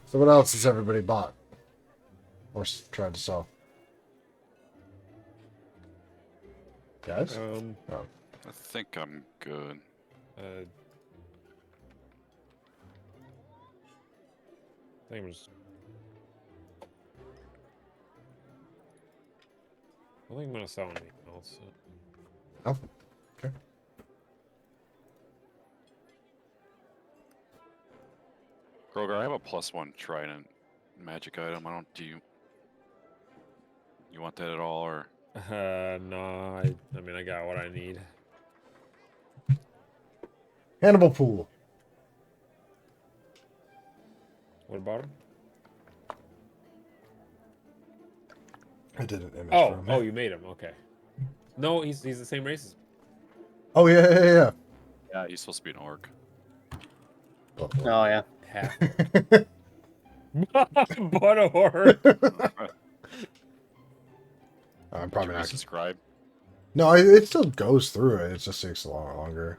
So what else has everybody bought? Or tried to sell? Guys? Oh. I think I'm good. I think I'm just. I think I'm gonna sell anything else. Oh. Okay. Kroger, I have a +1 trident magic item. I don't. Do you want that at all, or? No, I mean I got what I need. Hannibal Pool. What about him? I did an image Oh, for him. oh, you made him. Okay. No, he's the same race as. Oh, yeah. Yeah, he's supposed to be an orc. Oh, yeah. Half. But a horror. I'm Did probably you not. resubscribe? No, it still goes through it. It just takes a lot longer.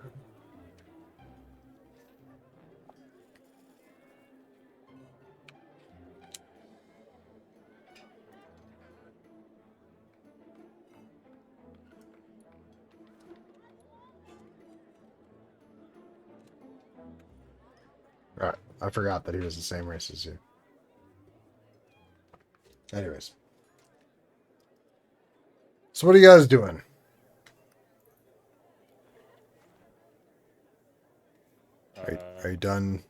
Alright, I forgot that he was the same race as you. Anyways. So what are you guys doing? Are you done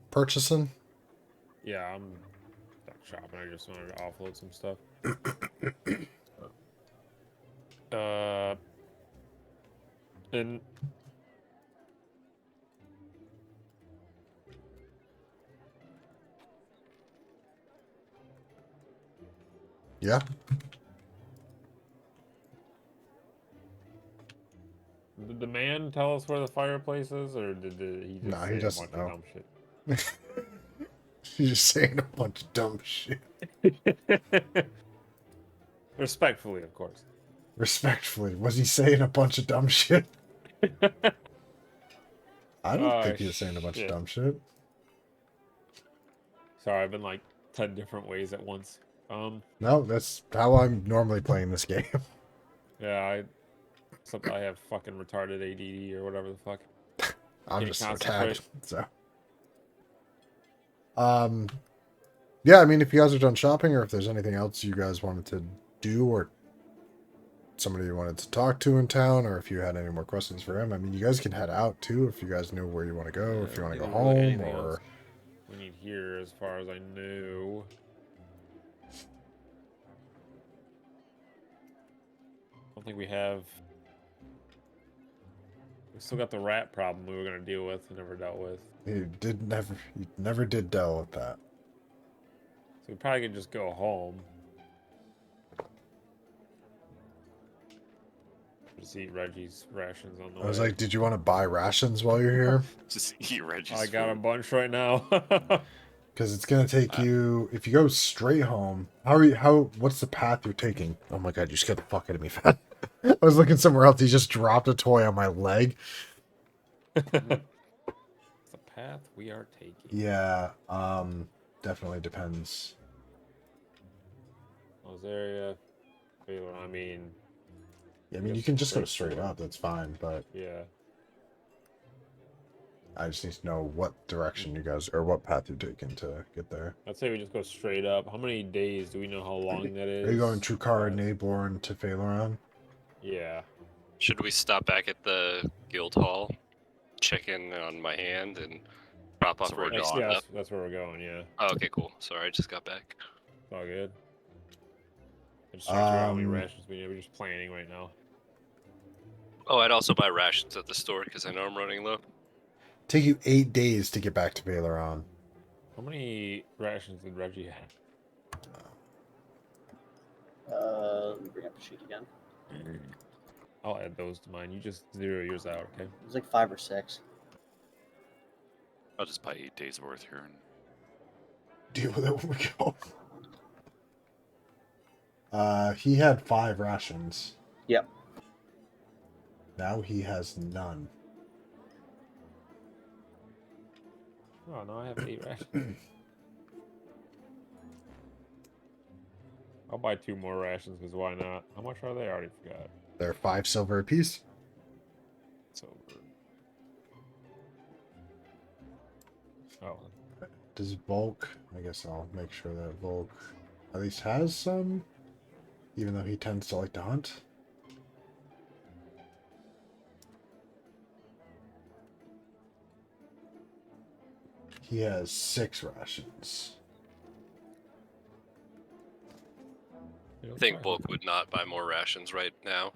purchasing? Yeah, I'm done shopping. I just wanted to offload some stuff. And Yeah. did the man tell us where the fireplace is, or did he just No, say he a doesn't bunch know. of dumb shit? You're just saying a bunch of dumb shit. Respectfully, of course. Respectfully, was he saying a bunch of dumb shit? I don't think he was saying a bunch of Shit. dumb shit. Sorry, I've been like 10 different ways at once. No, that's how I'm normally playing this game. Yeah, except I have fucking retarded ADD or whatever the fuck. I'm Can't just so concentrate. tagged. So, yeah, I mean, if you guys are done shopping, or if there's anything else you guys wanted to do, or somebody you wanted to talk to in town, or if you had any more questions for him, I mean, you guys can head out too if you guys know where you want to go, if you want to go There wasn't really home, anything or else we need here, as far as I know. I don't think we have. We still got the rat problem we were gonna deal with and never dealt with. you never did deal with that. So we probably could just go home. Just eat Reggie's rations on the way. I was like, did you want to buy rations while you're here? Just eat Reggie's I got a food. bunch right now. Because it's gonna take you, if you go straight home. What's the path you're taking? Oh my god, you scared the fuck out of me, Fat. I was looking somewhere else. He just dropped a toy on my leg. It's the path we are taking. Yeah, definitely depends. Those area. I mean, Yeah, I mean, you can just go straight up. That's fine, but yeah. I just need to know what direction you guys, or what path you're taking to get there. I'd say we just go straight up. How many days do we know how long that is? Are you going Triscaria, Naborn to Phaeron? Yeah. Should we stop back at the guild hall, check in on my hand, and drop off So we're Reggie's gone. Yeah, stuff? that's where we're going. Yeah, Oh, okay, cool. Sorry, I just got back. it's all good. I'm just trying to figure out how many Um, rations we need. We're just planning right now. Oh, I'd also buy rations at the store because I know I'm running low. Take you 8 days to get back to Phaeron. How many rations did Reggie have? Let me bring up the sheet again. I'll add those to mine. You just zero yours out, okay? It was like 5 or 6. I'll just buy 8 days worth here. And Deal with it when we go. He had 5 rations. Yep. Now he has none. Oh, no, I have 8 rations. I'll buy 2 more rations, because why not? How much are they? I already forgot. They're 5 silver apiece. Silver. Oh. Does Volk? I guess I'll make sure that Volk at least has some, even though he tends to like to hunt. He has 6 rations. I think Bulk would not buy more rations right now.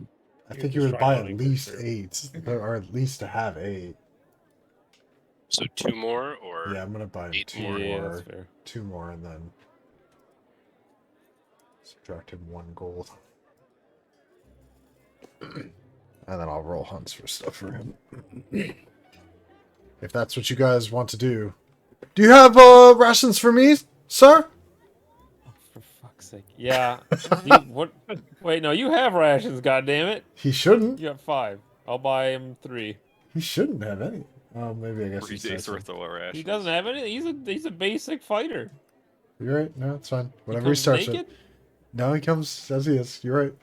I You think you just would try buy hunting at for least sure. 8, or at least to have 8. So 2 more, or Yeah, I'm gonna buy him 8 2 more. Yeah, more. that's fair. 2 more, and then subtract him 1 gold. And then I'll roll hunts for stuff for him. If that's what you guys want to do. Do you have rations for me, sir? Oh, for fuck's Fuck's sake. Yeah. What? Wait, no, you have rations, goddammit. He shouldn't. You have 5. I'll buy him 3. He shouldn't have any. Oh, maybe I guess 3 he's days actually. worth of rations. He doesn't have any. He's a basic fighter. You're right. No, it's fine. Whenever he comes starts naked? it. No, he comes as he is. You're right.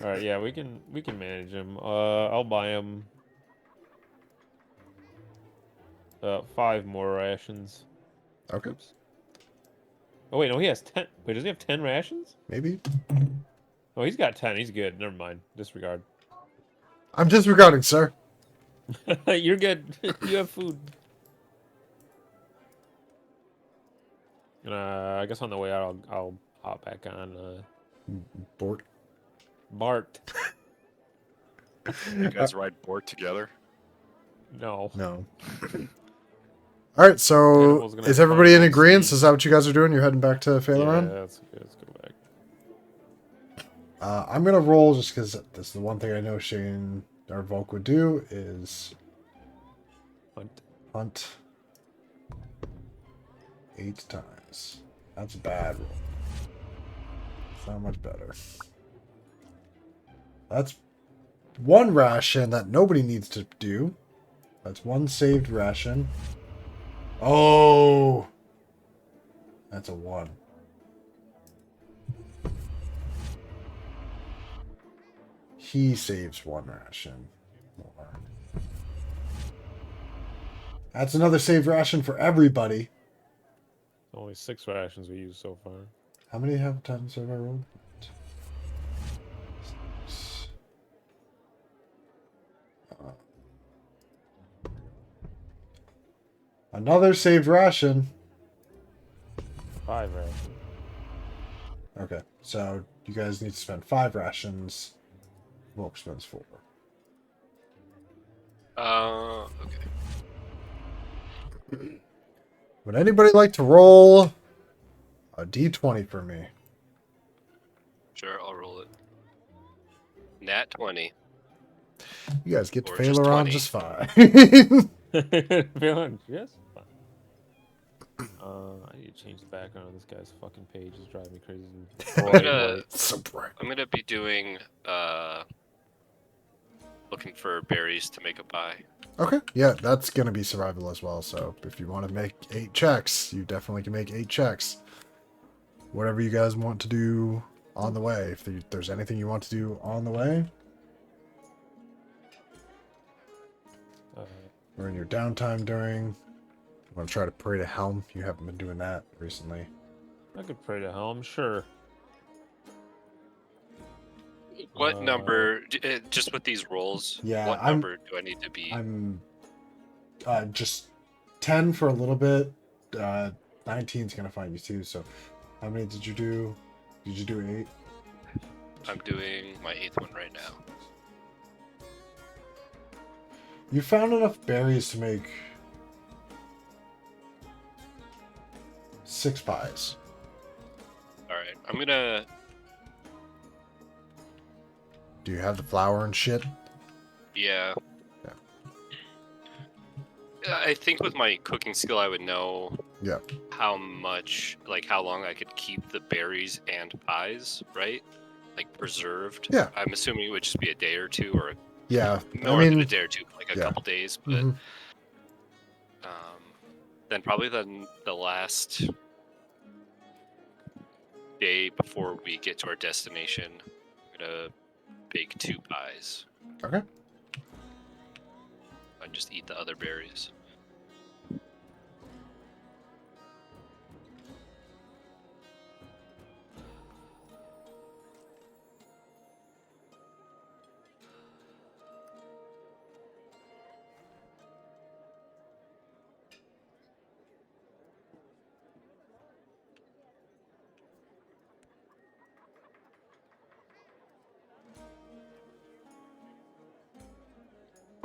All right, yeah, we can manage him. I'll buy him 5 more rations. Okay. Oops. Oh wait, no, he has 10. Wait, does he have 10 rations? Maybe. Oh, he's got 10. He's good. Never mind. Disregard. I'm disregarding, sir. You're good. You have food. I guess on the way out, I'll hop back on Bort. Bart. You guys ride board together? No. No. All right, so Animal's gonna is have to everybody in find his own agreement? speed. Is that what you guys are doing? You're heading back to Yeah, Faileron? let's go back. I'm gonna roll just because this is the one thing I know Shane or Volk would do is hunt 8 times. That's a bad roll. It's not much better. That's 1 ration that nobody needs to do. That's 1 saved ration. Oh, that's a 1. He saves 1 ration. More. That's another save ration for everybody. Only 6 rations we used so far. How many times have I rolled? 6. Another saved ration. 5 rations. Okay, so you guys need to spend 5 rations. Volk spends 4. Okay. Would anybody like to roll a d20 for me? Sure, I'll roll it. Nat 20. You guys get to Or just Faileron 20. just fine. Feeling yes. I need to change the background of this guy's fucking page. It's driving me crazy. So bright. I'm gonna be doing looking for berries to make a pie. Okay, yeah, that's gonna be survival as well. So if you want to make 8 checks, you definitely can make 8 checks. Whatever you guys want to do on the way. If there's anything you want to do on the way, or in your downtime during, you want to try to parade a helm. You haven't been doing that recently. I could pray to helm, sure. What number? Just with these rolls. Yeah, What number do I need to be? I'm just 10 for a little bit. 19's gonna find you too. So, how many did you do? Did you do 8? I'm doing my 8th one right now. You found enough berries to make 6 pies. All right, I'm gonna. Do you have the flour and shit? Yeah. Yeah. I think with my cooking skill, I would know. Yeah. How much, like, how long I could keep the berries and pies, right? Like preserved. Yeah. I'm assuming it would just be a day or 2, or Yeah. more than a day or 2, like a yeah. couple days. But Mhm. then probably the last day before we get to our destination, I'm gonna bake 2 pies Okay. and just eat the other berries.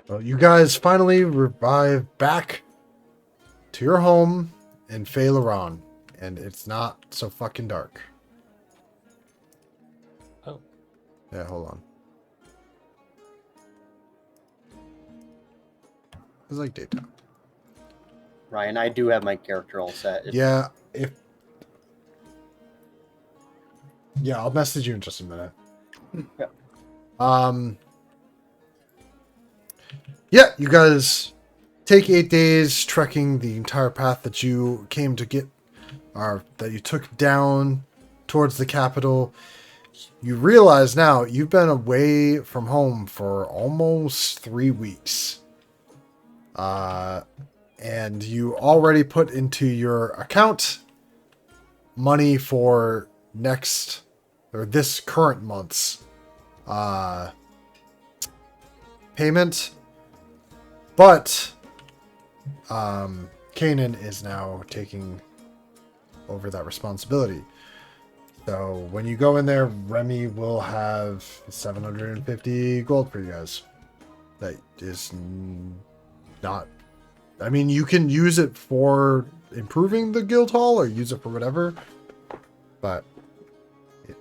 Well, you guys finally revive back to your home in Faileron, and it's not so fucking dark. Oh. Yeah, hold on. It's like daytime. Ryan, I do have my character all set. Yeah, if Yeah, I'll message you in just a minute. Yeah. Yeah, you guys take 8 days trekking the entire path that you came to get, or that you took down towards the capital. You realize now you've been away from home for almost 3 weeks. And you already put into your account money for this current month's payment, but Kanan is now taking over that responsibility. So when you go in there, Remy will have 750 gold for you guys. That is not... I mean, you can use it for improving the guild hall or use it for whatever, but it's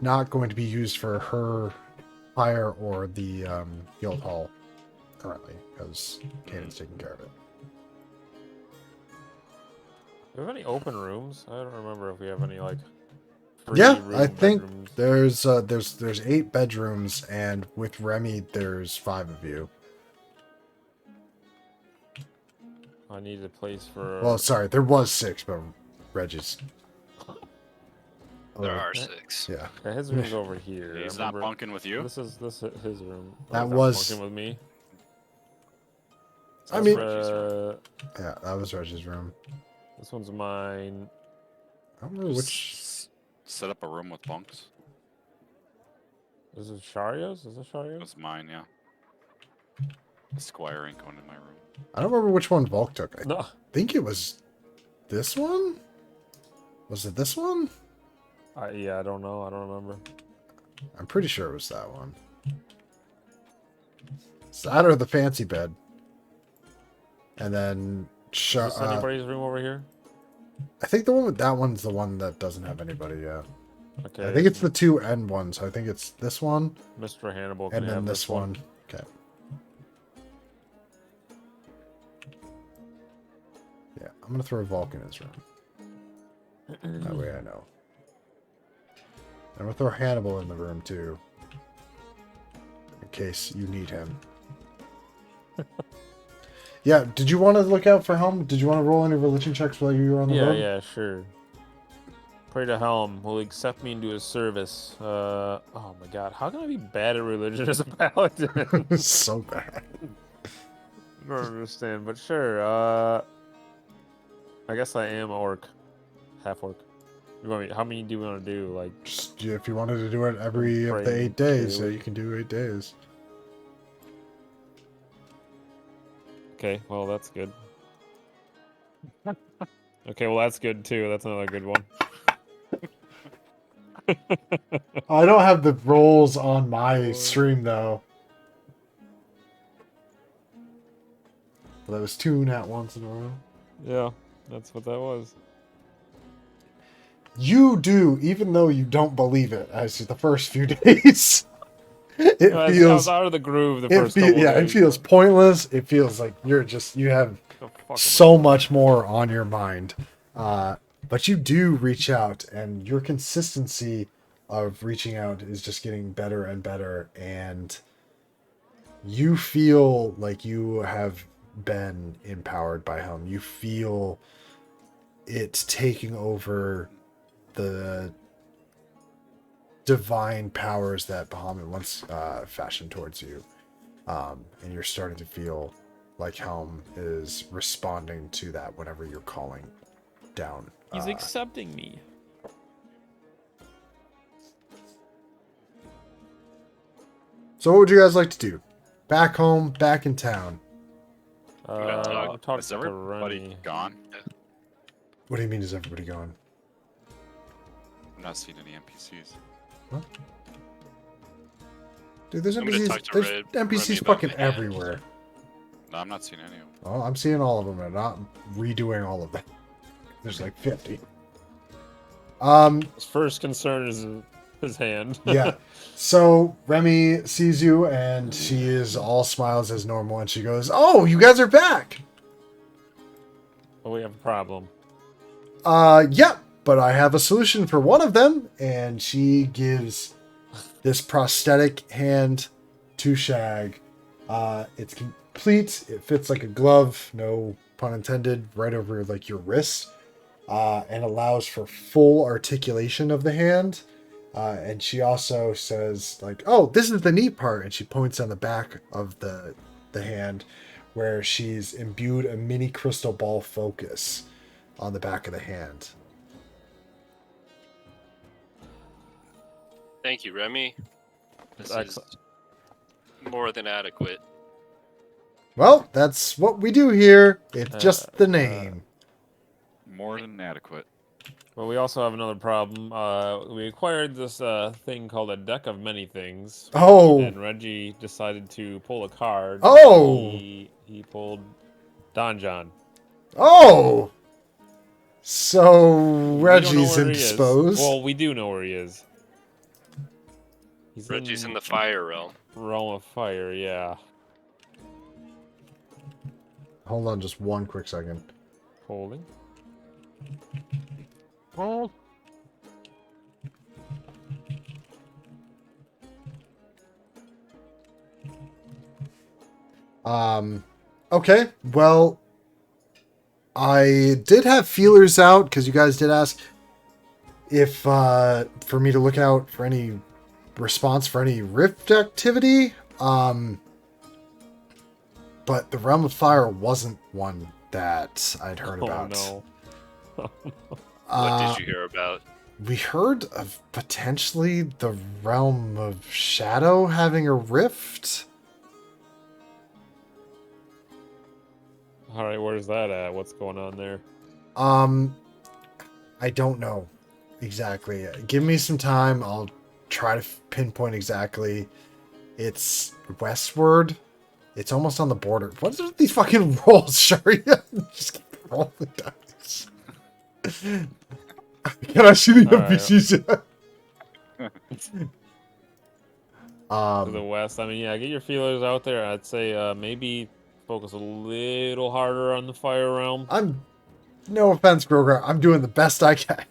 not going to be used for her hire or the guild hall currently, because Kanan's taking care of it. Do we have any open rooms? I don't remember if we have any like. Yeah, room I think bedrooms. there's 8 bedrooms, and with Remy there's 5 of you. I need a place for. Well, sorry, there was 6, but Reggie's. There are 6. Yeah, Okay, his room's over here. He's I not remember- bunking with you. This is his room. That he's not was- bunking with me. I mean- That's, that was Reggie's room. this one's mine. I don't remember which. Set up a room with bunks. Is it Shario's? Is it Shario's? That's mine, yeah. Squire ain't going in my room. I don't remember which one Volk took. I No. think it was this one. Was it this one? Yeah, I don't know. I don't remember. I'm pretty sure it was that one. It's that or the fancy bed. And then Is this anybody's room over here? I think the one with that one's the one that doesn't have anybody yet. Okay. I think it's the 2 end ones. I think it's this one Mr. Hannibal. Can and then have this one. Okay. Yeah, I'm gonna throw Volk in his room. That way I know. I'm gonna throw Hannibal in the room too, in case you need him. Yeah, did you want to look out for Helm? Did you want to roll any religion checks while you were on the road? Yeah, sure. Pray to Helm, will he accept me into his service? Oh my god, how can I be bad at religion as a paladin? It's so bad. I don't understand, but sure. I guess I am orc, half orc. How many do you want to do? Like, Just, if you wanted to do it every of the Pray 8 days, daily. you can do 8 days. okay, well that's good. Okay, well that's good too. That's another good one. I don't have the rolls on my stream though. Well, that was 2 nat once in a row. Yeah, that's what that was. You do, even though you don't believe it, as the first few days. It I was feels out of the groove the first couple yeah, it days. feels pointless. It feels like you have The fuck am I so doing? much more on your mind. But you do reach out, and your consistency of reaching out is just getting better and better, and you feel like you have been empowered by him. You feel it taking over the divine powers that Bahamut once fashioned towards you. And you're starting to feel like Helm is responding to that whenever you're calling down. He's accepting me. So what would you guys like to do? Back home, back in town. I'll talk Is to everybody Remy. gone? What do you mean is everybody gone? I'm not seeing any NPCs. Dude, there's I'm gonna NPCs, talk to there's Remy NPCs about fucking my hand. everywhere. No, I'm not seeing any of them. Oh, I'm seeing all of them and not redoing all of them. There's like 50. His first concern is his hand. Yeah. So Remy sees you and she is all smiles as normal and she goes, "Oh, you guys are back." Oh, we have a problem. Yeah. but I have a solution for one of them. And she gives this prosthetic hand to Shag. It's complete. It fits like a glove, no pun intended, right over like your wrist, and allows for full articulation of the hand. And she also says like, "Oh, this is the neat part," and she points on the back of the hand, where she's imbued a mini crystal ball focus on the back of the hand. Thank you, Remy. This is Excellent. more than adequate. Well, that's what we do here. It's just the name. More than adequate. But we also have another problem. We acquired this thing called a deck of many things. Oh. And Reggie decided to pull a card. Oh. He pulled Don John. Oh. So We don't know Reggie's where he is. indisposed. Well, we do know where he is. He's Reggie's in the fire realm. realm of fire. Yeah. Hold on just one quick second. Holding. Hold. Okay, well, I did have feelers out because you guys did ask if for me to look out for any response for any rift activity. But the Realm of Fire wasn't one that I'd heard about. No. What did you hear about? We heard of potentially the Realm of Shadow having a rift. All right, where's that at? What's going on there? I don't know exactly. Give me some time. I'll try to pinpoint exactly. It's westward. It's almost on the border. What are these fucking rolls, Sharia? Just keep rolling dice. Can I see the NPCs yet? To the west. I mean, yeah, get your feelers out there. I'd say maybe focus a little harder on the fire realm. No offense, Grogar. I'm doing the best I can.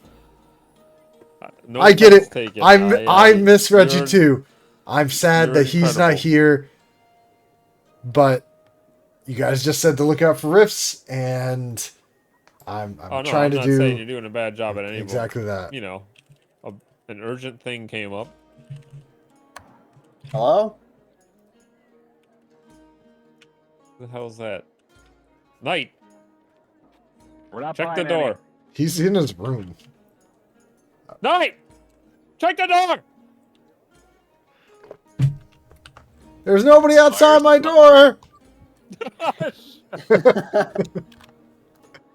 No I get offense it. taken. I miss Reggie you're- too. I'm sad you're that he's not incredible. here, but you guys just said to look out for rifts, and I'm Oh no, trying I'm to not do saying you're doing a bad job at any of them. exactly that. You know, an urgent thing came up. Hello? What the hell's that? Knight, We're not check the buying door. any. He's in his room. Knight, check the door. There's nobody outside my door.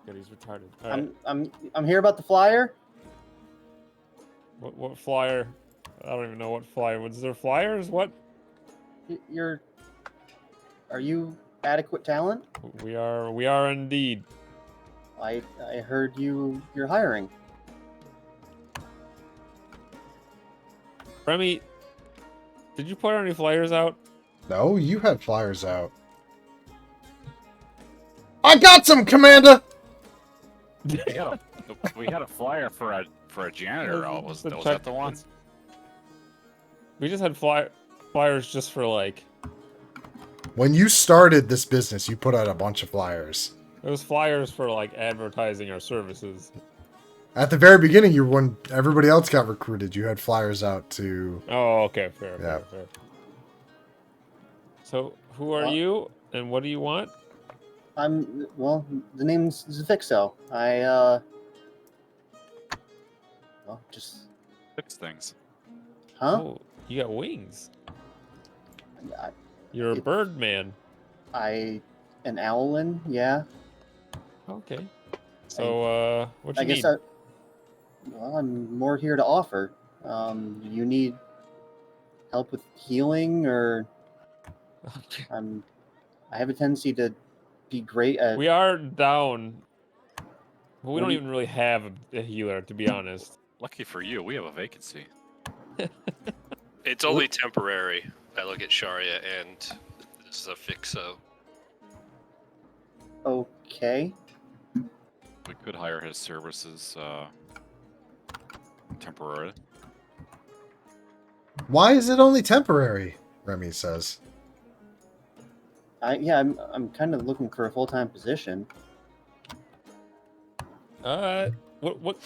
God, he's retarded. All right. I'm here about the flyer. What flyer? I don't even know what flyer. Was there flyers? What? Are you adequate talent? We are indeed. I heard you're hiring. Remy, did you put any flyers out? No, you had flyers out. I got some, Commander. We had a flyer for a janitor out. Was that the one? We just had flyers just for like. When you started this business, you put out a bunch of flyers. It was flyers for like advertising our services. At the very beginning, when everybody else got recruited, you had flyers out to. Oh, okay, fair. Yeah. Fair. So, who are you, and what do you want? The name's Zafixo. Just Fix things. huh? Oh, you got wings. I- You're a bird man. an owlin, yeah. Okay. So, what you I need? guess I'm more here to offer. You need help with healing, or I have a tendency to be great at. We are down. But we What don't do you- even really have a healer, to be honest. Lucky for you, we have a vacancy. It's only temporary. I look at Sharia and Zafixo. Okay. We could hire his services temporarily. Why is it only temporary? Remy says. I'm kind of looking for a full-time position. What?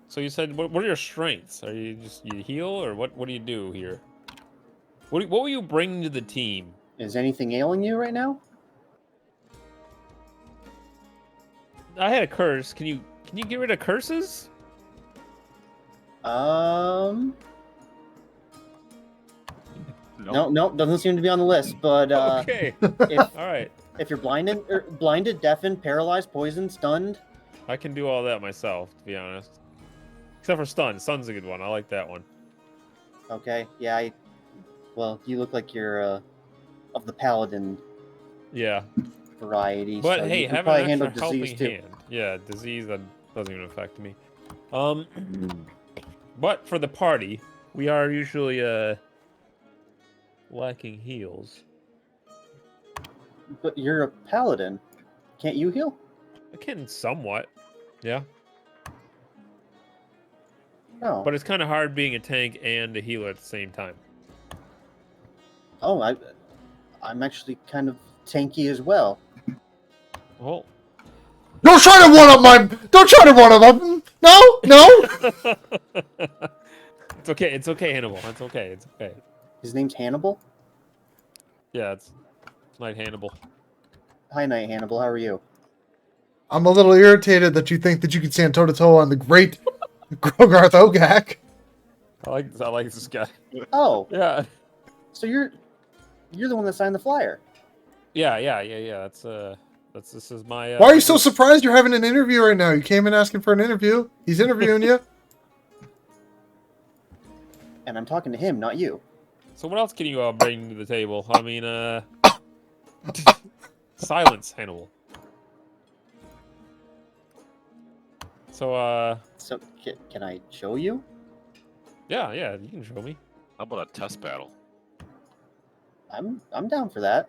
So you said, what are your strengths? Are you heal, or what do you do here? What will you bring to the team? Is anything ailing you right now? I had a curse. Can you get rid of curses? No, No. no, doesn't seem to be on the list. But Okay. if All right. if you're blinded, deafened, paralyzed, poisoned, stunned, I can do all that myself, to be honest. Except for stun. Stun's a good one. I like that one. okay, yeah, well, you look like you're of the paladin Yeah. variety. But so hey, you can have probably an handle extra disease helping too. hand. Yeah, disease that doesn't even affect me. But for the party, we are usually lacking heals. But you're a paladin. Can't you heal? I can somewhat. Yeah. No. But it's kind of hard being a tank and a healer at the same time. Oh, I'm actually kind of tanky as well. Well, Don't try to one up my. Don't try to one up. No, no. it's okay. It's okay, Hannibal. It's okay. It's okay. His name's Hannibal. Yeah, it's Knight Hannibal. Hi, Knight Hannibal. How are you? I'm a little irritated that you think that you can stand toe to toe on the great Grogarth Ogak. I like this guy. Oh, Yeah. so you're the one that signed the flyer. Yeah. This is my. Why are you so surprised you're having an interview right now? You came in asking for an interview. He's interviewing you. And I'm talking to him, not you. So what else can you bring to the table? I mean, silence, Hannibal. So So can I show you? yeah, you can show me. How about a test battle? I'm down for that.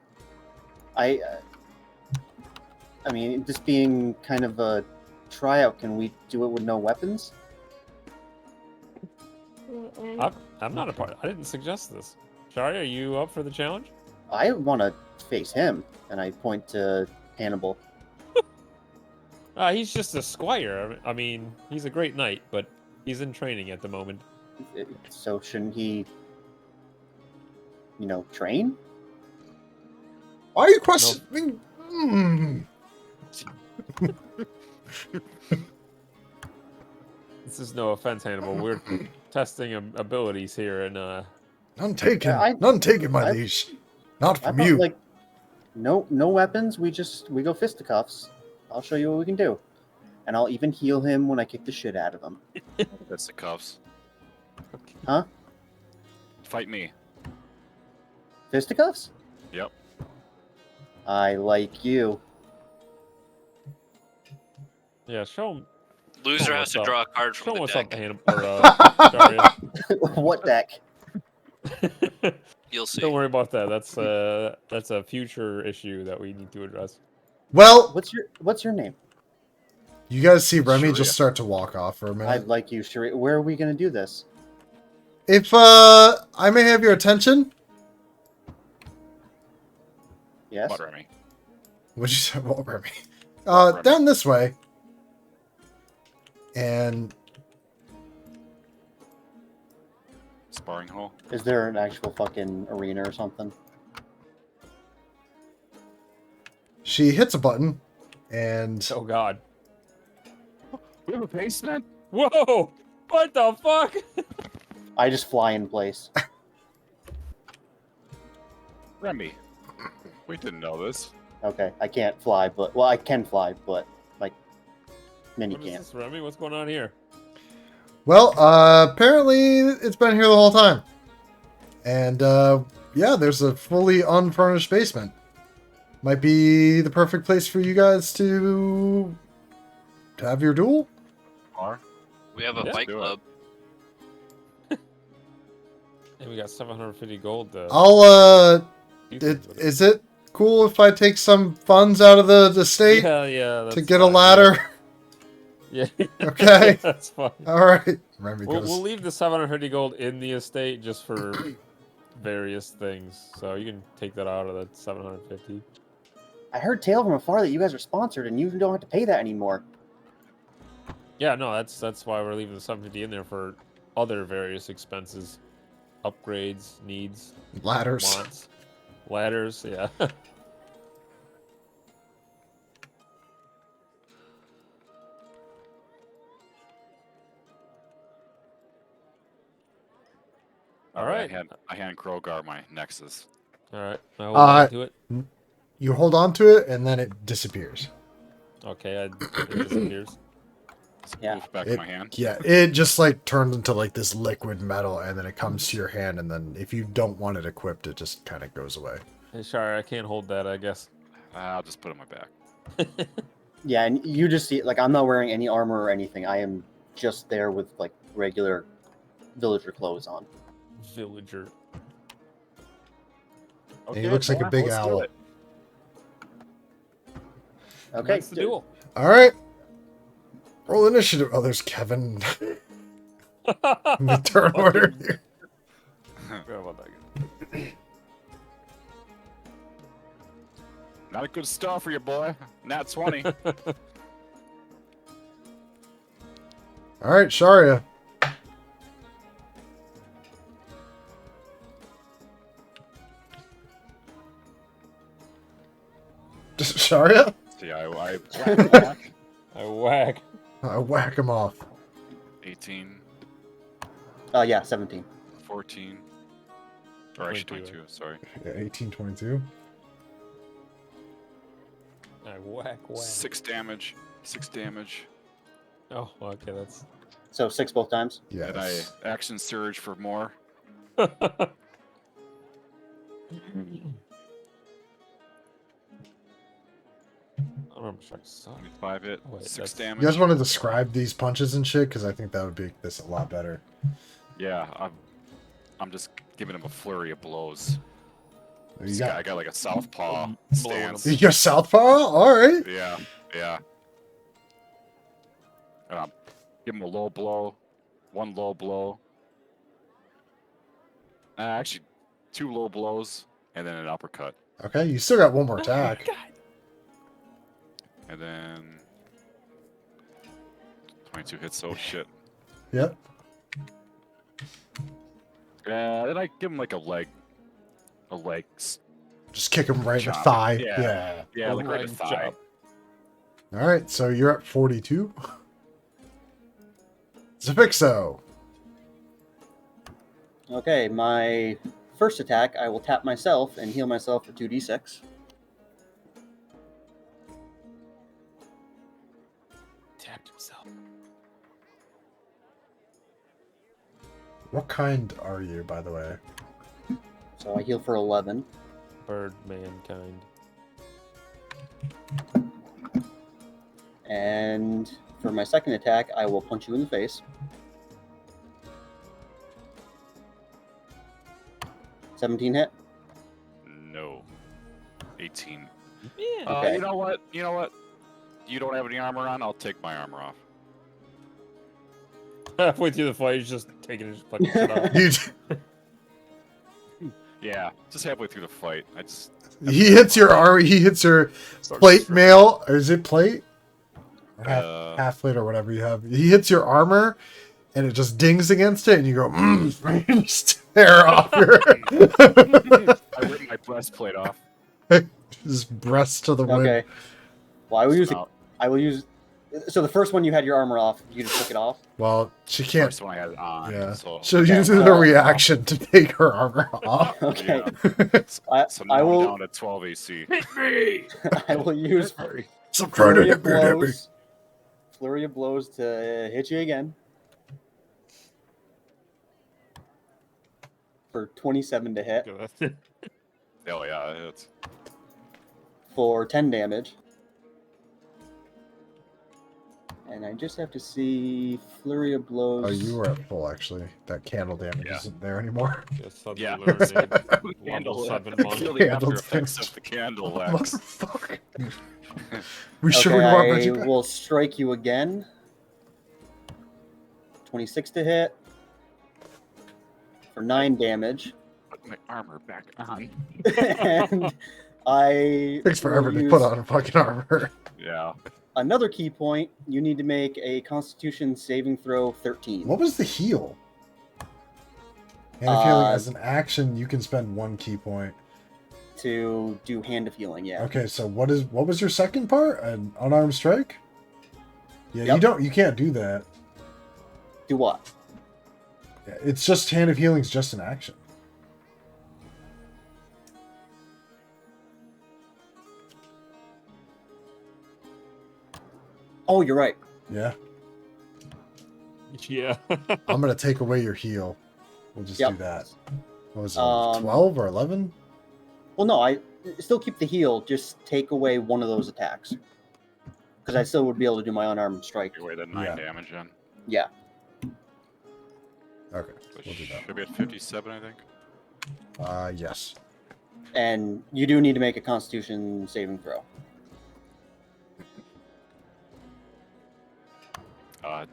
I mean, this being kind of a tryout, can we do it with no weapons? I'm not a part. I didn't suggest this. Shari, are you up for the challenge? I want to face him, and I point to Hannibal. He's just a squire. I mean, he's a great knight, but he's in training at the moment. So shouldn't he, train? Why are you questioning? This is no offense, Hannibal. We're testing abilities here, and None taken. Yeah, None taken, my I- liege. Not I from thought, you. no weapons. We go fisticuffs. I'll show you what we can do, and I'll even heal him when I kick the shit out of him. That's the cuffs. Huh? Fight me. Fisticuffs? Yep. I like you. yeah, show him. Loser Oh, has to what's up? draw a card Show from him the what's up, deck. Hannibal. Or, What deck? Daria. You'll see. Don't worry about that. That's a future issue that we need to address. Well, What's your name? you guys see Remy Sharia. just start to walk off for a minute. I'd like you, Sheree. Where are we gonna do this? If I may have your attention. Yes. What, Remy? What'd you say? Well, Remy. Remy. Down this way. And Sparring hole? Is there an actual fucking arena or something? she hits a button, and Oh God! We have a basement? Whoa! What the fuck? I just fly in place. Remy. We didn't know this. Okay, I can't fly, but I can fly, but Minnie What is can't. this, Remy? What's going on here? well, apparently it's been here the whole time. And yeah, there's a fully unfurnished basement. Might be the perfect place for you guys to have your duel. Or We have a Yeah. fight Do it. club. And we got 750 gold. I'll do things with it. is it cool if I take some funds out of the state Yeah, to that's get a fine, ladder? Yeah. Okay. That's fine. All right. Remember, We'll leave the 750 gold in the estate just for various things. So you can take that out of the 750. I heard tale from afar that you guys are sponsored and you don't have to pay that anymore. Yeah, no, that's why we're leaving the 750 in there for other various expenses, upgrades, needs, ladders. wants, ladders. Yeah. All right. I hand Krogar my Nexus. All right. I hold on to it. You hold on to it, and then it disappears. Okay, it disappears. It's Yeah. poof back in my hand. Yeah, it just like turns into like this liquid metal, and then it comes to your hand, and then if you don't want it equipped, it just kind of goes away. Hey, sorry, I can't hold that. I guess. I'll just put it in my back. Yeah, and you just see, like, I'm not wearing any armor or anything. I am just there with, like, regular villager clothes on. Villager. And he looks like a big let's do owl. it. Okay. That's the duel. All right. Roll initiative. Oh, there's Kevin. in the turn order here. Forgot about that guy. Not a good start for you, boy. Nat 20. All right, Sharia. Sharia? See, I whack back. I whack. I whack him off. 18, Yeah, 17. 14, or actually 22. 22. Sorry. Yeah, 1822. I whack. 6 damage. 6 damage. Oh, okay, that's. So 6 both times? Yes. And I action surge for more. I remember Shark suck. 5 hit. Oh, wait, 6 that's- damage. You guys want to describe these punches and shit? Because I think that would make this a lot better. Yeah, I'm just giving him a flurry of blows. You I got, got like a southpaw Blowing stance. you got southpaw? All right. Yeah, yeah. Give him a low blow, 1 low blow. Actually, 2 low blows, and then an uppercut. Okay, you still got one more attack. And then 22 hits, oh shit. Yep. Then I give him like a leg. Just kick him right in the Chop. thigh. Yeah. Yeah, like right in the Leg thigh. chop. All right, so you're at 42. Zapixo. Okay, my first attack, I will tap myself and heal myself for 2d6. Tapped himself. What kind are you, by the way? So I heal for 11. Bird mankind. And for my second attack, I will punch you in the face. 17 hit. No. 18. Yeah. Okay. You know what? You don't have any armor on, I'll take my armor off. Halfway through the fight, he's just taking his fucking shit off. Yeah, just halfway through the fight. He hits your arm. He hits your Start plate stripping. mail. Or is it plate? Or half plate or whatever you have. He hits your armor, and it just dings against it, and you go, and you just tear off your I ripped my breastplate off. his breast to the wind. Okay. Well, I will use. Oh, I will use. So the first one you had your armor off. You just took it off. Well, she can't. first one I had it on. Yeah. So, She'll Okay, use a reaction to take her armor off. Okay. yeah. I, So now I I'm will. down to 12 AC. I will use Some flurry of predator. blows. Flurry of blows to hit you again. For 27 to hit. Oh yeah, it hits. For 10 damage. And I just have to see flurry of blows. Oh, you were at full, actually. That candle damage Yeah. isn't there anymore. Yeah. Level 7 Feel monk. the Candle after effects damage. of the candle wax. Motherfucker. We sure we Okay, want I Reggie back? will strike you again. 26 to hit for 9 damage. Put my armor back on. And I Takes will forever to use put on a fucking armor. Yeah. another key point. You need to make a Constitution saving throw 13. What was the heal? And if healing Uh, as an action, you can spend 1 key point. To do Hand of Healing, yeah. Okay, so what was your second part? An unarmed strike? Yeah, Yep. you can't do that. Do what? Yeah, it's just Hand of Healing's just an action. Oh, you're right. Yeah. Yeah. I'm gonna take away your heal. We'll just Yep. do that. What was it? Um, 12 or 11? Well, no, I still keep the heal. Just take away one of those attacks. Because I still would be able to do my unarmed strike. Take away the 9 Yeah. damage then. Yeah. Okay, So we'll do that. should be at 57, I think. Yes. And you do need to make a Constitution saving throw.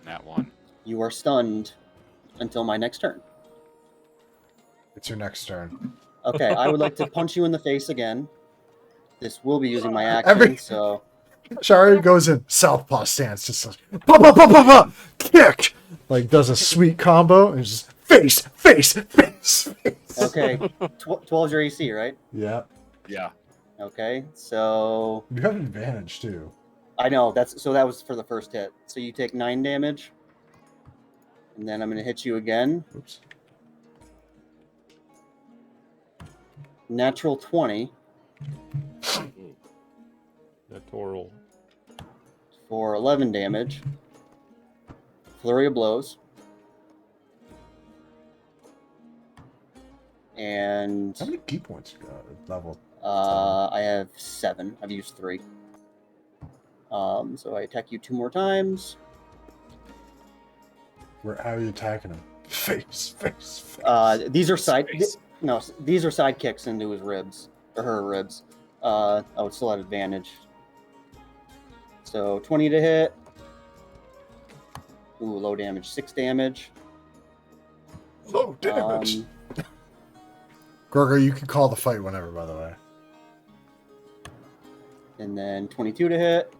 Nat 1. You are stunned until my next turn. It's your next turn. Okay, I would like to punch you in the face again. This will be using my action, Every- so Shari goes in southpaw stance, just like pa pa pa pa pa, kick, like does a sweet combo and just face, face, face, face. okay. 12 is your AC, right? Yeah, Yeah. Okay, so you have advantage too. I know that was for the first hit. So you take 9 damage, and then I'm gonna hit you again. Oops. Natural 20 That total. for 11 damage. Flurry of blows. And How many key points you got at level? I have 7. I've used 3. So I attack you 2 more times. How are you attacking him? Face, face, face. These are side. Space. No, these are side kicks into his ribs or her ribs. I would still have advantage. So 20 to hit. Ooh, low damage. 6 damage. Low damage. Um, Groger, you can call the fight whenever, by the way. and then 22 to hit.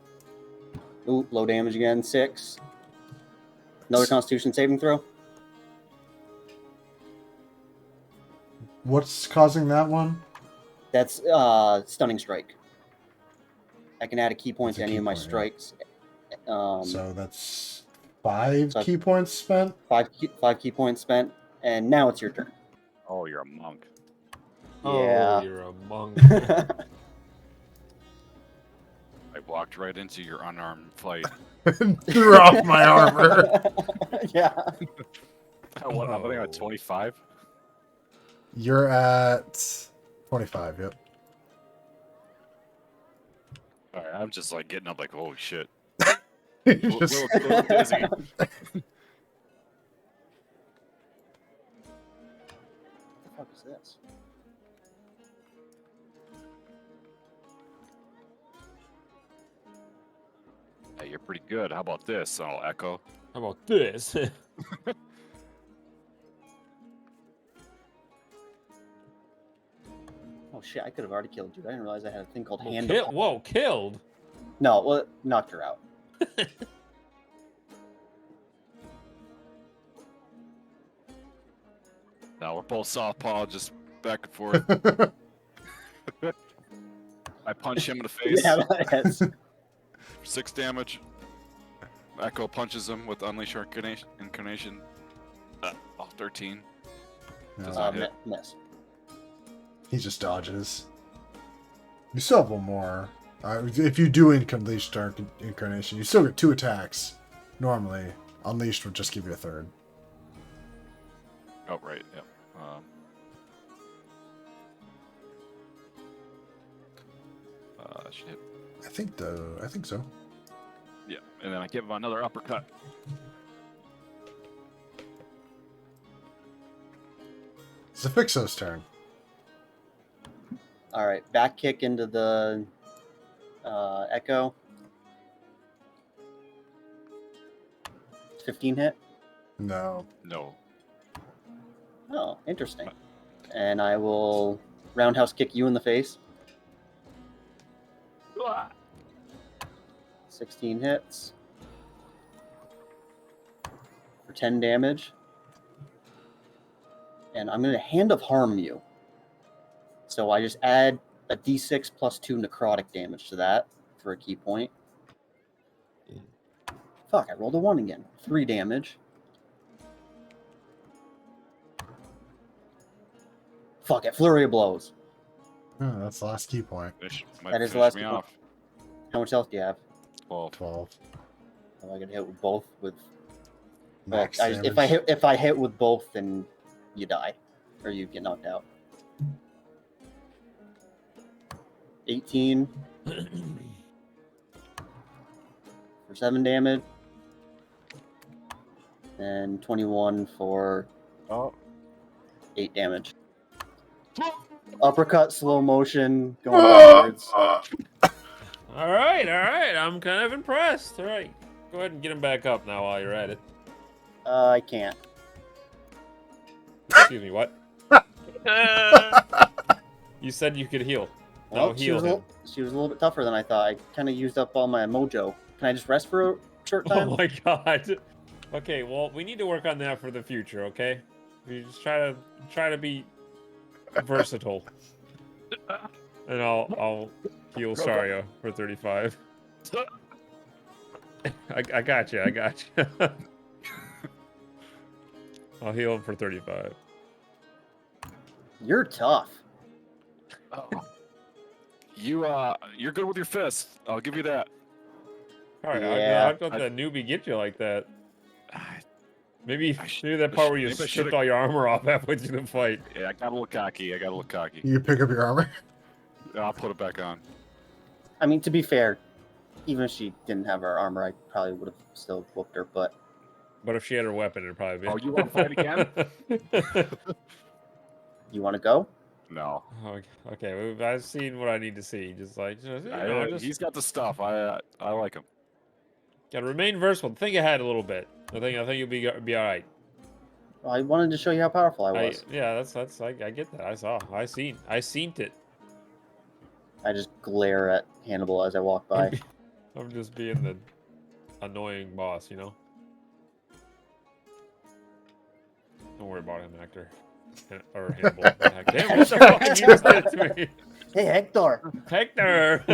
Ooh, low damage again. 6. Another Constitution saving throw. What's causing that one? That's stunning strike. I can add a key point It's to a any key of my point, yeah. strikes. So that's 5 so- key points spent. 5 key points spent, and now it's your turn. Oh, you're a monk. Oh, you're a monk. I walked right into your unarmed fight. Threw off my armor. Yeah. What? I think I'm at 25. You're at 25, yep. All right, I'm just like getting up, like, holy shit. You Little- just- little dizzy. What the fuck is this? Hey, you're pretty good. How about this? I'll echo. How about this? Oh shit! I could have already killed you. I didn't realize I had a thing called hand. Whoa, killed. No, well, it knocked her out. Now we're both southpaw, just back and forth. I punch him in the face. Yeah, that is. 6 damage. Echo punches him with Unleash Your Incarnation. 13. Does not hit. Miss. He just dodges. You still have one more. If you do Unleash Dark Incarnation, you still get 2 attacks. Normally, Unleashed would just give you a 3rd. Oh, right. Yep. Shit. I think so. Yeah, and then I give him another uppercut. It's Afixo's turn. All right, back kick into the Echo. 15 hit. No. No. Oh, interesting. And I will roundhouse kick you in the face. 16 hits for 10 damage. And I'm going to Hand of Harm you. So I just add a d6 plus 2 necrotic damage to that for a key point. Fuck, I rolled a 1 again. 3 damage. Fuck it, Flurry of Blows. Oh, that's the last key point. Might That is the finish last me key point. off. How much health do you have? 12. 12. Oh, I get hit with both with. Max Well, damage. if I hit with both, then you die, or you get knocked out. 18 for 7 damage, and 21 for Oh. 8 damage. Uppercut, slow motion, going backwards. All right. I'm kind of impressed. All right, go ahead and get him back up now while you're at it. I can't. Excuse me, what? You said you could heal. No, Well, heal him. she was a little bit tougher than I thought. I kind of used up all my mojo. Can I just rest for a short time? Oh my god. Okay, well, we need to work on that for the future, okay? We just try to be versatile. And I'll heal Saria for 35. I got you. I'll heal him for 35. You're tough. Oh. You're good with your fists. I'll give you that. All right, Yeah. how about that newbie get you like that? Maybe that I part where you maybe I stripped should've- all your armor off halfway through the fight. Yeah, I got a little cocky. You pick up your armor? I'll put it back on. I mean, to be fair, even if she didn't have her armor, I probably would have still whooped her. But But if she had her weapon, it'd probably be. Oh, you want to fight again? you want to go? No. Okay, I've seen what I need to see. Just He's got the stuff. I like him. gotta remain versatile. Think ahead a little bit. I think you'll be all right. Well, I wanted to show you how powerful I was. I get that. I seen it. I just glare at Hannibal as I walk by. I'm just being the annoying boss, you know. Don't worry about him, Hector. Or Hannibal. Damn, what the fuck you just did to me? Hey, Hector! Hector!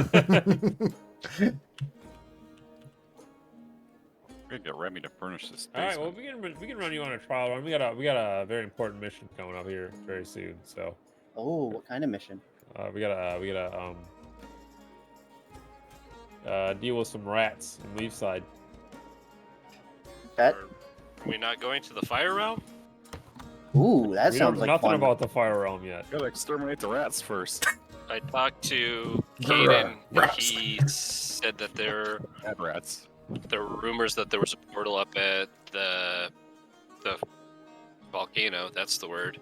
We're gonna get Remy to furnish this All right, basement. well we can run you on a trial run. We got a very important mission coming up here very soon. So Oh, what kind of mission? we gotta deal with some rats in Leafside. Pet? Are we not going to the fire realm? Ooh, that We sounds know like nothing fun. about the fire realm yet. Gotta exterminate the rats first. I talked to Kaden, and Rats. he said that there Bad rats. were rumors that there was a portal up at the volcano. That's the word.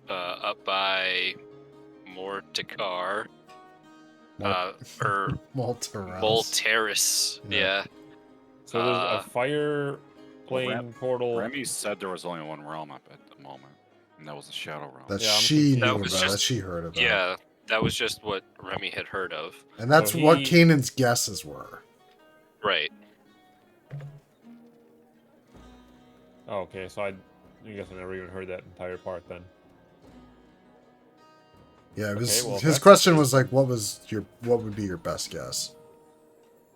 Up by Mortikar. Or Molteras. Volteris. Yeah. Yeah. So there's a fire plane Rem- portal. Remy said there was only one realm up at the moment, and that was the Shadow Realm. That Yeah, I'm she confused. knew That about. was That just- she heard about. Yeah, that was just what Remy had heard of. And that's So what he- Kanan's guesses were. Right. Oh, okay, so I guess I never even heard that entire part then. Yeah, it was, Okay, well, his that's- question was like, what would be your best guess?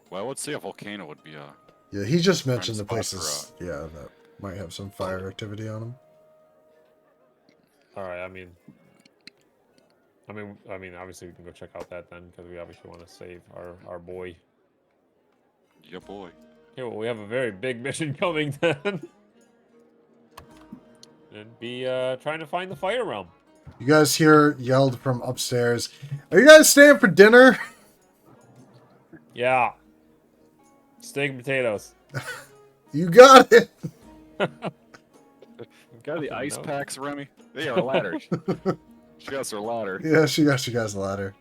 Well, I would say a volcano would be a. Yeah, he just Prime mentioned the spot for, places, yeah, that might have some fire activity on them. All right, I mean, obviously we can go check out that then because we obviously want to save our boy. Yeah, boy. Okay, well we have a very big mission coming then. And be trying to find the fire realm. You guys hear yelled from upstairs, "Are you guys staying for dinner?" Yeah. Steak and potatoes. You got it. Got the ice No. packs, Remy? They are ladders. She got her ladder. Yeah, she got you guys a ladder.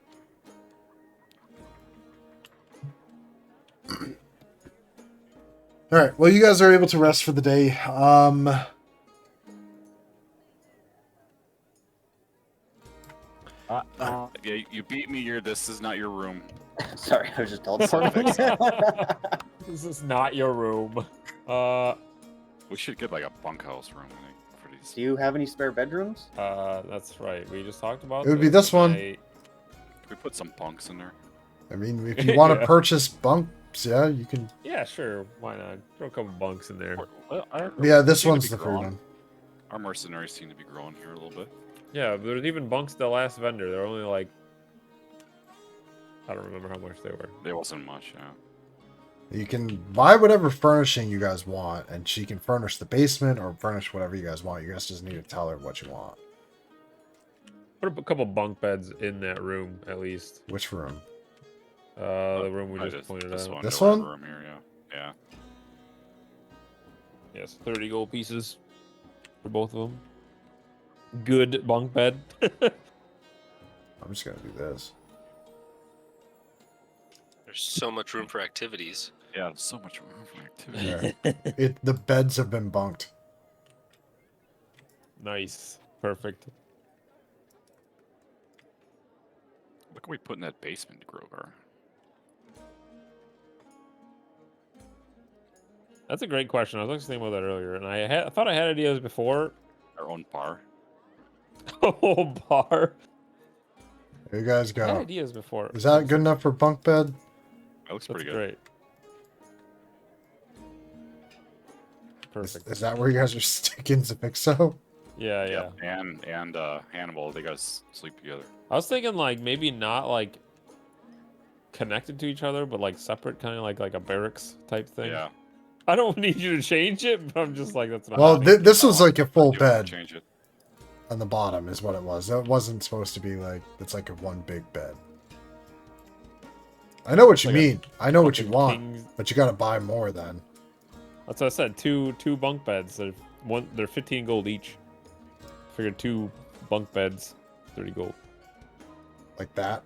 All right. Well, you guys are able to rest for the day. Yeah, you beat me. This is not your room. Sorry, I was just told something. This is not your room. We should get like a bunkhouse room, I think, for these. Do you have any spare bedrooms? That's right. We just talked about It would be this and one. Can we put some bunks in there? I mean, if you want to Yeah. purchase bunks, yeah, you can. Yeah, sure. Why not? Throw a couple bunks in there. Well, Yeah, this seem to one's be the free growing. one. Our mercenaries seem to be growing here a little bit. Yeah, but there's even bunks at the last vendor. They're only like, I don't remember how much they were. There wasn't much, yeah. You can buy whatever furnishing you guys want, and she can furnish the basement or furnish whatever you guys want. You guys just need to tell her what you want. Put a couple bunk beds in that room at least. Which room? The room we I just pointed this out. one, This the one? room here, yeah. Yes, 30 gold pieces for both of them. Good bunk bed. I'm just gonna do this. There's so much room for activities. Yeah, there's so much room for activity. There. The beds have been bunked. Nice. Perfect. What can we put in that basement, Grover? That's a great question. I was actually thinking about that earlier, and I thought I had ideas before. Our own bar? Oh, bar. There you guys I had go. ideas before. Is that good enough for bunk bed? That looks That's pretty good. great. Is, Perfect. is that where you guys are sticking Zipixo? Yeah, yeah. Yep. And Hannibal, they gotta sleep together. I was thinking like maybe not like connected to each other, but like separate, kind of like a barracks type thing. Yeah. I don't need you to change it, but I'm just like that's not. Well, happening. this was like a full Do you wanna bed Change it. on the bottom is what it was. That wasn't supposed to be like, it's like a one big bed. I know what you Like a mean. I know what you Fucking want, king's- but you gotta buy more then. That's what I said. Two bunk beds. They're 15 gold each. Figured 2 bunk beds, 30 gold. Like that.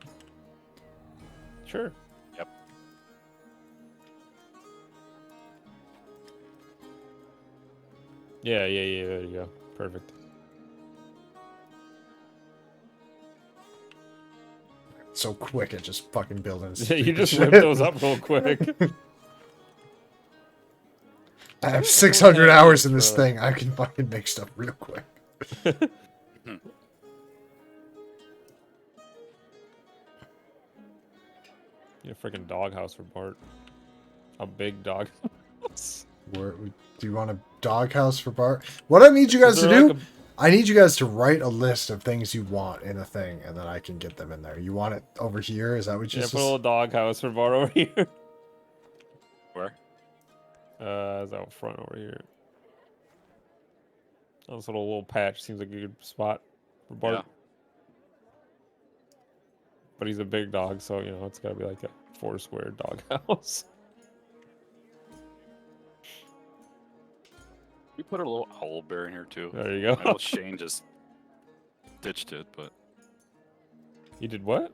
Sure. Yep. Yeah. There you go. Perfect. So quick at just fucking building. Yeah, you just shit. whip those up real quick. I have Yeah, 600 totally hours in ideas this for- thing. I can fucking make stuff real quick. You a freaking doghouse for Bart. A big dog. Where, do you want a doghouse for Bart? What I need you guys to do, I need you guys to write a list of things you want in a thing, and then I can get them in there. You want it over here? Is that what you Yeah, just... put a little doghouse for Bart over here. Where? It's out front over here. Oh, this little patch seems like a good spot for Bart. Yeah. But he's a big dog, so you know it's gotta be like a 4-square doghouse. We put a little owl bear in here too. There you I know go. Shane just ditched it, but You did what?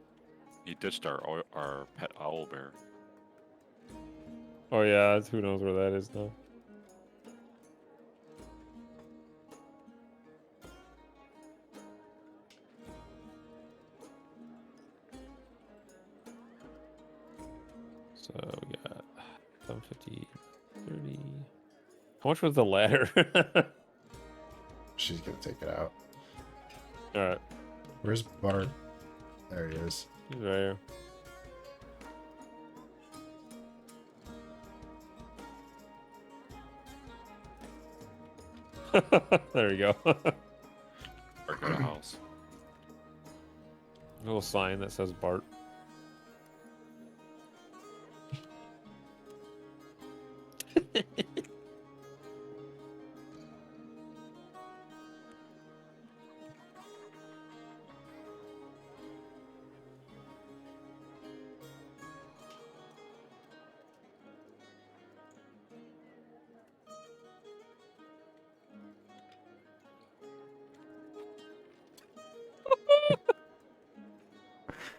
he ditched our pet owl bear. Oh yeah, who knows where that is now. So we got 750, 30. How much was the ladder? She's gonna take it out. Alright, Where's Bart? There he is. he's right here. There you go. Or got a house. A little sign that says Bart.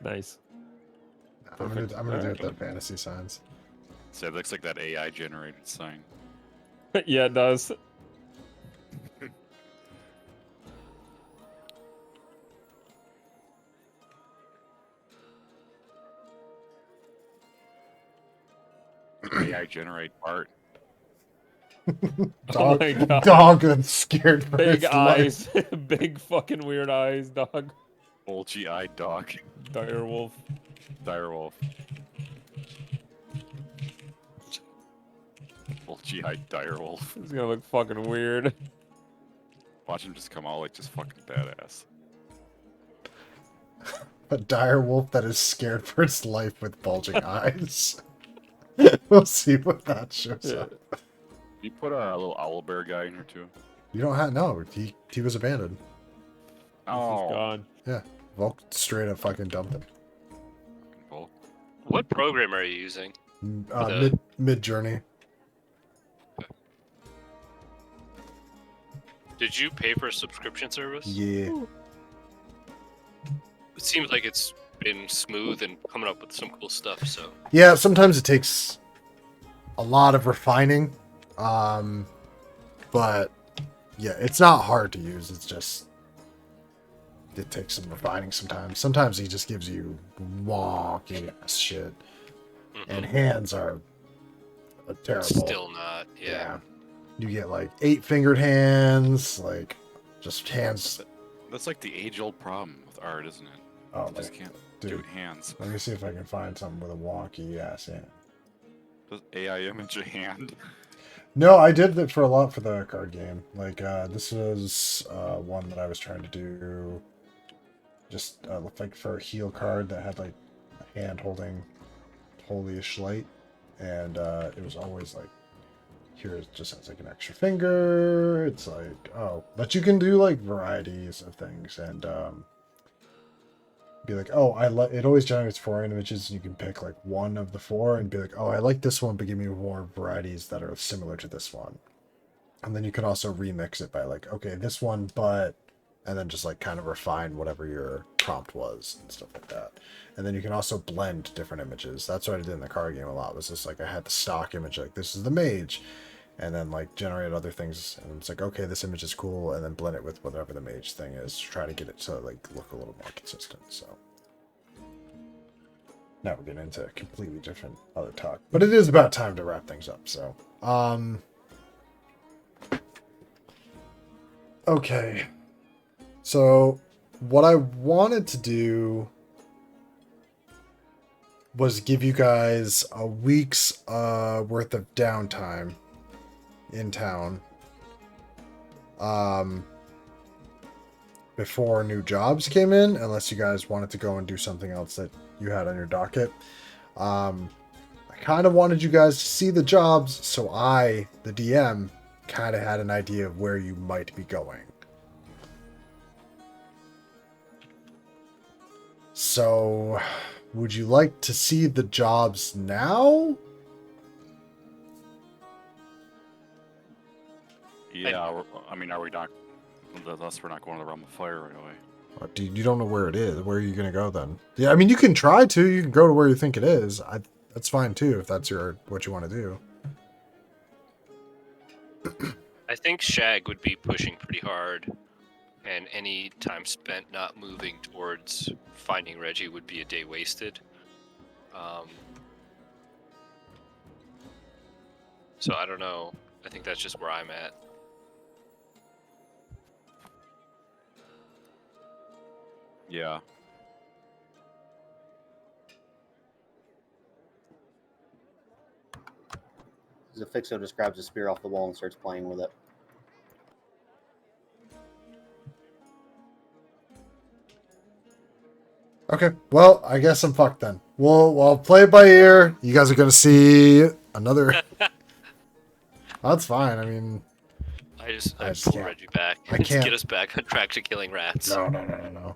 Nice. I'm gonna Perfect. do it Alright. with the fantasy signs. So it looks like that AI generated sign. Yeah, it does. AI generate art. Oh Dog, my god. dog that's scared for Big its life. eyes. Big fucking weird eyes, dog. Bulgy-eyed dog. Dire wolf. Direwolf. Bulgy-eyed direwolf. It's gonna look fucking weird. Watch him just come out like just fucking badass. A dire wolf that is scared for its life with bulging eyes. We'll see what that shows Yeah. up. You put a little owl bear guy in here too. You don't have no. He was abandoned. He's Oh, gone. Yeah, Volk straight up fucking dumped him. Volk. What program are you using? The- Mid journey. Did you pay for a subscription service? Yeah. It seems like it's been smooth and coming up with some cool stuff. So Yeah, sometimes it takes a lot of refining. But yeah, it's not hard to use. It's just it takes some refining sometimes. Sometimes he just gives you wonky ass shit. And hands are terrible. still not. Yeah. You get like 8-fingered hands, like just hands. That's like the age-old problem with art, isn't it? Oh, You just can't do dude. it hands. Let me see if I can find something with a wonky ass hand. Does AI image a hand? No, I did that for a lot for the card game. Like this was one that I was trying to do. Just looked like for a heal card that had like a hand holding Holy-ish Light, and it was always like, here it just has like an extra finger. It's like, oh, but you can do like varieties of things and be like, oh, it always generates 4 images. And you can pick like one of the 4 and be like, oh, I like this one, but give me more varieties that are similar to this one. And then you can also remix it by like, okay, this one, but, and then just like kind of refine whatever your prompt was and stuff like that. And then you can also blend different images. That's what I did in the card game a lot, was just like I had the stock image, like this is the mage, and then like generate other things. And it's like, okay, this image is cool, and then blend it with whatever the mage thing is to try to get it to like look a little more consistent. So now we're getting into a completely different other talk, but it is about time to wrap things up. So, okay. So what I wanted to do was give you guys a week's worth of downtime in town before new jobs came in, unless you guys wanted to go and do something else that you had on your docket. I kind of wanted you guys to see the jobs, so I, the DM, kind of had an idea of where you might be going. So, would you like to see the jobs now? Yeah, I mean, are we not? Unless we're not going to the realm of fire right away. Dude, you don't know where it is. Where are you gonna go then? Yeah, I mean, you can try to. You can go to where you think it is. That's fine too if that's what you want to do. I think Shag would be pushing pretty hard, and any time spent not moving towards finding Reggie would be a day wasted. So I don't know. I think that's just where I'm at. Yeah. Zafixo just grabs a spear off the wall and starts playing with it. Okay, well, I guess I'm fucked then. We'll play it by ear. You guys are gonna see another. That's fine. I mean, I I just pull can't. Reggie back. I Just can't. get us back on track to killing rats. no.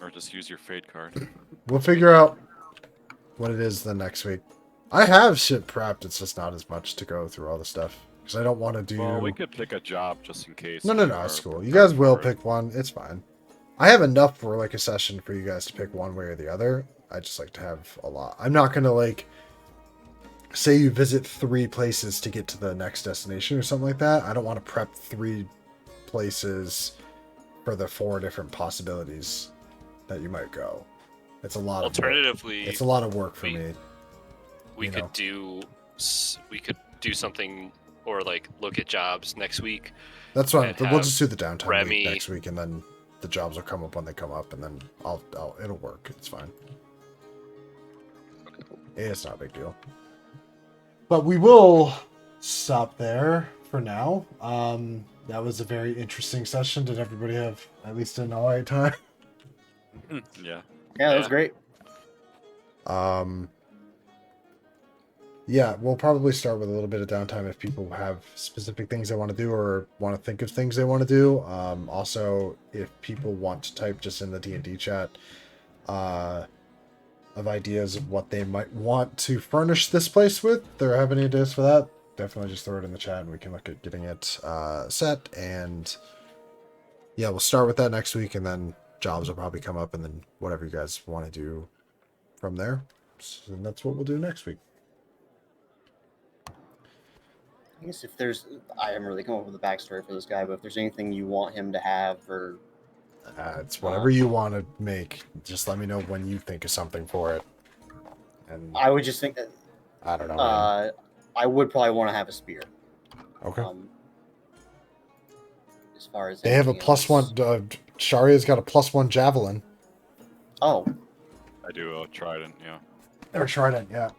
Or just use your fate card. We'll figure out what it is the next week. I have shit prepped. It's just not as much to go through all the stuff because I don't want to do. Well, we could pick a job just in case. No, we it's are cool. You guys prepared will for it. pick one. It's fine. I have enough for like a session for you guys to pick one way or the other. I just like to have a lot. I'm not gonna like say you visit 3 places to get to the next destination or something like that. I don't want to prep 3 places for the 4 different possibilities that you might go. It's a lot of work. Alternatively, It's a lot of work for we- me. we you could know. do something, or like look at jobs next week. That's why and we'll have just do the downtime Remy- week next week, and then the jobs will come up when they come up, and then it'll work. It's fine. It's not a big deal. But we will stop there for now. That was a very interesting session. Did everybody have at least an alright time? Yeah. Yeah, that was Yeah. great. Yeah, we'll probably start with a little bit of downtime if people have specific things they want to do or want to think of things they want to do. Also, if people want to type just in the D&D chat of ideas of what they might want to furnish this place with, if they have any ideas for that, definitely just throw it in the chat and we can look at getting it set. And yeah, we'll start with that next week, and then jobs will probably come up, and then whatever you guys want to do from there. So that's what we'll do next week. I guess if there's, I haven't really come up with a backstory for this guy, but if there's anything you want him to have, or It's whatever you want to make. Just let me know when you think of something for it. And I would just think that I don't know. Man. I would probably want to have a spear. Okay. As far as They have a anything +1. else. Sharia's got a +1 javelin. Oh, I do a trident, yeah. Or trident, yeah.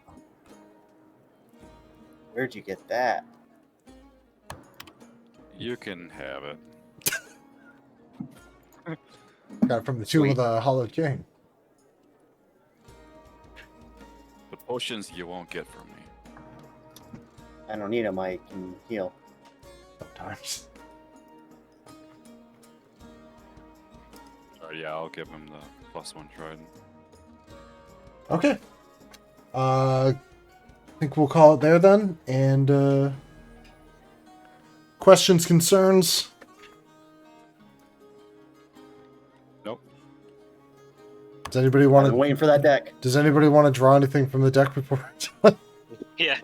where'd you get that? You can have it. Got it from the Tomb of Sweet. the Hollowed King. The potions you won't get from me. I don't need him. I can heal. Sometimes. Yeah, I'll give him the +1 trident. Okay. I think we'll call it there then. And questions, concerns? Nope. Does anybody I've want been to? waiting for that deck. Does anybody want to draw anything from the deck before? Yeah.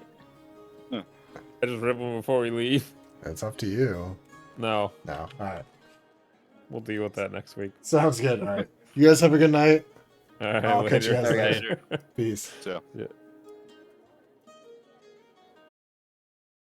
I just rip them before we leave. It's up to you. No, No. All right. we'll deal with that next week. Sounds good. All right. You guys have a good night. All right, I'll catch you later. guys All right, later. Peace. So. Yeah.